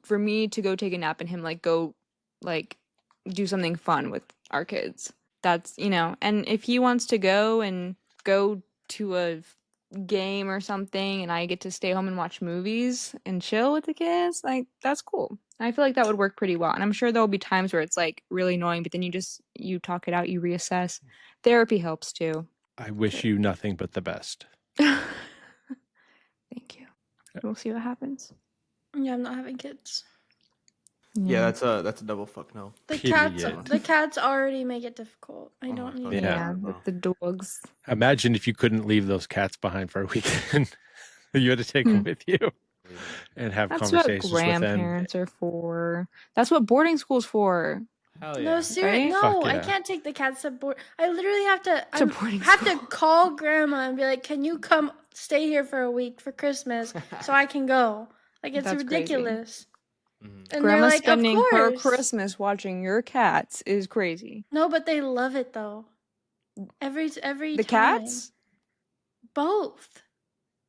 For me to go take a nap and him like go like do something fun with our kids. That's, and if he wants to go to a game or something and I get to stay home and watch movies and chill with the kids, like that's cool. I feel like that would work pretty well. And I'm sure there'll be times where it's like really annoying, but then you talk it out, you reassess. Therapy helps too. I wish you nothing but the best. Thank you. We'll see what happens. Yeah, I'm not having kids. Yeah, that's a double fuck no. The cats already make it difficult. I Oh don't my need God. Yeah, it. with the dogs. Imagine if you couldn't leave those cats behind for a weekend. You had to take them with you and have That's what conversations with them. grandparents are for. That's what boarding school's for. Hell yeah. No, seriously, Right? no, Fuck I yeah. can't take the cats to board. I literally have to. boarding have school. to call grandma and be like, "Can you come stay here for a week for Christmas so I can go?" Like it's That's crazy. ridiculous. Mhm. And Grandma they're like, spending "Of her course." Christmas watching your cats is crazy. No, but they love it though. Every The time. cats? Both.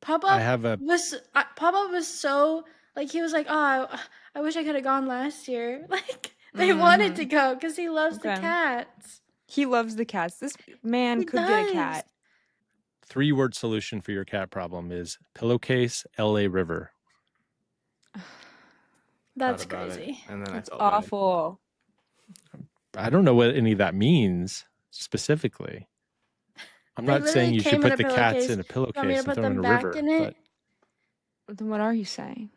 Papa I have a Papa was so like he was like, "Oh, I wish I could have gone last year." Like they wanted to go because he loves the Okay. cats. He loves the cats. This man He could get a does. cat. 3-word solution for your cat problem is pillowcase, LA River. That's Thought about it, crazy. and then That's I felt bad. awful. I don't know what any of that means specifically. I'm They not saying literally you should came in put a the cats pillowcase. in a pillowcase Want me to and put throw them them in a back river. in it? Then what are you saying?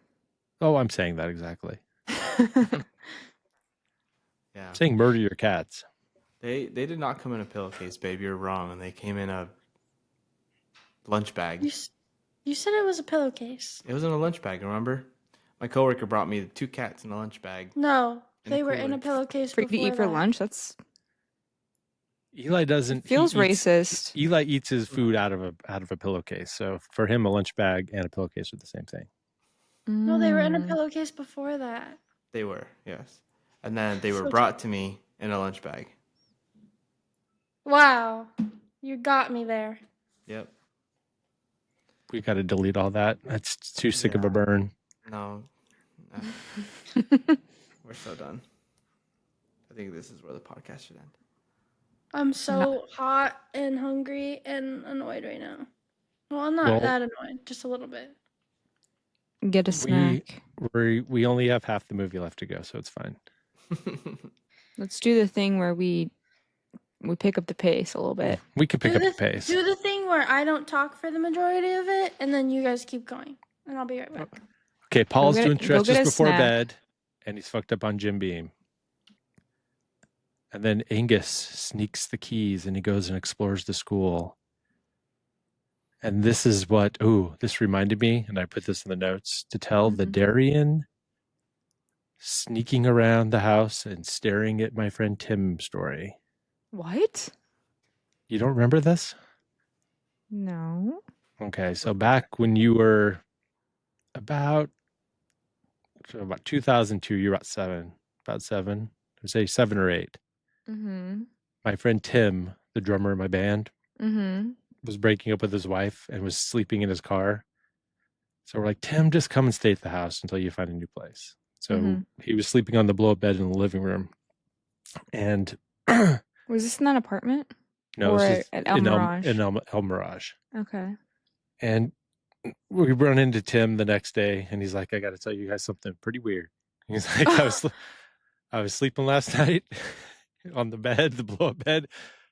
Oh, I'm saying that exactly. Yeah. I'm saying murder your cats. They did not come in a pillowcase, babe. You're wrong. They came in a lunch bag. You said it was a pillowcase. It was in a lunch bag, remember? My coworker brought me 2 cats in a lunch bag. No, In a they were in cooler. a pillowcase For you to before eat for that. lunch? That's Eli doesn't. feels he eats- racist. Eli eats his food out of a pillowcase. So for him, a lunch bag and a pillowcase are the same thing. No, they were in a Mm. pillowcase before that. They were, yes. And then they were So brought to me in a lunch bag. Wow, you got me there. Yep. We got to delete all that. That's too sick of a burn. No. We're so done. I think this is where the podcast should end. I'm so hot and hungry and annoyed right now. Well, I'm not that annoyed, just a little bit. Get a snack. We only have half the movie left to go, so it's fine. Let's do the thing where we pick up the pace a little bit. We can pick up the pace. Do the thing where I don't talk for the majority of it, and then you guys keep going, and I'll be right back. Okay, Paul's doing go stretches get a before snack. bed, and he's fucked up on Jim Beam. And then Angus sneaks the keys, and he goes and explores the school. And this is what, this reminded me, and I put this in the notes, to tell the Darien sneaking around the house and staring at my friend Tim story. What? You don't remember this? No. Okay, so back when you were about 2002, you were about seven, I would say 7 or 8. Mm-hmm. My friend Tim, the drummer in my band, Mm-hmm. was breaking up with his wife and was sleeping in his car. So we're like, Tim, just come and stay at the house until you find a new place. So he was sleeping on the blow-up bed in the living room. And Was this in that apartment? no, Or this is at El in Mirage? in El Mirage. Okay. And we run into Tim the next day, and he's like, I got to tell you guys something pretty weird. He's like, I was sleeping last night on the bed, the blow-up bed.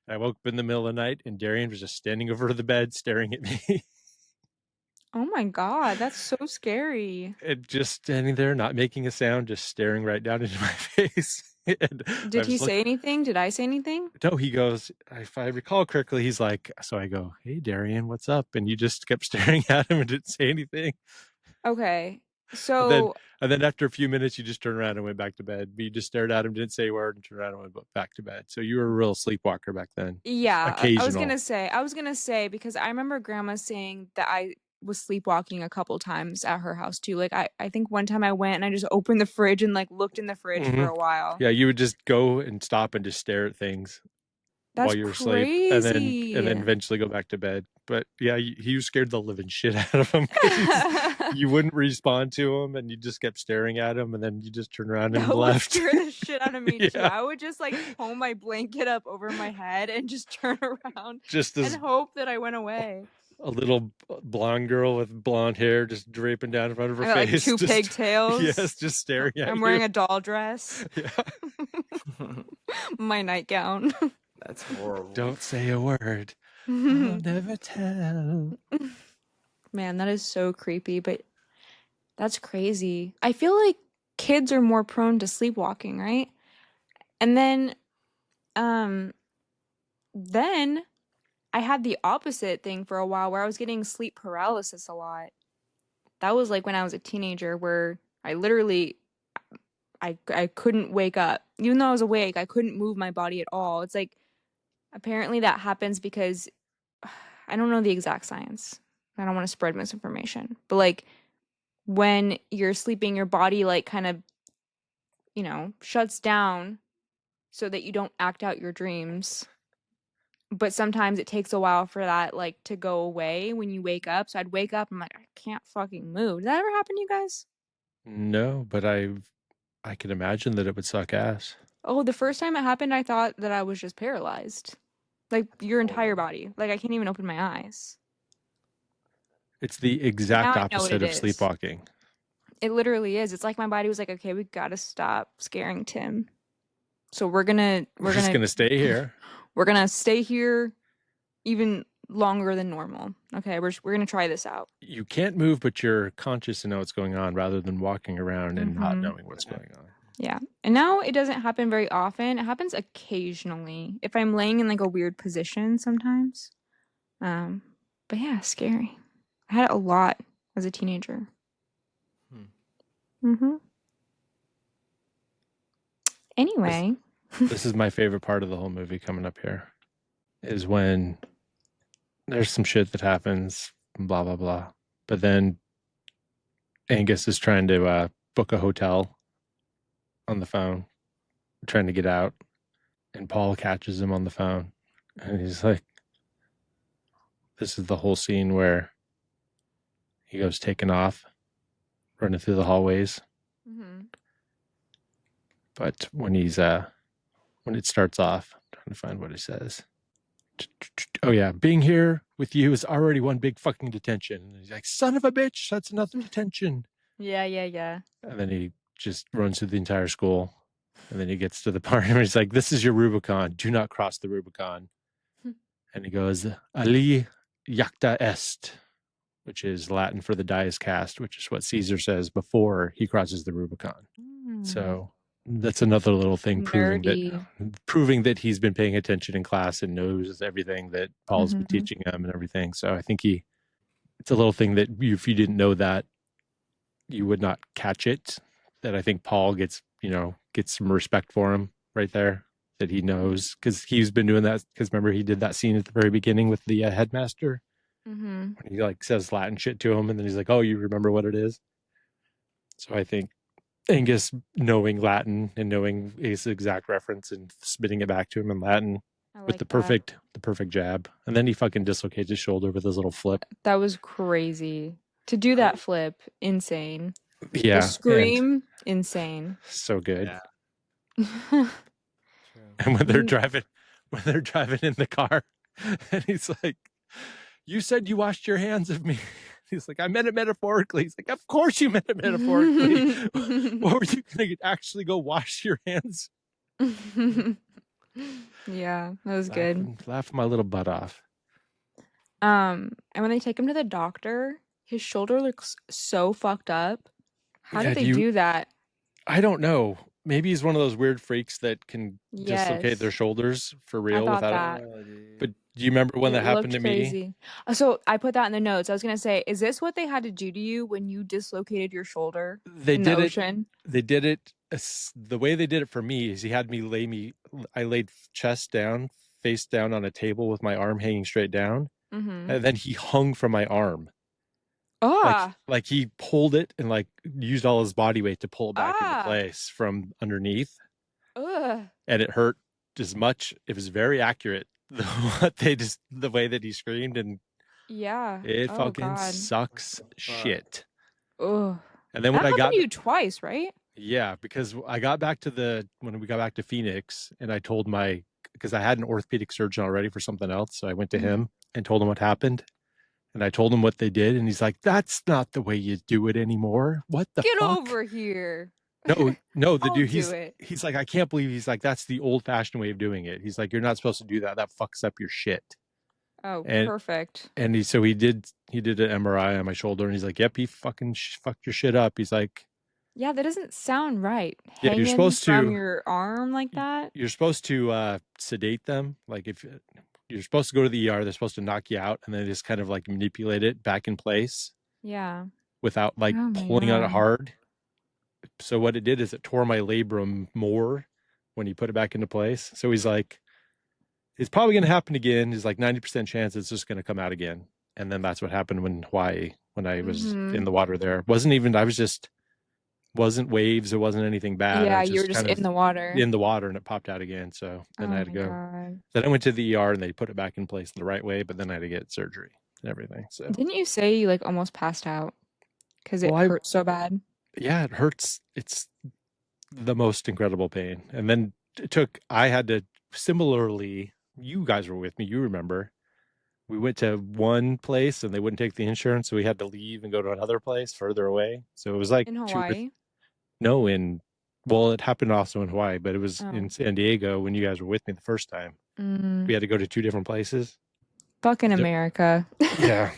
I woke up in the middle of the night, and Darian was just standing over the bed staring at me. Oh my God, that's so scary. And just standing there, not making a sound, just staring right down into my face. And Did he say anything? Did I say anything? No, he goes, if I recall correctly, he's like, so I go, hey, Darian, what's up? And you just kept staring at him and didn't say anything. Okay. So And then after a few minutes, you just turned around and went back to bed. But you just stared at him, didn't say a word, and turned around and went back to bed. So you were a real sleepwalker back then. yeah, Occasional. I was gonna say because I remember Grandma saying that was sleepwalking a couple times at her house too. Like I think one time I went and I just opened the fridge and like looked in the fridge for a while. Yeah, you would just go and stop and just stare at things That's while you were asleep, and then crazy. eventually go back to bed. But yeah, you scared the living shit out of him because you wouldn't respond to him, and you just kept staring at him, and then you just turned around and That would left. scare the shit out of me too. Yeah. I would just like pull my blanket up over my head and just turn around Just and as hope that I went away. a little blonde girl with blonde hair just draping down in front of her I got like face. two just, pigtails. Yes, just staring at you. I'm wearing a doll dress. Yeah. My nightgown. That's horrible. Don't say a word. I'll never tell. Man, that is so creepy, but that's crazy. I feel like kids are more prone to sleepwalking, right? And then I had the opposite thing for a while where I was getting sleep paralysis a lot. That was like when I was a teenager where I literally I couldn't wake up. Even though I was awake, I couldn't move my body at all. It's like apparently that happens because I don't know the exact science. I don't want to spread misinformation. But like when you're sleeping, your body like kind of, you know, shuts down so that you don't act out your dreams. But sometimes it takes a while for that like to go away when you wake up. So I'd wake up and I'm like, I can't fucking move. Did that ever happen to you guys? No, but I can imagine that it would suck ass. Oh, the first time it happened, I thought that I was just paralyzed. Like your entire body. Like I can't even open my eyes. It's the exact Now I know what opposite it of is. sleepwalking. It literally is. It's like my body was like, okay, we gotta stop scaring Tim. So we're just gonna stay here. We're gonna stay here even longer than normal. Okay, we're gonna try this out. You can't move, but you're conscious to know what's going on rather than walking around and not knowing what's going on. Yeah. And now it doesn't happen very often. It happens occasionally. If I'm laying in like a weird position sometimes. But yeah, scary. I had it a lot as a teenager. Anyway. This is my favorite part of the whole movie coming up here. Is when there's some shit that happens, blah, blah, blah. But then Angus is trying to book a hotel on the phone, trying to get out. And Paul catches him on the phone. And he's like, this is the whole scene where he goes taking off, running through the hallways. But when he's when it starts off, I'm trying to find what he says. Oh yeah, being here with you is already one big fucking detention. And he's like, son of a bitch, that's another detention. Yeah. And then he just runs through the entire school. And then he gets to the part where he's like, this is your Rubicon. Do not cross the Rubicon. And he goes, Ali jacta est, which is Latin for the die is cast, which is what Caesar says before he crosses the Rubicon. So that's another little thing proving that he's been paying attention in class and knows everything that Paul's been teaching him and everything. So I think it's a little thing that if you didn't know that, you would not catch it. That I think Paul gets some respect for him right there, that he knows, because he's been doing that. Because remember, he did that scene at the very beginning with the headmaster. When he like says Latin shit to him, and then he's like, "Oh, you remember what it is?" So I think Angus knowing Latin and knowing his exact reference and spitting it back to him in Latin with the perfect jab, and then he fucking dislocates his shoulder with his little flip. That was crazy. To do that flip, insane. Yeah. The scream, insane. So good. Yeah. And when they're driving in the car, and he's like, "You said you washed your hands of me." He's like, "I meant it metaphorically." He's like, "Of course you meant it metaphorically." Or were you gonna actually go wash your hands? Yeah, that was good. Laugh my little butt off. And when they take him to the doctor, his shoulder looks so fucked up. How did they do that? I don't know. Maybe he's one of those weird freaks that can dislocate their shoulders for real without it. But do you remember when that happened to me? So I put that in the notes. I was gonna say, is this what they had to do to you when you dislocated your shoulder in the ocean? They did it. The way they did it for me is he had me I laid chest down, face down on a table with my arm hanging straight down. And then he hung from my arm. Like he pulled it and like used all his body weight to pull it back into Ah. place from underneath. Ugh. And it hurt as much. It was very accurate. The way that he screamed, and Yeah. it Oh, fucking God. sucks Fuck? shit. Ugh. And then That when I happened got to you twice, right? yeah, because when we got back to Phoenix, and I told because I had an orthopedic surgeon already for something else, so I went to him and told him what happened, and I told him what they did, and he's like, "That's not the way you do it anymore. What the Get fuck?" over here. No, the I'll dude, do it. he's like, I can't believe, he's like, that's the old fashioned way of doing it. He's like, you're not supposed to do that. That fucks up your shit. Oh, And perfect. and he did an MRI on my shoulder, and he's like, yep, he fucking fucked your shit up. He's like, Yeah, that doesn't sound right. yeah, you're Hanging supposed from to your arm like that. you're supposed to sedate them. Like if you're supposed to go to the ER, they're supposed to knock you out, and then just kind of like manipulate it back in place Yeah. without like Oh my pulling on it God. hard. So what it did is it tore my labrum more when he put it back into place. So he's like, it's probably going to happen again. He's like 90% chance it's just going to come out again. And then that's what happened when Hawaii, when I was in the water there. Wasn't waves. It wasn't anything bad. I Yeah, was you were just kind of in the water. in the water, and it popped out again. So then Oh I had to my go. God. Then I went to the ER and they put it back in place the right way, but then I had to get surgery and everything. So Didn't you say you like almost passed out because it hurt so bad? Yeah, it hurts. It's the most incredible pain. And then I had to similarly, you guys were with me, you remember, we went to one place and they wouldn't take the insurance, so we had to leave and go to another place further away. So it was like In Hawaii? it happened also in Hawaii, but it was in San Diego when you guys were with me the first time. We had to go to 2 different places. Fucking America. Yeah.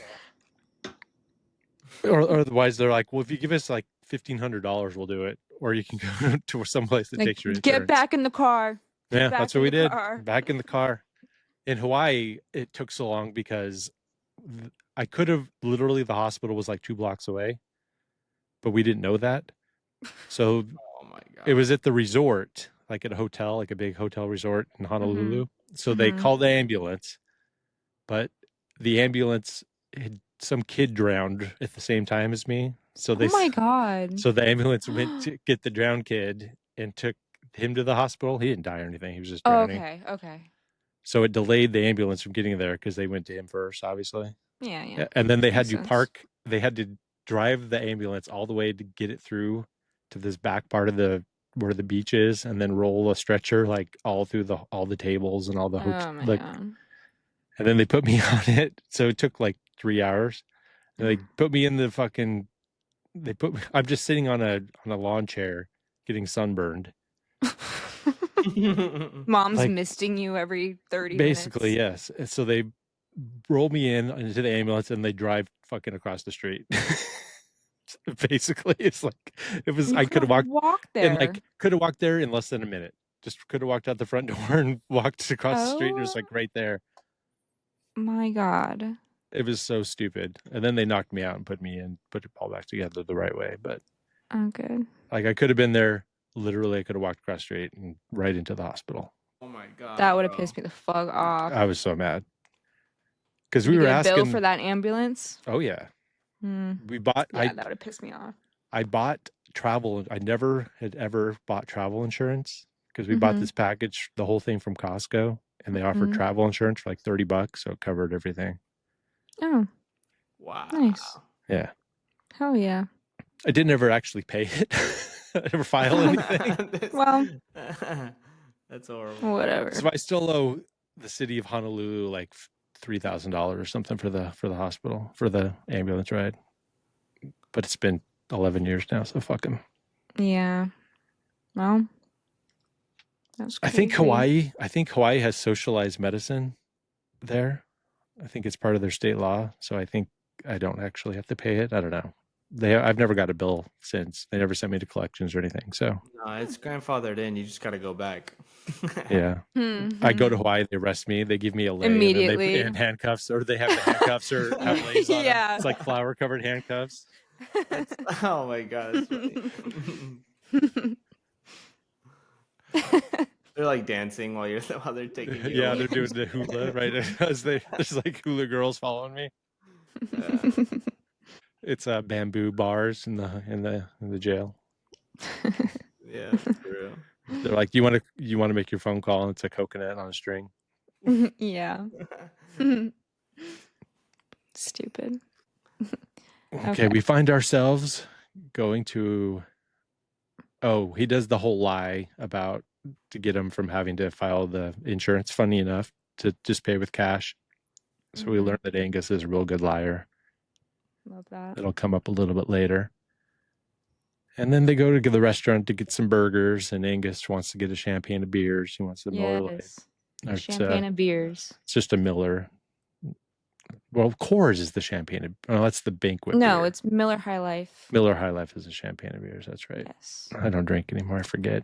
Or otherwise they're like, well, if you give us like $1,500, we'll do it. Or you can go to some place that Like, takes your insurance. get back in the car. Yeah, that's what we did. Car. Back in the car. In Hawaii, it took so long because I could have literally, the hospital was like 2 blocks away, but we didn't know that. So Oh my God. it was at the resort, like at a hotel, like a big hotel resort in Honolulu. So they called the ambulance, but the ambulance had some kid drowned at the same time as me. So Oh my God. So the ambulance went to get the drowned kid and took him to the hospital. He didn't die or anything. He was just drowning. Okay. So it delayed the ambulance from getting there because they went to him first, obviously. Yeah. And then they had Makes to sense. they had to drive the ambulance all the way to get it through to this back part of where the beach is, and then roll a stretcher like all through all the tables and all the Oh my like, God. and then they put me on it. So it took like 3 hours. And they put me in the fucking I'm just sitting on a lawn chair getting sunburned. Mom's Like, misting you every 30 basically, minutes. yes. And so they roll me into the ambulance and they drive fucking across the street. Basically, it's like I could have walked there. And like could have walked there in less than a minute. Just could have walked out the front door and walked across the street, and it was like right there. My God. It was so stupid. And then they knocked me out and put it all back together the right way. But Oh, good. like I could have been there. Literally, I could have walked across the street and right into the hospital. Oh my God. That would have pissed me the fuck off. I was so mad because Did we you were get a asking bill for that ambulance. Oh yeah, we bought. Yeah, that would have pissed me off. I bought travel. I never had ever bought travel insurance because we bought this package, the whole thing from Costco, and they offered travel insurance for like $30, so it covered everything. Oh, wow. nice. Yeah. Hell yeah. I didn't ever actually pay it. I never file anything. Well, that's horrible. whatever. So I still owe the city of Honolulu like $3,000 or something for the hospital, for the ambulance ride. But it's been 11 years now, so fuck him. Yeah. Well, that's I think Hawaii has socialized medicine there. I think it's part of their state law, so I think I don't actually have to pay it. I don't know. I've never got a bill since. They never sent me to collections or anything. So no, it's grandfathered in. You just got to go back. Yeah. I go to Hawaii, they arrest me, they give me a lei immediately and handcuffs, or they have the handcuffs or have leis on them. It's like flower covered handcuffs. Oh my God. They're like dancing while they're taking you. Yeah, away. they're doing the hula, right? There's like hula girls following me. Yeah. It's bamboo bars in the jail. Yeah, for real. They're like, you want to make your phone call, and it's a coconut on a string. Yeah. Stupid. Okay, we find ourselves going to. Oh, he does the whole lie about to get him from having to file the insurance. Funny enough, to just pay with cash. So we learn that Angus is a real good liar. Love that. It'll come up a little bit later. And then they go to the restaurant to get some burgers, and Angus wants to get a champagne of beers. He wants the Miller Lite. Yes. Champagne of beers. It's just a Miller. Well, Coors is the champagne. Oh, that's the banquet No, beer. it's Miller High Life. Miller High Life is a champagne of beers. That's right. Yes. I don't drink anymore. I forget.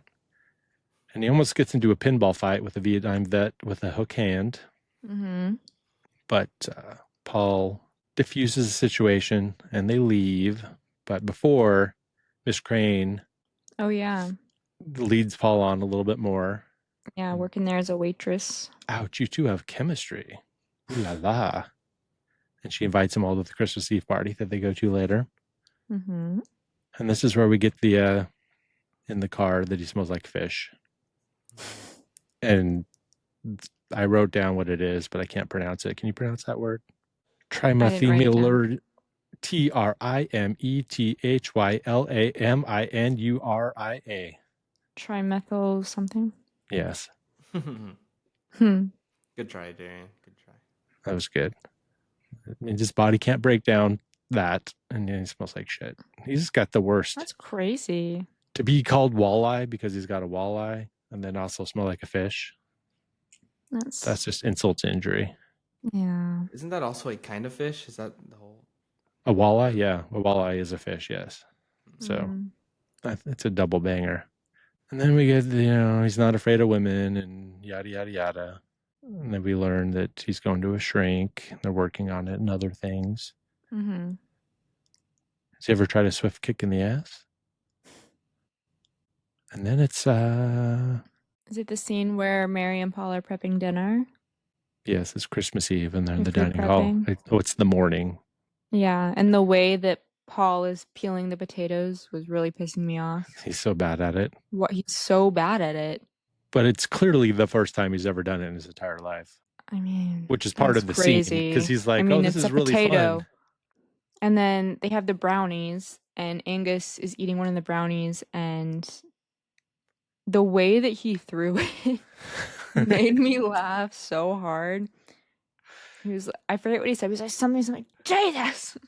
And he almost gets into a pinball fight with a Vietnam vet with a hook hand. Mm-hmm. But Paul diffuses the situation, and they leave. But before, Miss Crane Oh, yeah. leads Paul on a little bit more. Yeah, working there as a waitress. Ouch, you two have chemistry. Ooh la la. And she invites them all to the Christmas Eve party that they go to later. Mm-hmm. And this is where we get the in the car that he smells like fish. And I wrote down what it is, but I can't pronounce it. Can you pronounce that word? Trimethylamurine. Trimethylaminura. Trimethyl something. Yes, Good try, Darian. Good try. that was good. I mean, his body can't break down that, and he smells like shit. He's got the worst. That's crazy. To be called walleye because he's got a walleye, and then also smell like a fish. That's just insult to injury. Yeah. Isn't that also a kind of fish? Is that the whole? A walleye, yeah. A walleye is a fish, yes. So it's a double banger. And then we get, he's not afraid of women and yada, yada, yada. And then we learn that he's going to a shrink. They're working on it and other things. Mm-hmm. Has he ever tried a swift kick in the ass? And then it's... Is it the scene where Mary and Paul are prepping dinner? Yes, it's Christmas Eve and they're in the Food dining hall. prepping? Oh, it's the morning. Yeah, and the way that Paul is peeling the potatoes was really pissing me off. He's so bad at it. He's so bad at it. But it's clearly the first time he's ever done it in his entire life. I mean, which is part of the crazy. scene because he's like, I mean, this it's is a really potato. fun. And then they have the brownies, and Angus is eating one of the brownies, and the way that he threw it made me laugh so hard. I forget what he said. He was like, something like, Jesus!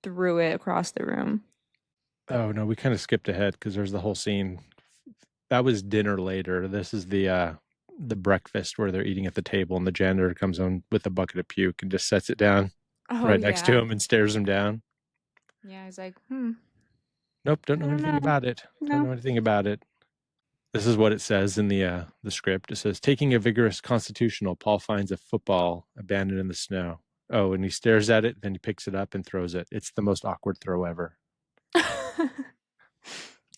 Threw it across the room. Oh, no, we kind of skipped ahead because there's the whole scene. That was dinner later. This is the breakfast where they're eating at the table, and the janitor comes on with a bucket of puke and just sets it down next to him and stares him down. Yeah, he's like, Nope, don't know anything about it. No. Don't know anything about it. This is what it says in the script. It says, taking a vigorous constitutional, Paul finds a football abandoned in the snow. Oh, and he stares at it, then he picks it up and throws it. It's the most awkward throw ever.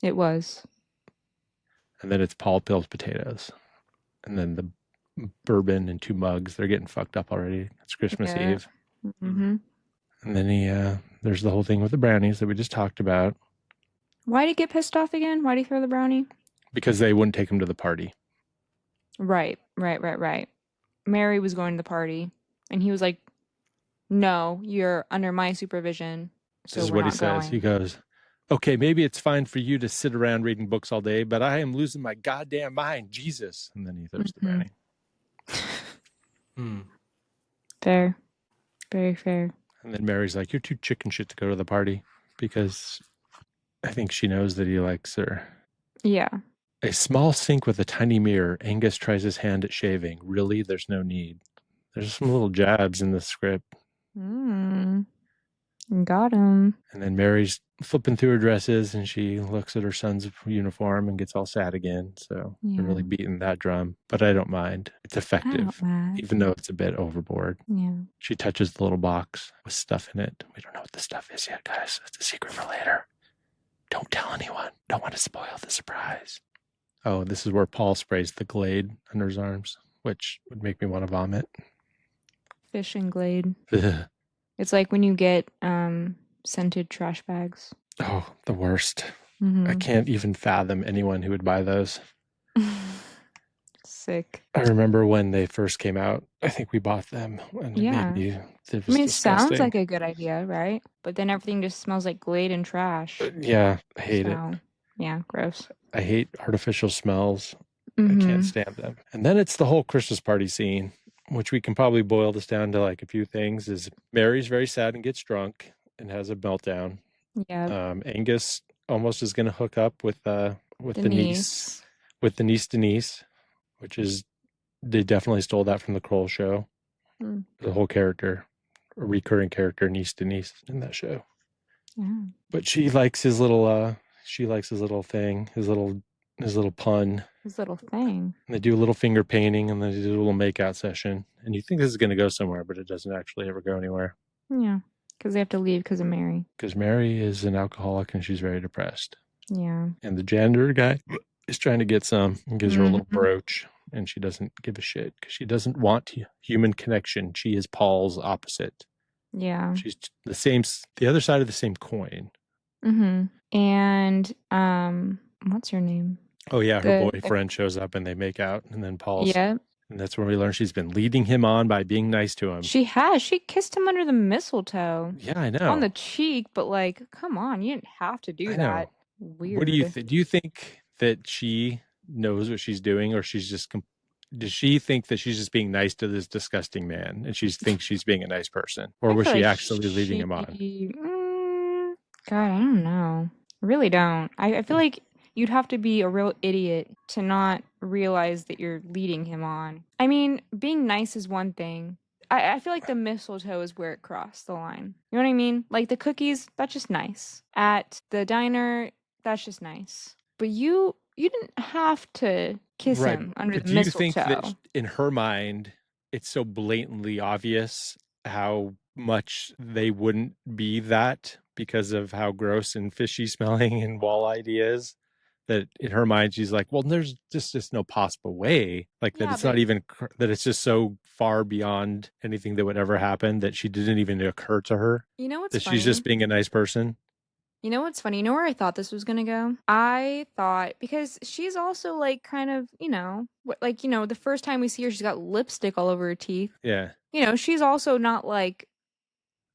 It was. And then it's Paul peels potatoes. And then the bourbon and 2 mugs. They're getting fucked up already. It's Christmas Eve. Mm-hmm. And then there's the whole thing with the brownies that we just talked about. Why did he get pissed off again? Why did he throw the brownie? Because they wouldn't take him to the party. Right. Mary was going to the party, and he was like, no, you're under my supervision. So This is we're what he not says. going. He goes, okay, maybe it's fine for you to sit around reading books all day, but I am losing my goddamn mind. Jesus. And then he throws the brownie. Fair. Very fair. And then Mary's like, you're too chicken shit to go to the party, because I think she knows that he likes her. Yeah. A small sink with a tiny mirror. Angus tries his hand at shaving. Really? There's no need. There's some little jabs in the script. Got him. And then Mary's flipping through her dresses and she looks at her son's uniform and gets all sad again. So they're really beating that drum. But I don't mind. It's effective, even though it's a bit overboard. Yeah. She touches the little box with stuff in it. We don't know what the stuff is yet, guys. It's a secret for later. Don't tell anyone. Don't want to spoil the surprise. Oh, this is where Paul sprays the Glade under his arms, which would make me want to vomit. Fish and Glade. Ugh. It's like when you get scented trash bags. Oh, the worst. I Mm-hmm. can't even fathom anyone who would buy those. Sick. I remember when they first came out, I think we bought them and it made Yeah. me, it I was mean, it sounds disgusting. like a good idea, right? But then everything just smells like Glade and trash. Yeah, I hate it. So, yeah, gross. I hate artificial smells. I Mm-hmm. can't stand them. And then it's the whole Christmas party scene, which we can probably boil this down to like a few things. Is Mary's very sad and gets drunk and has a meltdown. Yeah. Angus almost is going to hook up with the niece, Denise, which is, they definitely stole that from the Kroll show. Mm. The whole character, a recurring character, niece Denise in that show. Yeah. But she likes his little thing, his little pun. His little thing. And they do a little finger painting and then they do a little makeout session. And you think this is going to go somewhere, but it doesn't actually ever go anywhere. Yeah. Because they have to leave because of Mary. Because Mary is an alcoholic and she's very depressed. Yeah. And the janitor guy is trying to get some and gives her a little brooch. And she doesn't give a shit because she doesn't want human connection. She is Paul's opposite. Yeah. She's the other side of the same coin. Mm-hmm. And what's her name? Oh yeah, her boyfriend shows up and they make out, and then Paul's. Yeah. And that's when we learn she's been leading him on by being nice to him. She has. She kissed him under the mistletoe. Yeah, I know. On the cheek, but like, come on, you didn't have to do that. Weird. What do you think? Do you think that she knows what she's doing, or she's just? Does she think that she's just being nice to this disgusting man, and she thinks she's being a nice person, or was she actually leading him on? God, I don't know. I really don't. I feel like you'd have to be a real idiot to not realize that you're leading him on. I mean, being nice is one thing. I feel like the mistletoe is where it crossed the line. You know what I mean? Like the cookies, that's just nice. At the diner, that's just nice. But you didn't have to kiss him under the mistletoe. Do you think that in her mind, it's so blatantly obvious how much they wouldn't be that because of how gross and fishy smelling and wall-eyed he is, that in her mind she's like, well, there's just no possible way, like that. It's not even that, it's just so far beyond anything that would ever happen that she didn't even occur to her. You know what's that funny? She's just being a nice person. You know what's funny? You know where I thought this was gonna go? I thought, because she's also like kind of, the first time we see her, she's got lipstick all over her teeth. Yeah. She's also not like,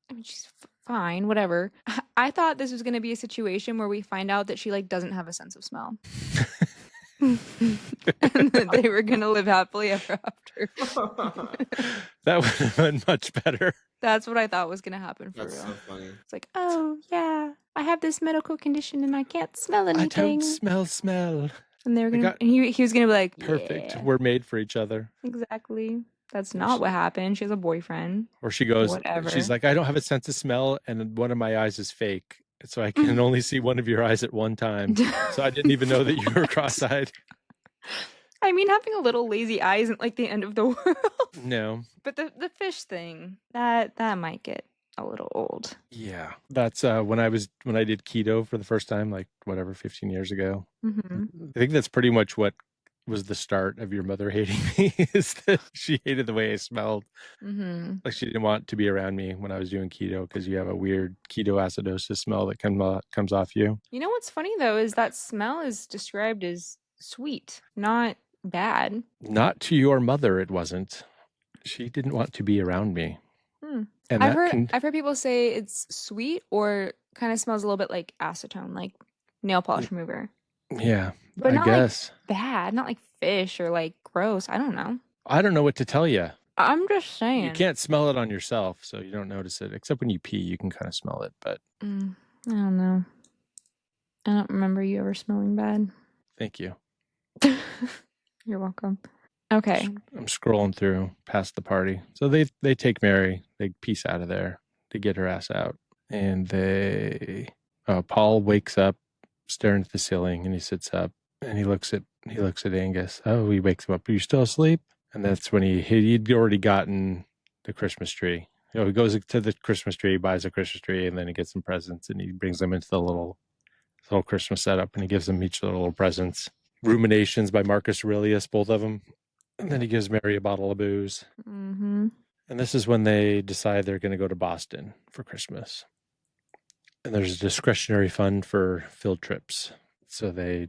I mean, she's fine, whatever. I thought this was gonna be a situation where we find out that she like doesn't have a sense of smell. And that they were gonna live happily ever after. That would have been much better. That's what I thought was gonna happen for real. That's so funny. It's like, oh yeah, I have this medical condition and I can't smell anything. I don't smell. And they were gonna, and he was gonna be like, perfect. Yeah. We're made for each other. Exactly. That's not what happened. She has a boyfriend. Or she goes, whatever. She's like, I don't have a sense of smell, and one of my eyes is fake, so I can only see one of your eyes at one time. So I didn't even know that you were cross-eyed. I mean, having a little lazy eye isn't like the end of the world. No. But the fish thing, that might get a little old. Yeah. That's when I did keto for the first time, like 15 years ago. Mm-hmm. I think that's pretty much what was the start of your mother hating me, is that she hated the way I smelled. Mm-hmm. Like she didn't want to be around me when I was doing keto because you have a weird ketoacidosis smell that comes off you. You know what's funny though is that smell is described as sweet, not bad. Not to your mother, it wasn't. She didn't want to be around me. And I've heard people say it's sweet or kind of smells a little bit like acetone, like nail polish remover. Yeah, but I guess. Like bad, not like fish or like gross. I don't know. I don't know what to tell you. I'm just saying. You can't smell it on yourself, so you don't notice it. Except when you pee, you can kind of smell it. But I don't know. I don't remember you ever smelling bad. Thank you. You're welcome. Okay. I'm scrolling through past the party. So they take Mary, they piece out of there, they get her ass out, and Paul wakes up staring at the ceiling, and he sits up and he looks at Angus. Oh, he wakes him up. Are you still asleep? And that's when he'd already gotten the Christmas tree. He goes to the Christmas tree, buys a Christmas tree, and then he gets some presents, and he brings them into the little Christmas setup, and he gives them each their little presents. Ruminations by Marcus Aurelius, both of them. And then he gives Mary a bottle of booze. Mm-hmm. And this is when they decide they're going to go to Boston for Christmas. And there's a discretionary fund for field trips. So they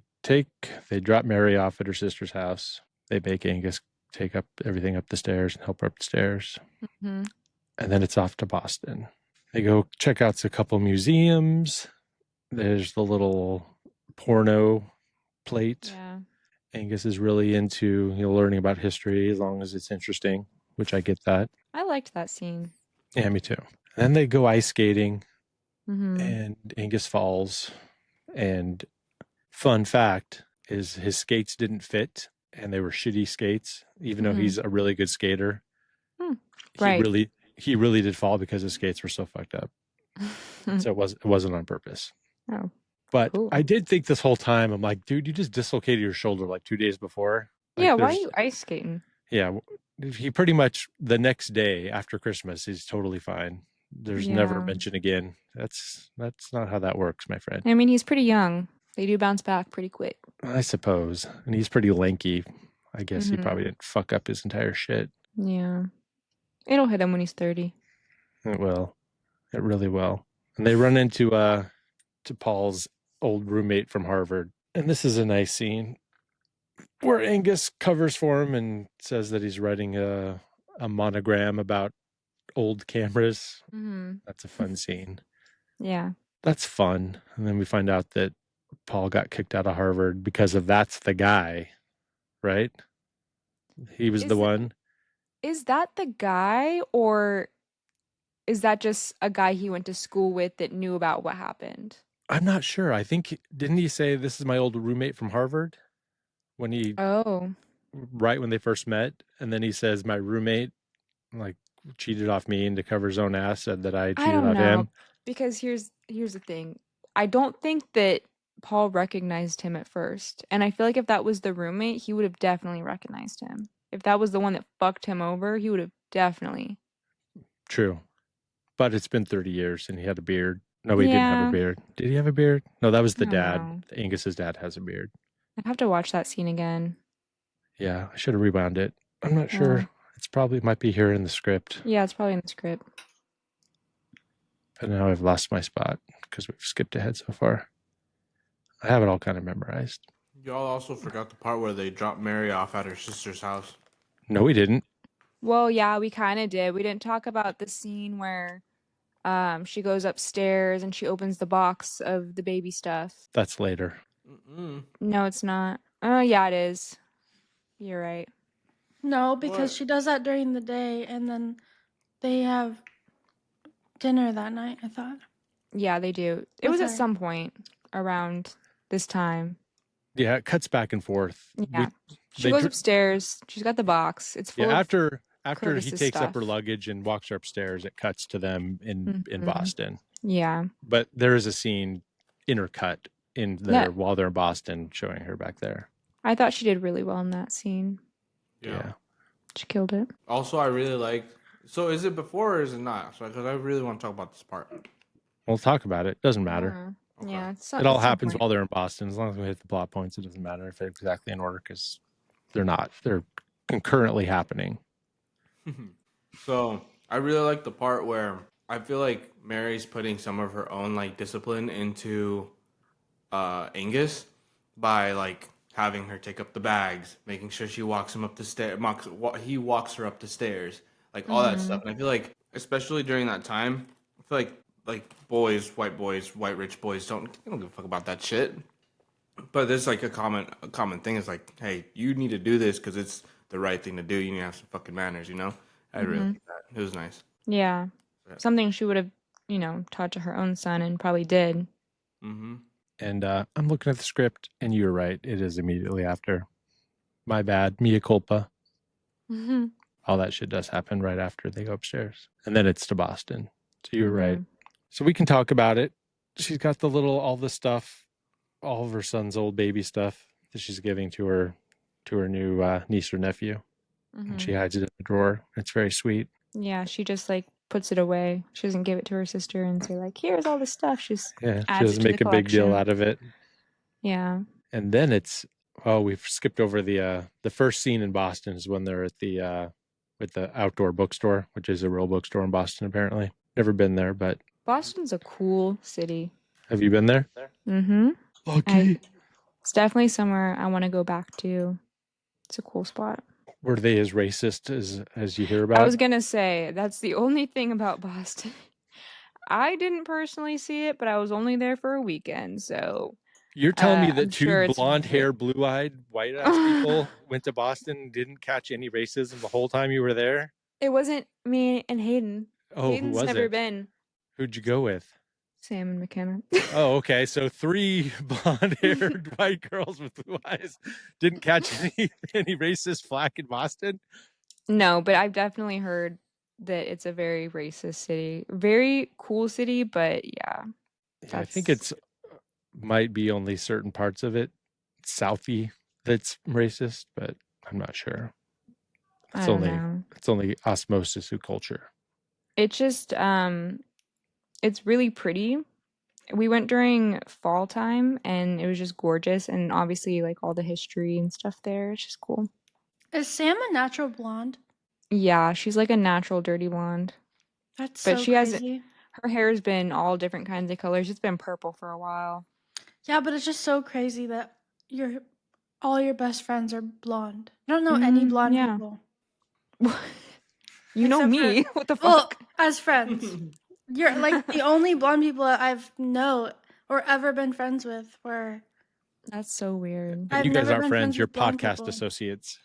drop Mary off at her sister's house. They make Angus take up everything up the stairs and help her up the stairs. Mm-hmm. And then it's off to Boston. They go check out a couple museums. There's the little porno plate. Yeah. Angus is really into learning about history as long as it's interesting, which I get that. I liked that scene. Yeah, me too. And then they go ice skating, Mm-hmm. and Angus falls. And fun fact is his skates didn't fit, and they were shitty skates, even though he's a really good skater. Right. He really did fall because his skates were so fucked up. So it wasn't on purpose. Oh. But Cool. I did think this whole time, I'm like, dude, you just dislocated your shoulder like 2 days before. Like, Yeah, why are you ice skating? Yeah, he pretty much the next day after Christmas, he's totally fine. There's never Yeah. mention again. That's not how that works, my friend. I mean, he's pretty young. They do bounce back pretty quick. I suppose. And he's pretty lanky. I guess he probably didn't fuck up his entire shit. Yeah. It'll hit him when he's 30. It will. It really will. And they run into to Paul's old roommate from Harvard. And this is a nice scene where Angus covers for him and says that he's writing a monogram about old cameras. Mm-hmm. That's a fun scene. Yeah. That's fun. And then we find out that Paul got kicked out of Harvard because of That's the Guy, right? He was the one. Is that the guy, or is that just a guy he went to school with that knew about what happened? I'm not sure. I think, didn't he say this is my old roommate from Harvard? Right when they first met. And then he says my roommate like cheated off me, and to cover his own ass said that I cheated on him. Because here's the thing. I don't think that Paul recognized him at first. And I feel like if that was the roommate, he would have definitely recognized him. If that was the one that fucked him over, he would have definitely. True. But it's been 30 years and he had a beard. No, he didn't have a beard. Did he have a beard? No, that was the dad. know. Angus's dad has a beard. I have to watch that scene again. Yeah, I should have rewound it. I'm not sure. It's probably might be here in the script. Yeah, it's probably in the script. But now I've lost my spot because we've skipped ahead so far. I have it all kind of memorized. Y'all also forgot the part where they dropped Mary off at her sister's house. No, we didn't. Well, yeah, we kind of did. We didn't talk about the scene where she goes upstairs and she opens the box of the baby stuff. That's later. No, it's not. Oh, yeah, it is. You're right. No, because she does that during the day, and then they have dinner that night, I thought. Yeah, they do. It was at some point around this time. Yeah, it cuts back and forth. Yeah. She goes upstairs. She's got the box. It's full of after Curtis's he takes up stuff. her luggage and walks her upstairs, it cuts to them in Boston. Yeah. But there is a scene intercut in there while they're in Boston showing her back there. I thought she did really well in that scene. Yeah. She killed it. Also, I really liked... So is it before or is it not? So because I really want to talk about this part. We'll talk about it. Doesn't matter. Okay. Yeah. It all happens while they're in Boston. As long as we hit the plot points, it doesn't matter if it's exactly in order because they're not. They're concurrently happening. So I really like the part where I feel like Mary's putting some of her own like discipline into Angus by like having her take up the bags, making sure she walks him up the stairs. He walks her up the stairs, like all that stuff. And I feel like, especially during that time, I feel like boys, white rich boys don't give a fuck about that shit. But there's like a common thing is like, hey, you need to do this because it's the right thing to do. You need to have some fucking manners, you know? I really like that. It was nice. Yeah. Something she would have, taught to her own son and probably did. Mm-hmm. And I'm looking at the script, and you're right. It is immediately after. My bad. Mea culpa. Mm-hmm. All that shit does happen right after they go upstairs. And then it's to Boston. So you're right. So we can talk about it. She's got all the stuff, all of her son's old baby stuff that she's giving to her new niece or nephew. And she hides it in the drawer. It's very sweet. Yeah, she just like puts it away. She doesn't give it to her sister and say like, "Here's all the stuff." She doesn't make a big deal out of it. Yeah. And then we've skipped over the first scene in Boston is when they're at the with the outdoor bookstore, which is a real bookstore in Boston, apparently. Never been there, but Boston's a cool city. have you been there? Mm-hmm. Lucky. It's definitely somewhere I want to go back to. It's a cool spot. Were they as racist as you hear I about? was gonna say, that's the only thing about Boston. I didn't personally see it, but I was only there for a weekend, so You're telling me that I'm two sure it's blonde-haired, blue-eyed, white-ass people went to Boston and didn't catch any racism the whole time you were there? It wasn't me and Hayden. Oh, who Hayden's was never it? been. Who'd you go with? Sam and McKenna. Oh, okay. So 3 blonde-haired white girls with blue eyes didn't catch any racist flack in Boston? No, but I've definitely heard that it's a very racist city. Very cool city, but yeah. Yeah, I think it's might be only certain parts of it, Southie, that's racist, but I'm not sure. I don't know. It's only osmosis of culture. It's just it's really pretty. We went during fall time and it was just gorgeous, and obviously like all the history and stuff there. It's just cool. Is Sam a natural blonde? Yeah, she's like a natural dirty blonde. That's But so she has crazy. her hair has been all different kinds of colors. It's been purple for a while. Yeah, but it's just so crazy that all your best friends are blonde. I don't know any blonde yeah. people. You know Except me. What the Well, fuck? as friends. You're like the only blonde people that I've know or ever been friends with were That's so weird. And I've you guys never aren't been friends, friends you're with blonde podcast people. associates.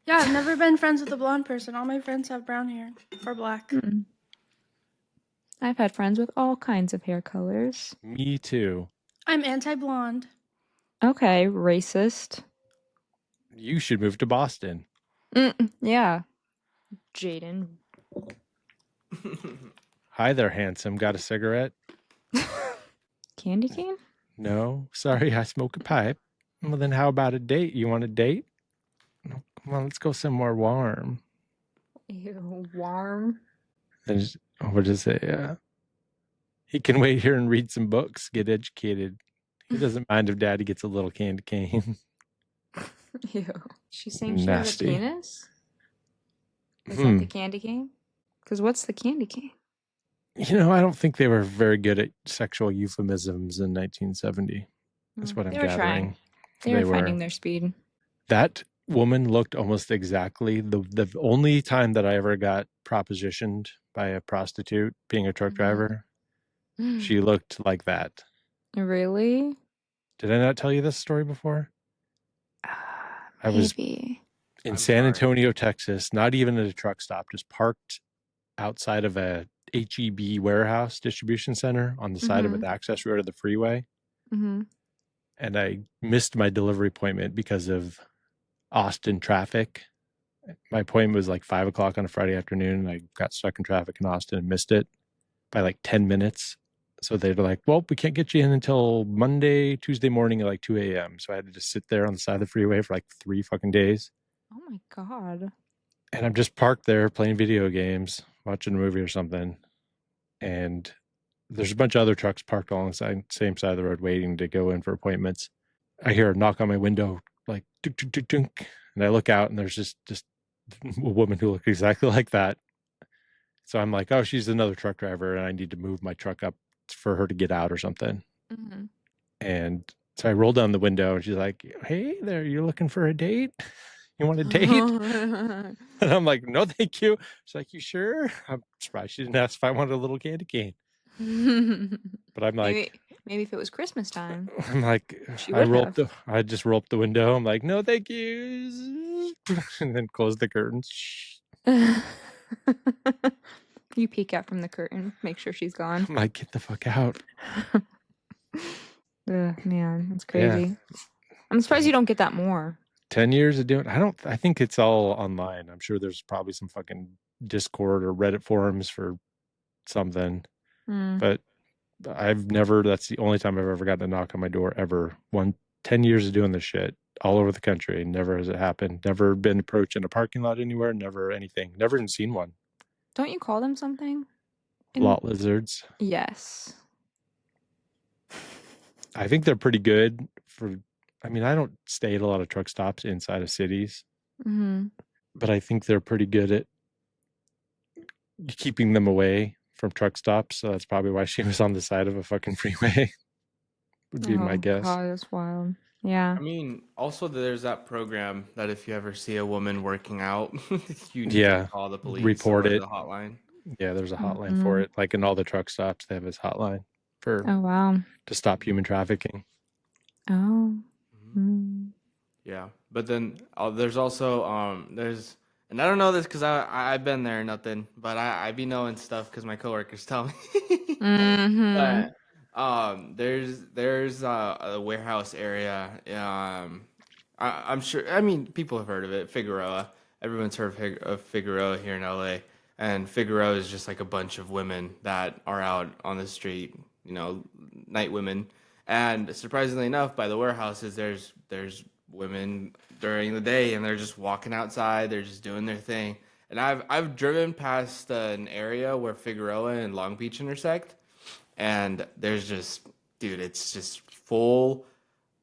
Yeah, I've never been friends with a blonde person. All my friends have brown hair or black. I've had friends with all kinds of hair colors. Me too. I'm anti-blonde. Okay, racist. You should move to Boston. Yeah. Jaden. Hi there, handsome. Got a cigarette? Candy cane? No, sorry, I smoke a pipe. Well, then how about a date? You want a date? Come on, let's go somewhere warm. Ew, warm. There's, what does it say? He can wait here and read some books, get educated. He doesn't mind if daddy gets a little candy cane. Ew. She's saying she has a Nasty. penis? Is that the candy cane? Because what's the candy cane? You know, I don't think they were very good at sexual euphemisms in 1970. That's what I'm gathering. Trying. They were finding their speed. That woman looked almost exactly the only time that I ever got propositioned by a prostitute being a truck driver. She looked like that. Really? Did I not tell you this story before? I was in San Antonio, Texas, not even at a truck stop, just parked outside of a HEB warehouse distribution center on the side of an access road of the freeway. And I missed my delivery appointment because of Austin traffic. My appointment was like 5 o'clock on a Friday afternoon, and I got stuck in traffic in Austin and missed it by like 10 minutes. So they're like, well, we can't get you in until Tuesday morning at like 2 a.m. So I had to just sit there on the side of the freeway for like 3 fucking days. Oh my God. And I'm just parked there playing video games, watching a movie or something. And there's a bunch of other trucks parked all on the same side of the road waiting to go in for appointments. I hear a knock on my window, like, dunk, dunk, dunk, dunk. And I look out and there's just a woman who looked exactly like that. So I'm like, oh, she's another truck driver and I need to move my truck up for her to get out or something. And so I roll down the window and she's like, hey there, you looking for a date? You want a date? And I'm like, no, thank you. She's like, you sure? I'm surprised she didn't ask if I wanted a little candy cane. But I'm like, maybe if it was Christmas time. I'm like, I just roll up the window. I'm like, no, thank you. And then close the curtains. You peek out from the curtain, make sure she's gone. I'm like, get the fuck out. Man, that's crazy. Yeah. I'm surprised you don't get that more. 10 years of doing I think it's all online. I'm sure there's probably some fucking Discord or Reddit forums for something. But that's the only time I've ever gotten a knock on my door ever. 10 years of doing this shit all over the country. Never has it happened. Never been approached in a parking lot anywhere. Never anything. Never even seen one. Don't you call them something? Lot lizards. Yes. I think they're pretty good I don't stay at a lot of truck stops inside of cities. But I think they're pretty good at keeping them away from truck stops. So that's probably why she was on the side of a fucking freeway. Would be my guess. God, that's wild. Yeah. I mean, also there's that program that if you ever see a woman working out, you need Yeah, to call the police report or it. the hotline. Yeah, there's a hotline for it. Like in all the truck stops, they have this hotline for Oh wow. to stop human trafficking. Oh. Yeah, but then there's also there's and I don't know this because I've been there or nothing, but I be knowing stuff because my coworkers tell me. But there's a warehouse area. I'm sure. I mean, people have heard of it. Figueroa. Everyone's heard of Figueroa here in LA, and Figueroa is just like a bunch of women that are out on the street. You know, night women. And surprisingly enough, by the warehouses, there's women during the day, and they're just walking outside. They're just doing their thing. And I've driven past an area where Figueroa and Long Beach intersect, and there's just, dude, it's just full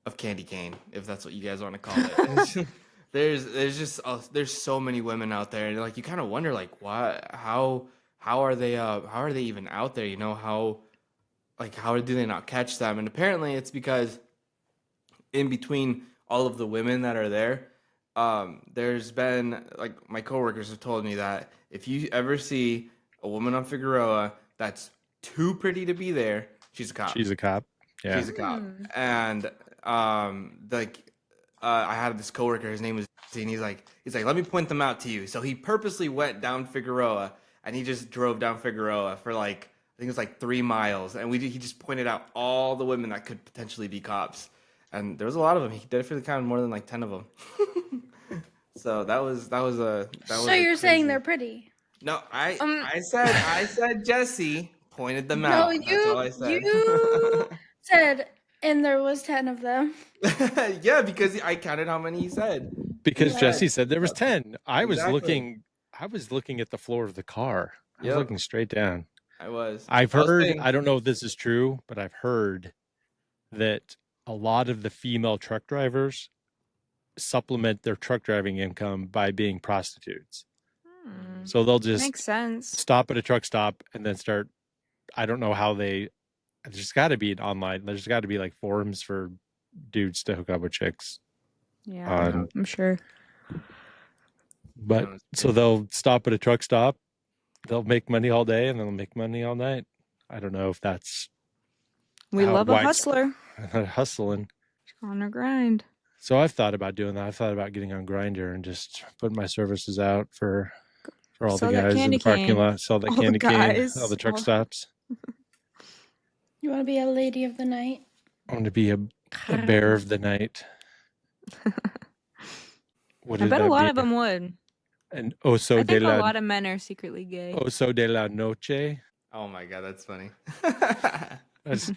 of candy cane, if that's what you guys want to call it. there's just there's so many women out there, and like you kind of wonder like how are they even out there? You know, how do they not catch them? And apparently it's because in between all of the women that are there, there's been, like, my coworkers have told me that if you ever see a woman on Figueroa that's too pretty to be there, she's a cop. She's a cop. Yeah. She's a cop. And I had this coworker, his name was, and he's like, let me point them out to you. So he purposely went down Figueroa, and he just drove down Figueroa for like, I think it was like 3 miles, and he just pointed out all the women that could potentially be cops, and there was a lot of them. He definitely counted more than like 10 of them. So that was a. So you're saying they're pretty? No, I said Jesse pointed them No, out. That's all I said. you said, and there was 10 of them. Yeah, because I counted how many he said. Because Jesse said there was 10. I was Exactly. looking at the floor of the car. I was Yep. looking straight down. I've heard. I don't know if this is true, but I've heard that a lot of the female truck drivers supplement their truck driving income by being prostitutes. So they'll just Makes sense. stop at a truck stop and then start. I don't know how there's got to be an online. There's got to be like forums for dudes to hook up with chicks. Yeah, I'm sure. But so they'll stop at a truck stop. They'll make money all day and they'll make money all night. I don't know if that's. We love a hustler. Hustling. On a grind. So I've thought about doing that. I've thought about getting on Grindr and just putting my services out for all the guys in the parking lot. Sell that candy cane, all the truck stops. You want to be a lady of the night? I want to be a bear of the night. I bet a lot of them would. And oso I de think la. a lot of men are secretly gay. Oso de la noche. Oh my god, that's funny. Is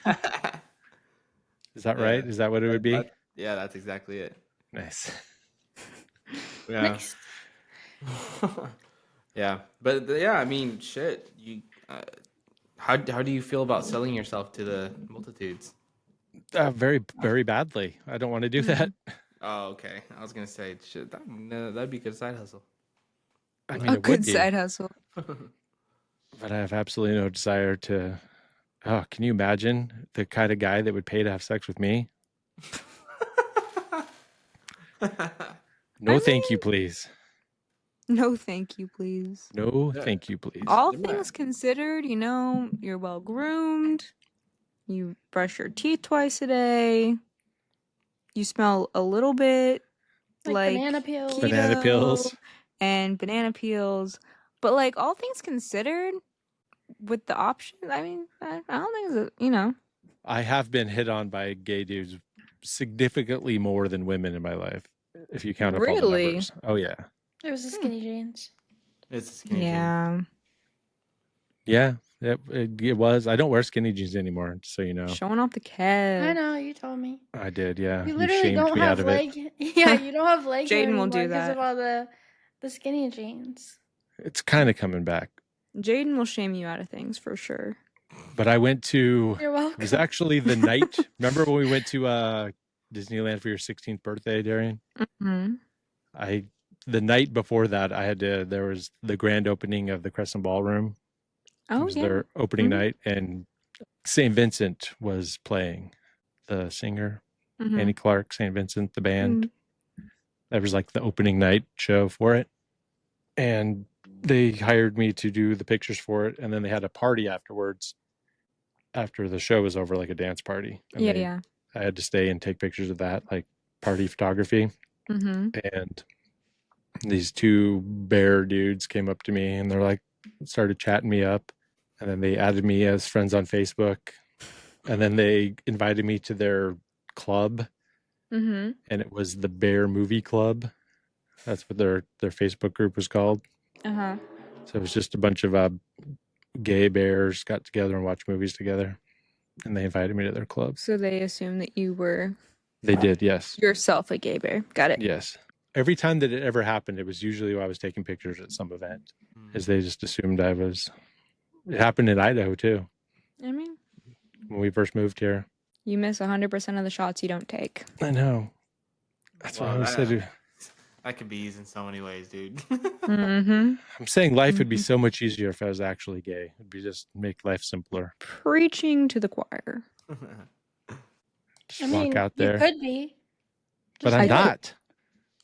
that right? Is that what it would be? Yeah, that's exactly it. Nice. Yeah. Nice. Yeah, but yeah, I mean, shit. You, how do you feel about selling yourself to the multitudes? Very, very badly. I don't want to do that. Oh, okay. I was gonna say, shit, that'd be a good side hustle. I mean, A it good would be, side hustle. but I have absolutely no desire to. Oh, can you imagine the kind of guy that would pay to have sex with me? No, thank you, please. No, thank you, please. No, thank you, please. All things considered, you know, you're well groomed. You brush your teeth twice a day. You smell a little bit like banana peels. keto Banana peels. and banana peels. But like all things considered, with the options, I mean, I don't think it's you know. I have been hit on by gay dudes significantly more than women in my life, if you count up all the numbers. Oh yeah. It was the skinny jeans. It's skinny jeans. Yeah. Yeah, it was. I don't wear skinny jeans anymore, so you know. Showing off the calves. I know, you told me. I did, yeah. You literally shamed don't me out have of leg. it. Yeah, you don't have leg hair Jaden will anymore do because that. of all the skinny jeans. It's kind of coming back. Jaden will shame you out of things for sure. But I went to. You're welcome. It was actually the night. Remember when we went to Disneyland for your 16th birthday, Darian? Mm-hmm. I the night before that, there was the grand opening of the Crescent Ballroom. It Oh was yeah. their opening Mhm. night, and St. Vincent was playing. The singer, Annie Mhm. Clark, St. Vincent, the band. Mm. That was like the opening night show for it. And they hired me to do the pictures for it. And then they had a party afterwards, after the show was over, like a dance party. And Yeah. I had to stay and take pictures of that, like party photography. Mhm. And these two bear dudes came up to me and they're like, started chatting me up. And then they added me as friends on Facebook. And then they invited me to their club. Mhm. And it was the Bear Movie Club. That's what their Facebook group was called. Uh-huh. So it was just a bunch of gay bears got together and watched movies together. And they invited me to their club. So they assumed that you were They did, yes. yourself a gay bear. Got it. Yes. Every time that it ever happened, it was usually when I was taking pictures at some event, as they just assumed I was. It happened in Idaho too, I mean, when we first moved here. you miss 100% of the shots you don't take. I know. That's what I always said. That could be used in so many ways, dude. Mm-hmm. I'm saying life would be so much easier if I was actually gay. It'd be just make life simpler. Preaching to the choir. Just I mean, walk out you there. could be. But Just I'm do it. not.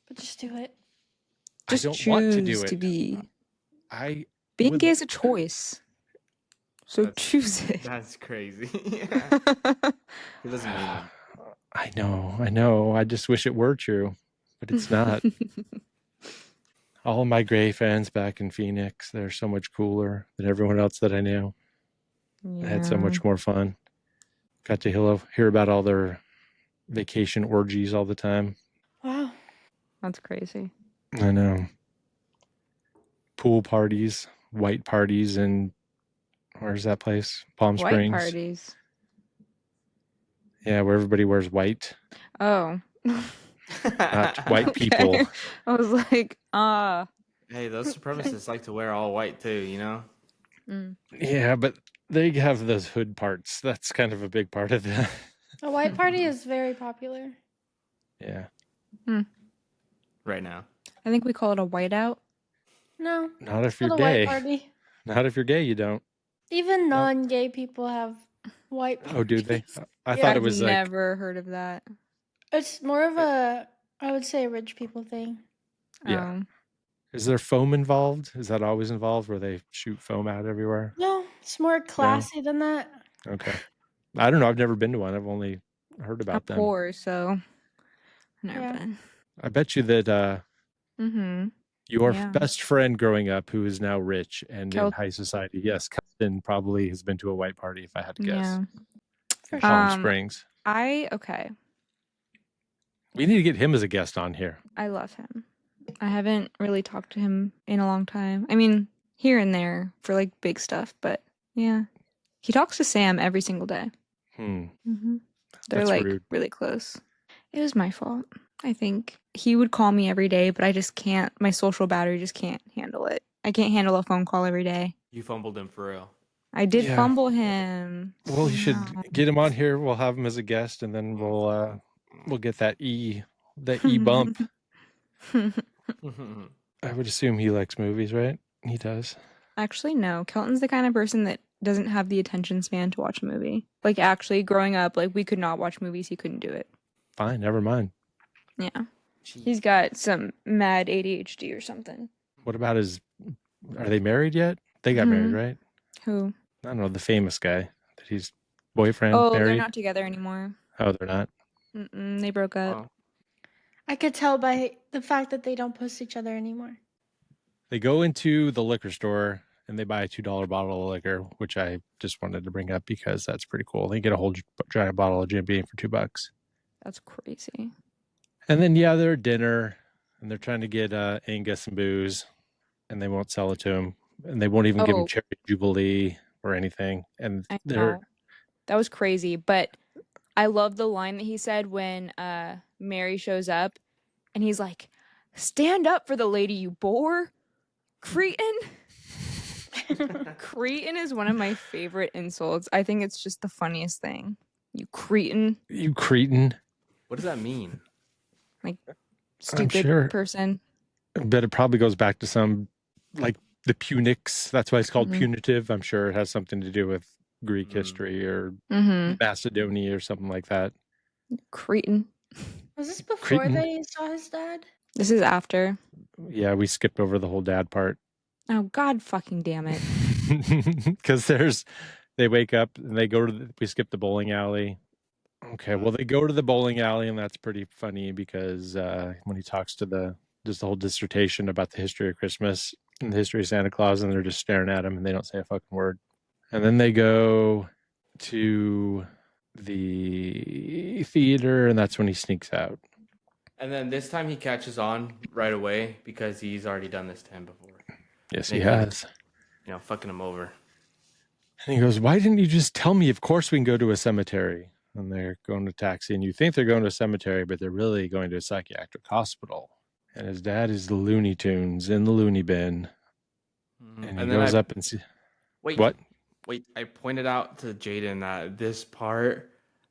But just do it. Just I don't choose want to do it. to be. I Being would- gay is a choice. So That's- choose it. That's crazy. Yeah. It doesn't mean that. I know. I just wish it were true, but it's not. All my gay fans back in Phoenix, they're so much cooler than everyone else that I knew. I had so much more fun. Got to hear about all their vacation orgies all the time. Wow. That's crazy. I know. Pool parties, white parties, and where's that place? Palm White Springs. parties. Yeah, where everybody wears white, Oh. not white Okay. people. I was like, Hey, those supremacists like to wear all white too, you know? Yeah, but they have those hood parts. That's kind of a big part of that. A white party is very popular. Yeah. Right now. I think we call it a whiteout. No, Not if not you're a white gay. party. Not if you're gay, you don't. Even non-gay people have white parties. Oh, do they? I Yeah. thought it was I've like, never heard of that. It's more of a, I would say, rich people thing. Yeah. Oh. is there foam involved? Is that always involved where they shoot foam out everywhere? No, it's more classy than that. Okay. I don't know. I've never been to one. I've only heard I'm about them. poor, so never Yeah. been. I bet you that Mm-hmm. your Yeah. best friend growing up, who is now rich and in Kel- high society, yes, Kelton probably has been to a white party, if I had to guess. Yeah. For Palm sure. Springs. Okay. We need to get him as a guest on here. I love him. I haven't really talked to him in a long time. I mean, here and there for like big stuff, but yeah. He talks to Sam every single day. Mm-hmm. They're That's like rude. really close. It was my fault. I think he would call me every day, but I just can't. My social battery just can't handle it. I can't handle a phone call every day. You fumbled him for real. I did Yeah. fumble him. Well, you should No. get him on here. We'll have him as a guest, and then we'll get that E bump. I would assume he likes movies, right? He does. Actually, no. Kelton's the kind of person that doesn't have the attention span to watch a movie. Like, actually, growing up, like, we could not watch movies. He couldn't do it. Fine, never mind. Yeah. He's got some mad ADHD or something. What about are they married yet? They got married, right? Who? I don't know, the famous guy that he's boyfriend, Oh, married. they're not together anymore. Oh, they're not. They broke up. Oh. I could tell by the fact that they don't post each other anymore. They go into the liquor store and they buy a $2 bottle of liquor, which I just wanted to bring up because that's pretty cool. They get a whole giant bottle of Jim Beam for $2. That's crazy. And then, they're at dinner and they're trying to get Angus some booze and they won't sell it to him. And they won't even give him Oh. Cherry Jubilee or anything. And I they're, know. That was crazy. But I love the line that he said when Mary shows up and he's like, "Stand up for the lady, you bore. Cretin." Cretin is one of my favorite insults. I think it's just the funniest thing. You cretin. you cretin. What does that mean? Stupid sure. person. but it probably goes back to some like the Punics. That's why it's called Mhm. punitive. I'm sure it has something to do with Greek history or Mhm. Macedonia or something like that. Cretin. Was this before Cretan. they saw his dad? This is after. Yeah, we skipped over the whole dad part. Oh, God fucking damn it. Because they wake up and they go to, we skip the bowling alley. Okay, well, they go to the bowling alley, and that's pretty funny because when he talks to just the whole dissertation about the history of Christmas and the history of Santa Claus, and they're just staring at him and they don't say a fucking word. And then they go to the theater, and that's when he sneaks out. And then this time he catches on right away because he's already done this to him before. Yes, he Making, has. fucking him over. And he goes, "Why didn't you just tell me? Of course we can go to a cemetery." And they're going to a taxi, and you think they're going to a cemetery, but they're really going to a psychiatric hospital. And his dad is the Looney Tunes in the loony bin. And he goes up and see. Wait, What? Wait, I pointed out to Jaden that this part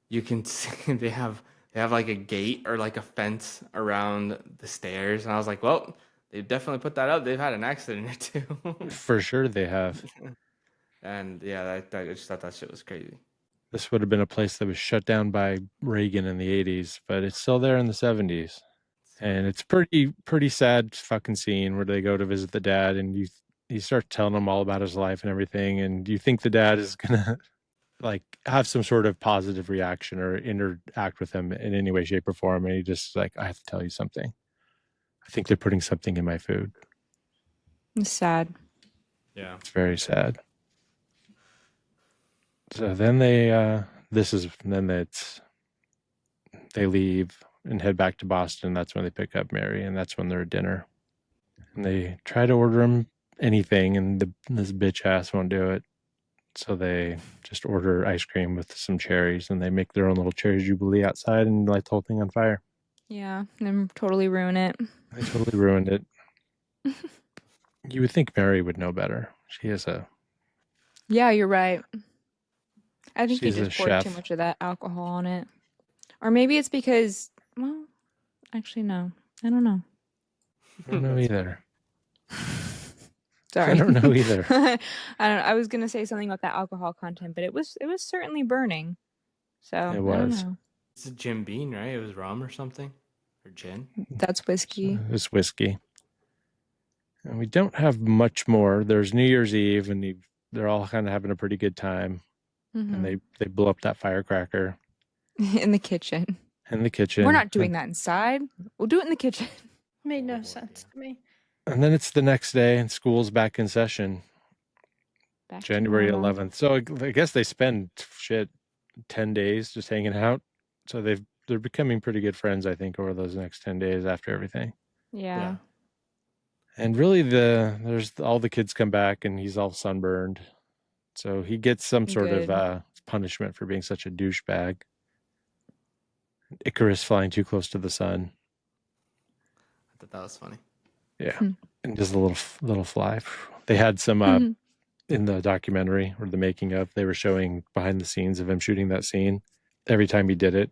you can see they have like a gate or like a fence around the stairs, and I was like, well, they've definitely put that up. They've had an accident or two. For sure they have. And yeah, I just thought that shit was crazy. This would have been a place that was shut down by Reagan in the 80s, but it's still there in the 70s. And it's pretty sad fucking scene where they go to visit the dad, and you start telling him all about his life and everything, and you think the dad is gonna like have some sort of positive reaction or interact with him in any way, shape, or form, and he just like, I have to tell you something. I think they're putting something in my food. It's sad. Yeah. It's very sad. So then they leave and head back to Boston. That's when they pick up Mary, and that's when they're at dinner. And they try to order him anything, and this bitch ass won't do it. So they just order ice cream with some cherries, and they make their own little cherry jubilee outside and light the whole thing on fire. Yeah, and totally ruin it. They totally ruined it. You would think Mary would know better. She is Yeah, you're right. I think they she's a just poured too chef. much of that alcohol on it. Or maybe it's because, well, actually, no. I don't know. I don't know either. Sorry. I don't know either. I was gonna say something about that alcohol content, but it was certainly burning. So It I don't was. know. It's a Jim Beam, right? It was rum or something, or gin. That's whiskey. It's whiskey. And we don't have much more. There's New Year's Eve, and they're all kind of having a pretty good time. And they blow up that firecracker In the kitchen. in the kitchen. We're not doing that inside. We'll do it in the kitchen. Made no sense to me. And then it's the next day, and school's back in session, Back to January normal. 11th. So I guess they spend 10 days just hanging out. So they're becoming pretty good friends, I think, over those next 10 days after everything. Yeah. And really, there's all the kids come back, and he's all sunburned. So he gets some sort of punishment for being such a douchebag. Icarus flying too close to the sun. I thought that was funny. Yeah, and just a little fly. They had some in the documentary or the making of. They were showing behind the scenes of him shooting that scene. Every time he did it,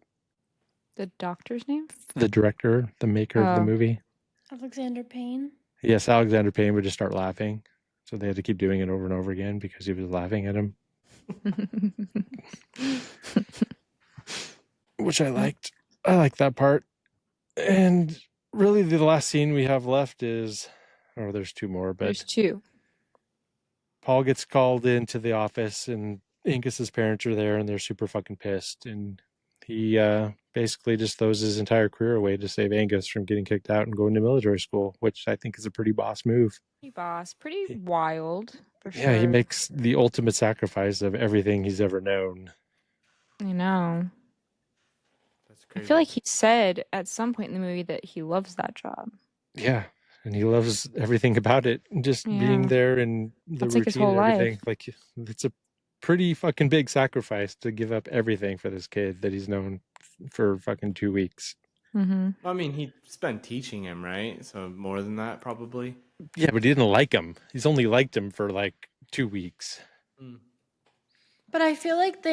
The doctor's name? the director, the maker of the movie, Alexander Payne. yes, Alexander Payne would just start laughing. So they had to keep doing it over and over again because he was laughing at him, which I liked. I like that part. And really, the last scene we have left is, there's two more, but There's two. Paul gets called into the office, and Angus's parents are there, and they're super fucking pissed. And he basically just throws his entire career away to save Angus from getting kicked out and going to military school, which I think is a pretty boss move. Pretty wild, for sure. Yeah, he makes the ultimate sacrifice of everything he's ever known. I know. That's crazy. I feel like he said at some point in the movie that he loves that job. Yeah, and he loves everything about it. Just being there and the That's like his routine whole and everything. life. Like, it's a pretty fucking big sacrifice to give up everything for this kid that he's known for fucking 2 weeks. Mm-hmm. I mean, he spent teaching him, right? So more than that, probably. Yeah, but he didn't like him. He's only liked him for like 2 weeks. But I feel like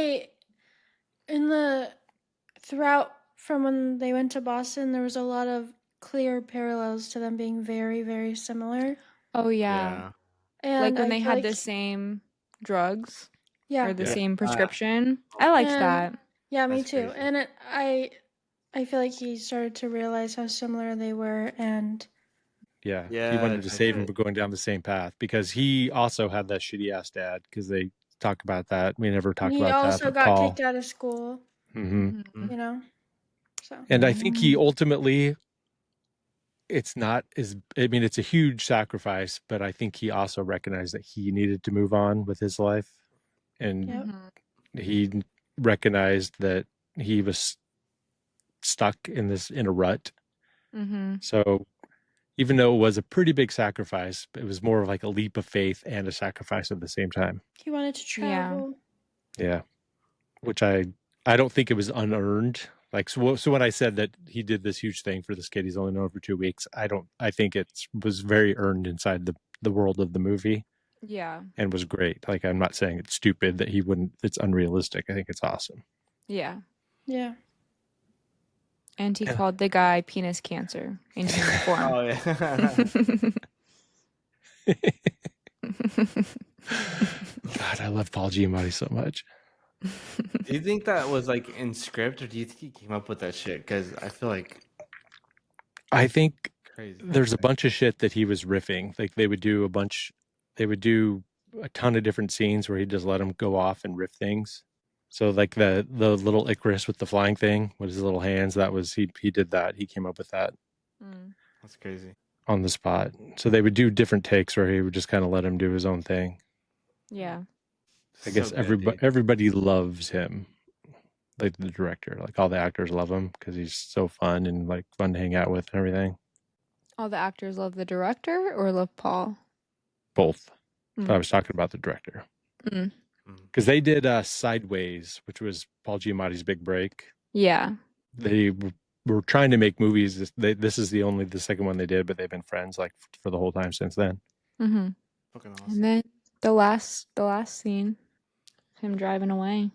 throughout from when they went to Boston, there was a lot of clear parallels to them being very, very similar. Oh yeah. Yeah. And Like when I they feel had like the same drugs or the Yeah. same prescription. I liked that. Yeah, me That's too. crazy. And I feel like he started to realize how similar they were, and Yeah. He Yeah, wanted to that's save him it. from going down the same path because he also had that shitty ass dad because they talk about that. We never talked he about that, also but got Paul. kicked out of school, Hmm. Mhm. you know? So, And I think he Yeah. ultimately, it's not as, I mean, it's a huge sacrifice, but I think he also recognized that he needed to move on with his life. And yep. he recognized that he was stuck in a rut. Mm-hmm. So even though it was a pretty big sacrifice, it was more of like a leap of faith and a sacrifice at the same time. He wanted to Yeah. travel. Yeah. Which I don't think it was unearned. Like, so when I said that he did this huge thing for this kid, he's only known for 2 weeks. I think it was very earned inside the world of the movie Yeah. and was great. Like, I'm not saying it's stupid that he wouldn't, it's unrealistic. I think it's awesome. Yeah. Yeah. And he Yeah. called the guy penis cancer in human form. Oh yeah. God, I love Paul Giamatti so much. Do you think that was like in script, or do you think he came up with that shit? Because I feel like I think crazy. there's a bunch of shit that he was riffing. Like they would do a ton of different scenes where he'd just let him go off and riff things. So like the little Icarus with the flying thing with his little hands, that was he did that. He came up with that That's crazy. on the spot. So they would do different takes where he would just kind of let him do his own thing. Yeah. I guess So good, dude. everybody loves him. Like the director, like all the actors love him because he's so fun and like fun to hang out with and everything. All the actors love the director or love Paul? Both. Mm. But I was talking about the director. Mm. Because they did Sideways, which was Paul Giamatti's big break. Yeah. They were trying to make movies. This is the second one they did, but they've been friends like for the whole time since then. Mm-hmm. Fucking awesome. And then the last scene, him driving away.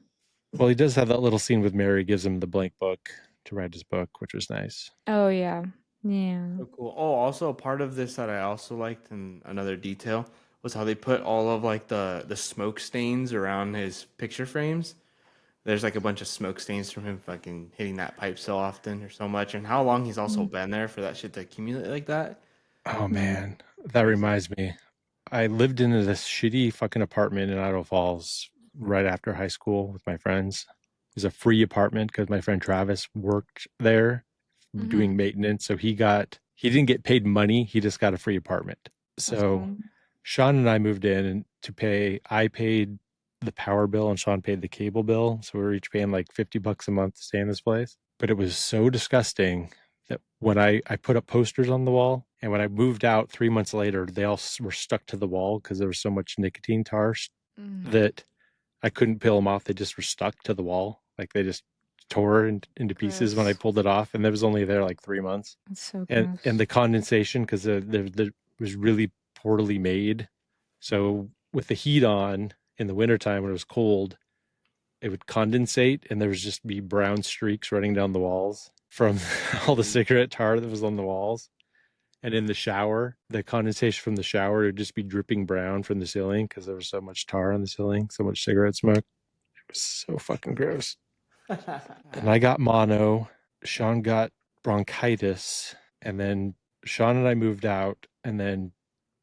Well, he does have that little scene with Mary, gives him the blank book to write his book, which was nice. Oh yeah. Yeah. So cool. Oh, also a part of this that I also liked, and another detail was how they put all of like the smoke stains around his picture frames. There's like a bunch of smoke stains from him fucking hitting that pipe so often or so much, and how long he's also been there for that shit to accumulate like that. Oh man, that reminds me. I lived in this shitty fucking apartment in Idaho Falls right after high school with my friends. It was a free apartment because my friend Travis worked there doing maintenance. So he didn't get paid money. He just got a free apartment. So Sean and I moved in and I paid the power bill and Sean paid the cable bill. So we were each paying like $50 a month to stay in this place. But it was so disgusting that when I put up posters on the wall, and when I moved out 3 months later, they all were stuck to the wall because there was so much nicotine tar that I couldn't peel them off. They just were stuck to the wall. Like they just tore into pieces when I pulled it off. And that was only there like 3 months. That's so gross. And the condensation, because it was really poorly made. So with the heat on in the wintertime when it was cold, it would condensate and there would just be brown streaks running down the walls from all the cigarette tar that was on the walls. And in the shower, the condensation from the shower would just be dripping brown from the ceiling because there was so much tar on the ceiling, so much cigarette smoke. It was so fucking gross. And I got mono. Sean got bronchitis. And then Sean and I moved out. And then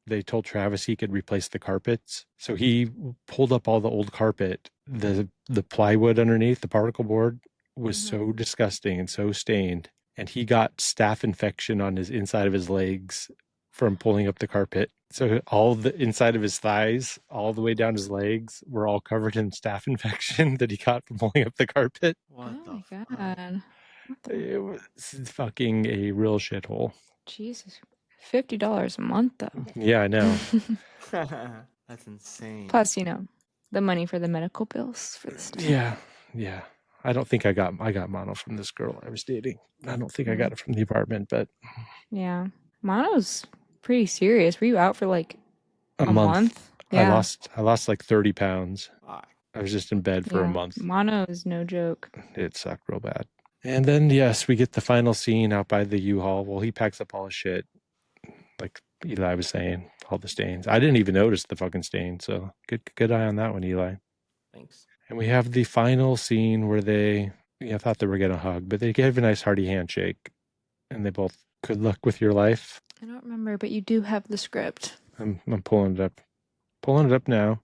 they told Travis he could replace the carpets. So he pulled up all the old carpet. The plywood underneath, the particle board, was so disgusting and so stained. And he got staph infection on his inside of his legs from pulling up the carpet. So all the inside of his thighs, all the way down his legs, were all covered in staph infection that he got from pulling up the carpet. Oh my god. It was fucking a real shithole. Jesus. $50 a month though. Yeah, I know. That's insane. Plus, the money for the medical bills for this time. Yeah. I don't think I got mono from this girl I was dating. I don't think I got it from the apartment, but yeah, mono's pretty serious. Were you out for like a month? Yeah. I lost like 30 pounds. I was just in bed for a month. Mono is no joke. It sucked real bad. And then, yes, we get the final scene out by the U-Haul. Well, he packs up all his shit, like Eli was saying, all the stains. I didn't even notice the fucking stain, so good eye on that one, Eli. Thanks. And we have the final scene where they, I thought they were going to hug, but they gave a nice hearty handshake. And they both, good luck with your life. I don't remember, but you do have the script. I'm pulling it up. Pulling it up now.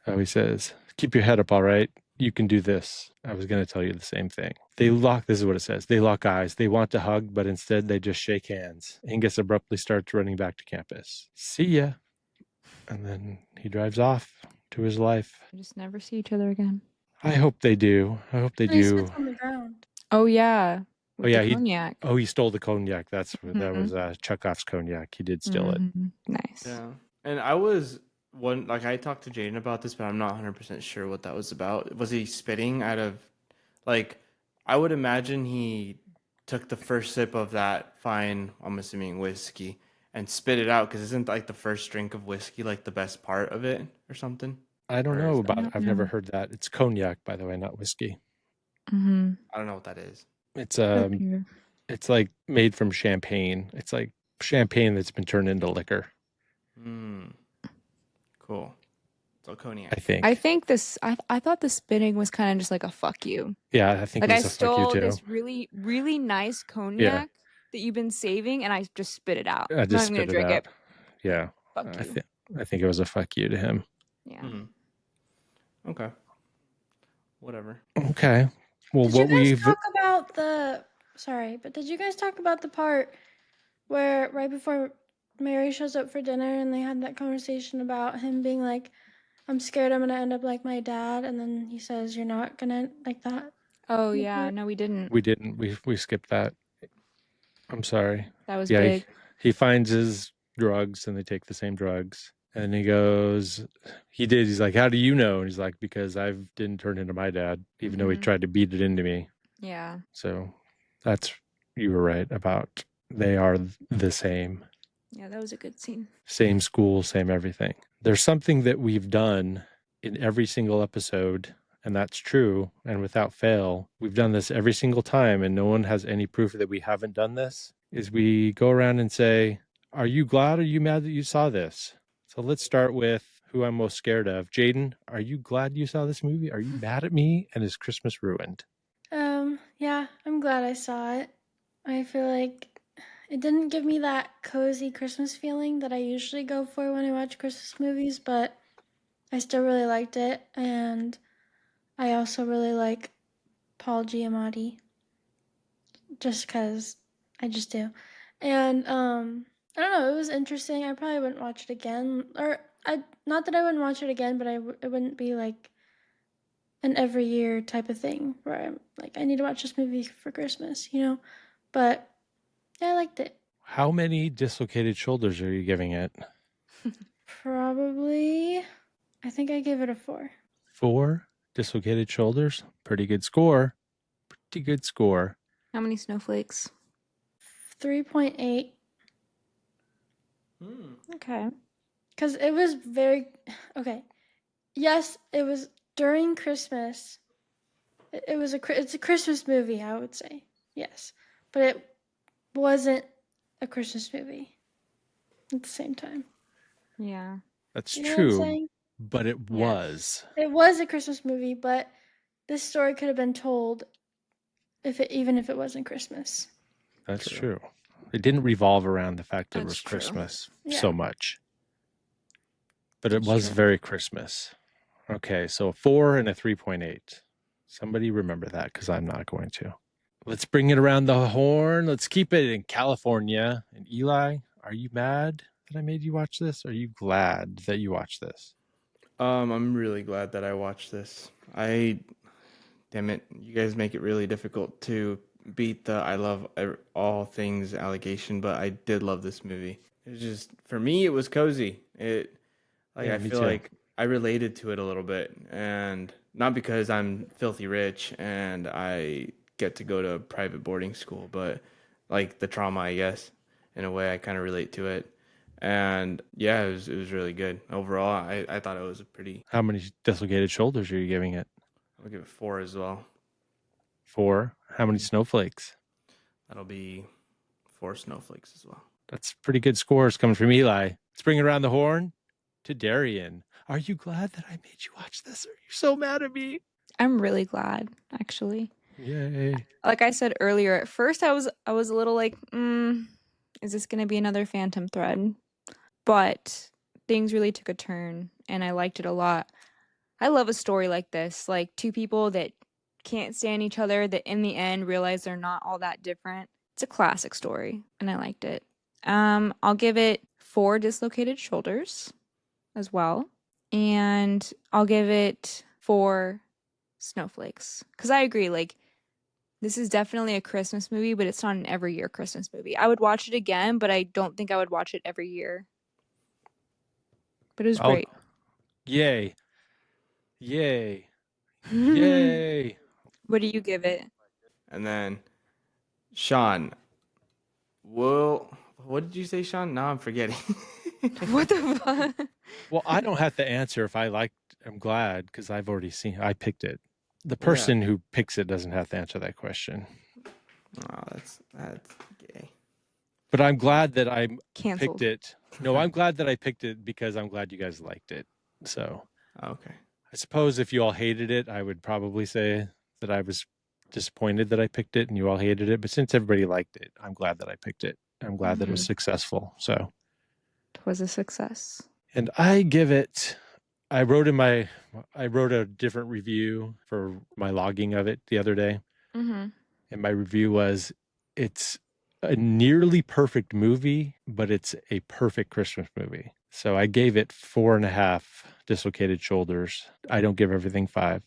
Oh, he says, keep your head up, all right? You can do this. I was going to tell you the same thing. This is what it says. They lock eyes. They want to hug, but instead they just shake hands. Angus abruptly starts running back to campus. See ya. And then he drives off to his life. We just never see each other again. I hope they do. I hope they And he do. spits on the ground. Oh, yeah. With yeah, the cognac. he stole the cognac. That was Chekhov's cognac. He did steal it. Nice. Yeah. And I talked to Jaden about this, but I'm not 100% sure what that was about. Was he spitting out of, like, I would imagine he took the first sip of that fine, I'm assuming, whiskey and spit it out, because isn't like the first drink of whiskey like the best part of it or something? I don't know about it. I've never know. heard that. It's cognac, by the way, not whiskey. Mm-hmm. I don't know what that is. It's like made from champagne. It's like champagne that's been turned into liquor. Cool. So cognac. I think. I thought the spitting was kind of just like a fuck you. Yeah, I think like it was I a fuck you stole too. this really, really nice cognac that you've been saving, and I just spit it out. I just I'm not spit gonna drink it. Yeah. Fuck you. I think it was a fuck you to him. Yeah. Okay. Whatever. Okay. Well, Did you guys talk about did you guys talk about the part where right before Mary shows up for dinner and they had that conversation about him being like, I'm scared I'm gonna end up like my dad, and then he says you're not gonna like that? Oh yeah, no, we didn't. We didn't. We skipped that. I'm sorry. That was big. He finds his drugs and they take the same drugs. And he goes, he's like, how do you know? And he's like, because I didn't turn into my dad, even though he tried to beat it into me. Yeah. So you were right about they are the same. Yeah, that was a good scene. Same school, same everything. There's something that we've done in every single episode, and that's true. And without fail, we've done this every single time, and no one has any proof that we haven't done this, is we go around and say, are you glad or are you mad that you saw this? So let's start with who I'm most scared of. Jaden, are you glad you saw this movie? Are you mad at me? And is Christmas ruined? Yeah, I'm glad I saw it. I feel like it didn't give me that cozy Christmas feeling that I usually go for when I watch Christmas movies, but I still really liked it, and I also really like Paul Giamatti, just because I just do. And I don't know, it was interesting. I probably wouldn't watch it again, not that I wouldn't watch it again, but it wouldn't be like an every year type of thing where I'm like, I need to watch this movie for Christmas, But yeah, I liked it. How many dislocated shoulders are you giving it? Probably, I think I gave it a 4. 4 dislocated shoulders? Pretty good score. Pretty good score. How many snowflakes? 3.8. Okay. Because it was okay. Yes, it was during Christmas. It's a Christmas movie, I would say. Yes. But it wasn't a Christmas movie at the same time. Yeah. That's You know true. what I'm saying? But it was. It was a Christmas movie, but this story could have been told even if it wasn't Christmas. That's true. It didn't revolve around the fact that it was That's true. Christmas Yeah. so much. But it was very Christmas. Okay, so a 4 and a 3.8. Somebody remember that, because I'm not going to. Let's bring it around the horn. Let's keep it in California. And Eli, are you mad that I made you watch this? Are you glad that you watched this? I'm really glad that I watched this. Damn it, you guys make it really difficult to beat the I love all things allegation, but I did love this movie. It's just, for me, it was cozy. I feel like I related to it a little bit, and not because I'm filthy rich and I get to go to private boarding school, but like the trauma, I guess, in a way I kind of relate to it. And yeah, it was really good. Overall, I thought it was a pretty... How many dislocated shoulders are you giving it? I'll give it 4 as well. 4. How many snowflakes? That'll be 4 snowflakes as well. That's pretty good scores coming from Eli. Let's bring it around the horn to Darian. Are you glad that I made you watch this? Or are you so mad at me? I'm really glad, actually. Yay. Like I said earlier, at first I was a little like, is this gonna be another Phantom thread? But things really took a turn and I liked it a lot. I love a story like this, like two people that can't stand each other that in the end realize they're not all that different. It's a classic story and I liked it. I'll give it 4 dislocated shoulders as well. And I'll give it 4 snowflakes. Because I agree, like, this is definitely a Christmas movie, but it's not an every year Christmas movie. I would watch it again, but I don't think I would watch it every year. But it was great. Yay. Yay. Yay. What do you give it? And then, Sean. Well, what did you say, Sean? Now I'm forgetting. What the fuck? Well, I don't have to answer if I liked. I'm glad because I've already seen. I picked it. The person who picks it doesn't have to answer that question. Oh, that's gay. But I'm glad that I Canceled. picked it. No, I'm glad that I picked it because I'm glad you guys liked it. So, Okay. I suppose if you all hated it, I would probably say that I was disappointed that I picked it and you all hated it. But since everybody liked it, I'm glad that I picked it. I'm glad that it was successful. So It was a success. And I give it, I wrote a different review for my logging of it the other day. Mm-hmm. And my review was, it's a nearly perfect movie, but it's a perfect Christmas movie. So I gave it 4.5 dislocated shoulders. I don't give everything 5.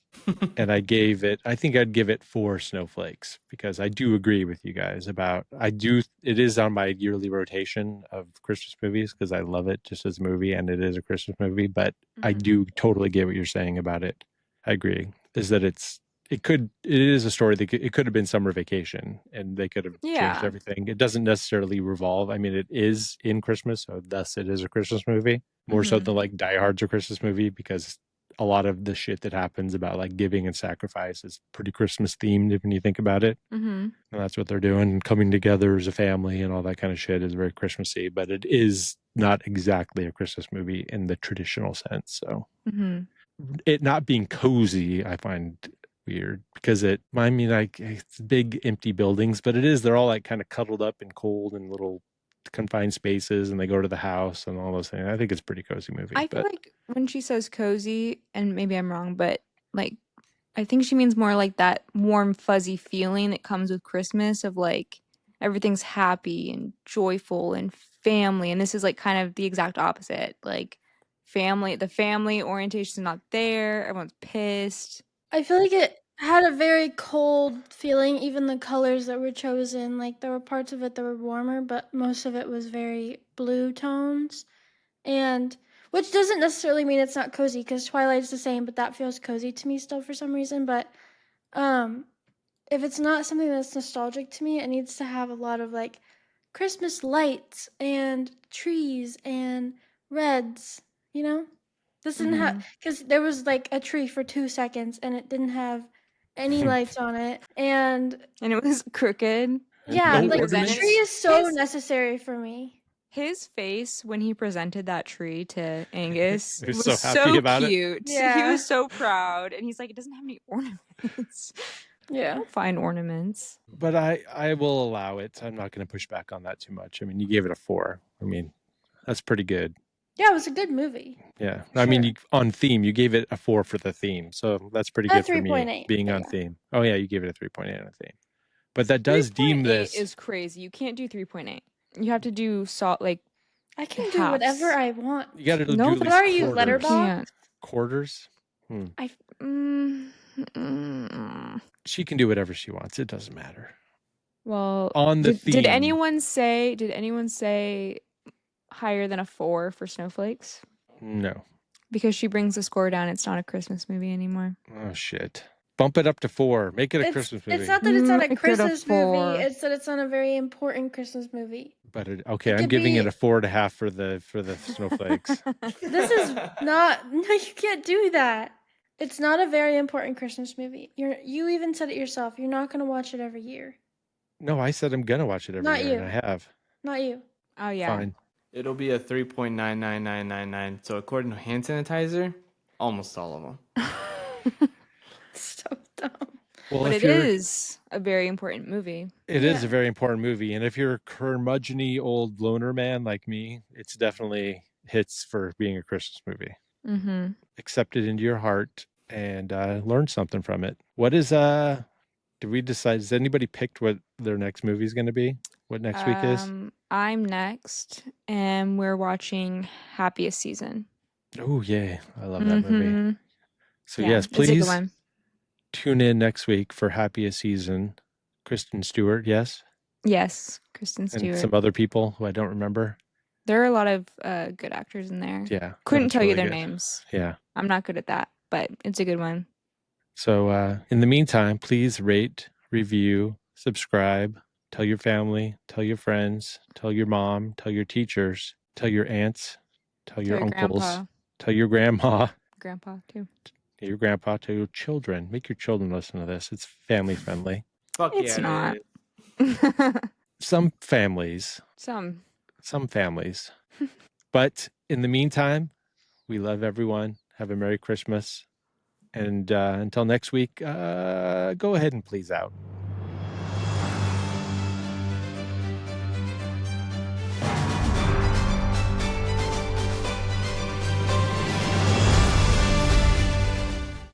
And I think I'd give it 4 snowflakes because I do agree with you guys it is on my yearly rotation of Christmas movies because I love it just as a movie and it is a Christmas movie, but I do totally get what you're saying about it. I agree. Is that it is a story that it could have been Summer Vacation and they could have changed everything. It doesn't necessarily revolve. I mean, it is in Christmas, so thus it is a Christmas movie more so than like Die Hard's a Christmas movie because a lot of the shit that happens about like giving and sacrifice is pretty Christmas themed when you think about it. And that's what they're doing. And coming together as a family and all that kind of shit is very Christmassy, but it is not exactly a Christmas movie in the traditional sense. So it not being cozy, I find weird because it's big empty buildings, but they're all like kind of cuddled up and cold in little confined spaces and they go to the house and all those things. I think it's a pretty cozy movie. I feel like when she says cozy, and maybe I'm wrong, but like I think she means more like that warm fuzzy feeling that comes with Christmas of like everything's happy and joyful and family, and this is like kind of the exact opposite. Like the family orientation is not there, everyone's pissed. I feel like it had a very cold feeling, even the colors that were chosen. Like, there were parts of it that were warmer, but most of it was very blue tones. And, which doesn't necessarily mean it's not cozy, because Twilight's the same, but that feels cozy to me still for some reason. But, if it's not something that's nostalgic to me, it needs to have a lot of, like, Christmas lights and trees and reds, you know? This didn't have, because there was like a tree for 2 seconds and it didn't have any lights on it, and it was crooked. yeah, No like the ornaments? tree is so necessary for me. His face when he presented that tree to Angus He was was so happy about it. cute. Yeah. He was so proud, and he's like, it doesn't have any ornaments. Yeah. I'll find ornaments. But I will allow it. I'm not going to push back on that too much. I mean, you gave it a 4. I mean, that's pretty good. Yeah, it was a good movie. Yeah. I mean, on theme, you gave it a 4 for the theme. So that's pretty good for me 3.8, being on theme. Oh, yeah, you gave it a 3.8 on theme. But that does deem this. 3.8 is crazy. You can't do 3.8. You have to do salt like I can do halves. whatever I want. You got to do No, at What least are you, quarters. Letterboxd? Quarters? She can do whatever she wants. It doesn't matter. Well, On the did theme. anyone say higher than a 4 for Snowflakes? No. Because she brings the score down, it's not a Christmas movie anymore. Oh, shit. Bump it up to 4. Make it a Christmas movie. It's not that it's not a Make it a Christmas 4. movie. It's that it's not a very important Christmas movie. But It I'm could giving be- it a 4.5 for the snowflakes. This is not. No, you can't do that. It's not a very important Christmas movie. You even said it yourself. You're not going to watch it every year. No, I said I'm gonna watch it every Not year, and you. I have. Not you. Oh yeah. Fine. It'll be a 3.99999. So according to hand sanitizer, almost all of them. So dumb. Well, But if it you're, is a very important movie. it is a Yeah. very important movie, and if you're a curmudgeony old loner man like me, it's definitely hits for being a Christmas movie. Mm-hmm. Accept it into your heart and learn something from it. What is did we decide? Has anybody picked what their next movie is going to be? What next week is? I'm next, and we're watching Happiest Season. Oh, yay. I love that movie. Mm-hmm. So, Yeah, yes, it's a good please one. tune in next week for Happiest Season. Kristen Stewart, yes. Yes, Kristen And Stewart. some other people who I don't remember. There are a lot of good actors in there. Yeah. Couldn't it's tell you really their good. names. Yeah. I'm not good at that, but it's a good one. So, in the meantime, please rate, review, subscribe, tell your family, tell your friends, tell your mom, tell your teachers, tell your aunts, tell your uncles, grandpa. tell your grandma, Grandpa too. tell your grandpa, tell your children. Make your children listen to this. It's family friendly. Fuck It's yeah, not. it is. Some families, Some. But in the meantime, we love everyone. Have a Merry Christmas. And until next week, go ahead and please out.